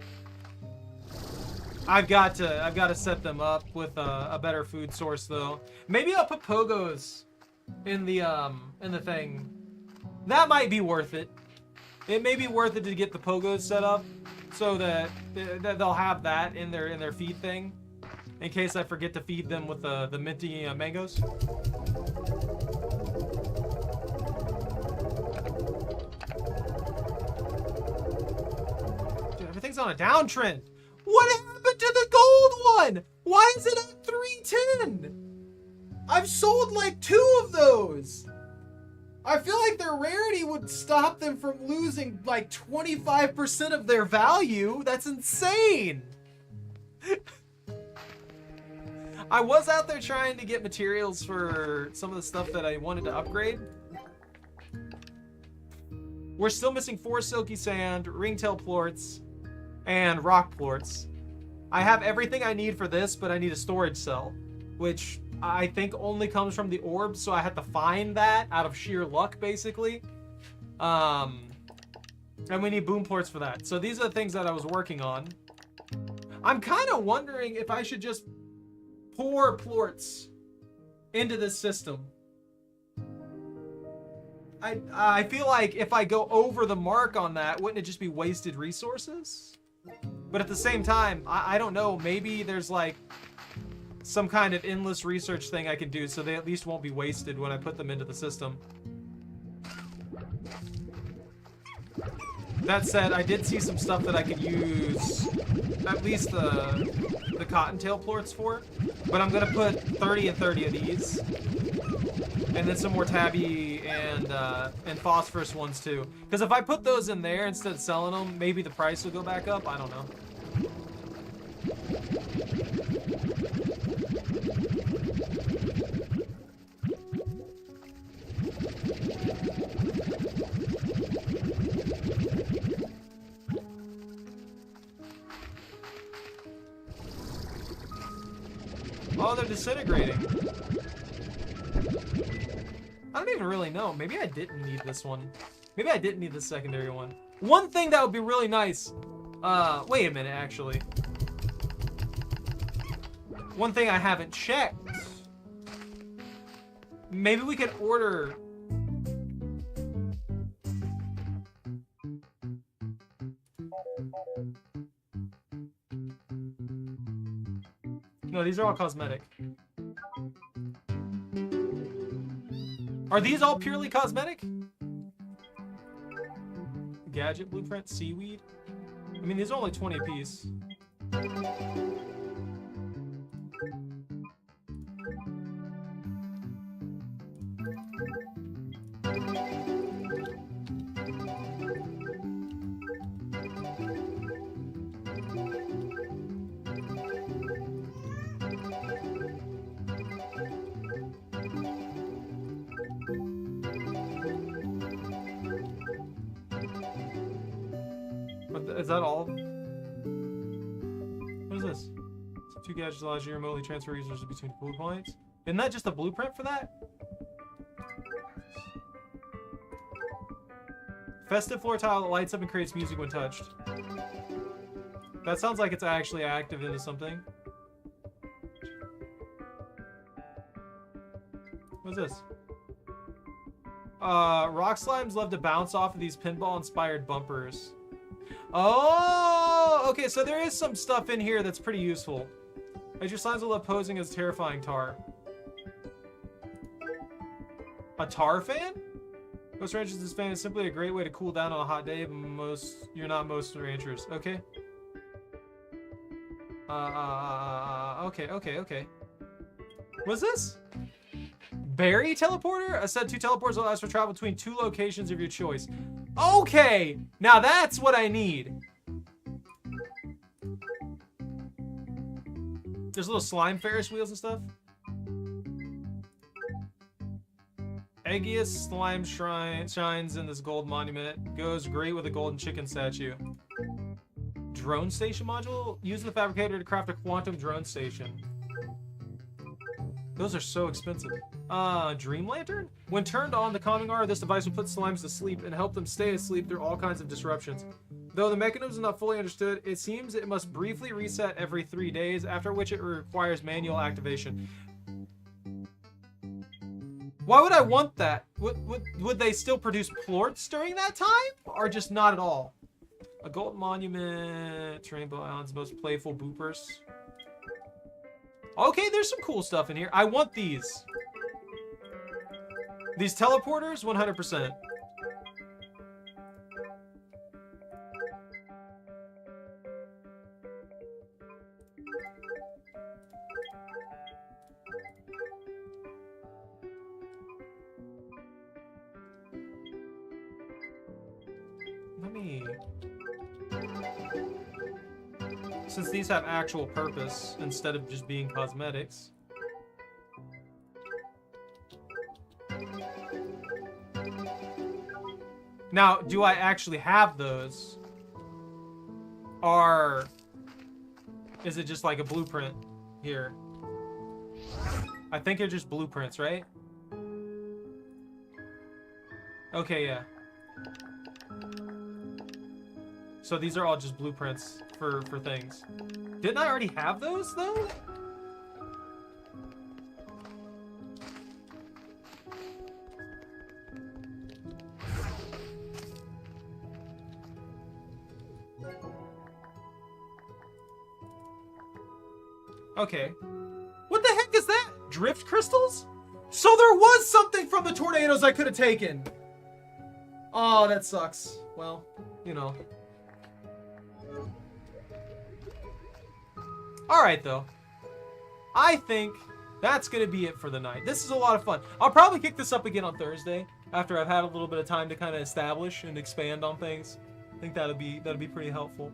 I've got to set them up with a better food source though. Maybe I'll put pogos in the thing. That might be worth it. It may be worth it to get the pogos set up so that they'll have that in their feed thing in case I forget to feed them with the minty mangoes. Dude, everything's on a downtrend. What happened to the gold one? Why is it at 310? I've sold like 2 of those. I feel like their rarity would stop them from losing like 25% of their value. That's insane. I was out there trying to get materials for some of the stuff that I wanted to upgrade. We're still missing 4 silky sand, ringtail plorts, and rock plorts. I have everything I need for this, but I need a storage cell, which I think only comes from the orbs, so I had to find that out of sheer luck, basically. And we need boom plorts for that. So these are the things that I was working on. I'm kind of wondering if I should just pour plorts into this system. I feel like if I go over the mark on that, wouldn't it just be wasted resources? But at the same time, I don't know. Maybe there's like some kind of endless research thing I can do so they at least won't be wasted when I put them into the system. That said, I did see some stuff that I could use at least the cottontail plorts for. But I'm gonna put 30 and 30 of these. And then some more tabby and phosphorus ones too. Because if I put those in there instead of selling them, maybe the price will go back up. I don't know. Oh, they're disintegrating. I don't even really know. Maybe I didn't need this one. Maybe I didn't need the secondary one. One thing that would be really nice. Wait a minute, actually. One thing I haven't checked. Maybe we could order. No, these are all cosmetic. Are these all purely cosmetic? Gadget blueprint, seaweed. I mean, these are only 20 apiece. Is that all? What is this? So 2 gadgets allows you to remotely transfer resources between blue points. Isn't that just a blueprint for that? Festive floor tile that lights up and creates music when touched. That sounds like it's actually active into something. What's this? Rock slimes love to bounce off of these pinball-inspired bumpers. Oh, okay, so there is some stuff in here that's pretty useful. As your slimes will love posing as terrifying tar. A tar fan? Most ranchers, this fan is simply a great way to cool down on a hot day, but you're not most ranchers. Okay. Okay. What's this? Berry teleporter? A set 2 teleporters allows for travel between 2 locations of your choice. Okay! Now that's what I need. There's little slime Ferris wheels and stuff. Eggiest slime shines in this gold monument. Goes great with a golden chicken statue. Drone station module? Use the fabricator to craft a quantum drone station. Those are so expensive. Dream lantern? When turned on the calming aura, this device will put slimes to sleep and help them stay asleep through all kinds of disruptions. Though the mechanism is not fully understood, it seems it must briefly reset every 3 days, after which it requires manual activation. Why would I want that? Would they still produce plorts during that time? Or just not at all? A gold monument, Rainbow Island's most playful boopers. Okay, there's some cool stuff in here. I want these. These teleporters, 100%. Let me... Since these have actual purpose instead of just being cosmetics. Now, do I actually have those? Or is it just like a blueprint here? I think they're just blueprints, right? Okay, yeah. So these are all just blueprints for things. Didn't I already have those, though? Okay. What the heck is that? Drift crystals? So there was something from the tornadoes I could have taken. Oh, that sucks. Well, you know. Alright, though. I think that's going to be it for the night. This is a lot of fun. I'll probably kick this up again on Thursday after I've had a little bit of time to kind of establish and expand on things. I think that'll be pretty helpful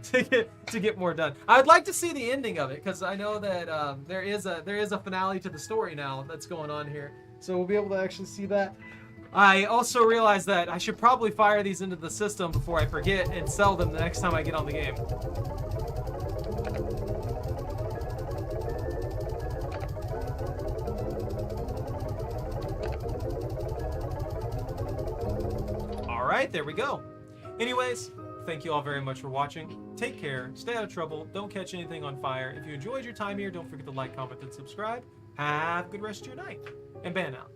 to get more done. I'd like to see the ending of it because I know that there is a finale to the story now that's going on here. So we'll be able to actually see that. I also realized that I should probably fire these into the system before I forget and sell them the next time I get on the game. Alright, there we go. Anyways, thank you all very much for watching. Take care, stay out of trouble, don't catch anything on fire. If you enjoyed your time here, don't forget to like, comment, and subscribe. Have a good rest of your night. And ban out.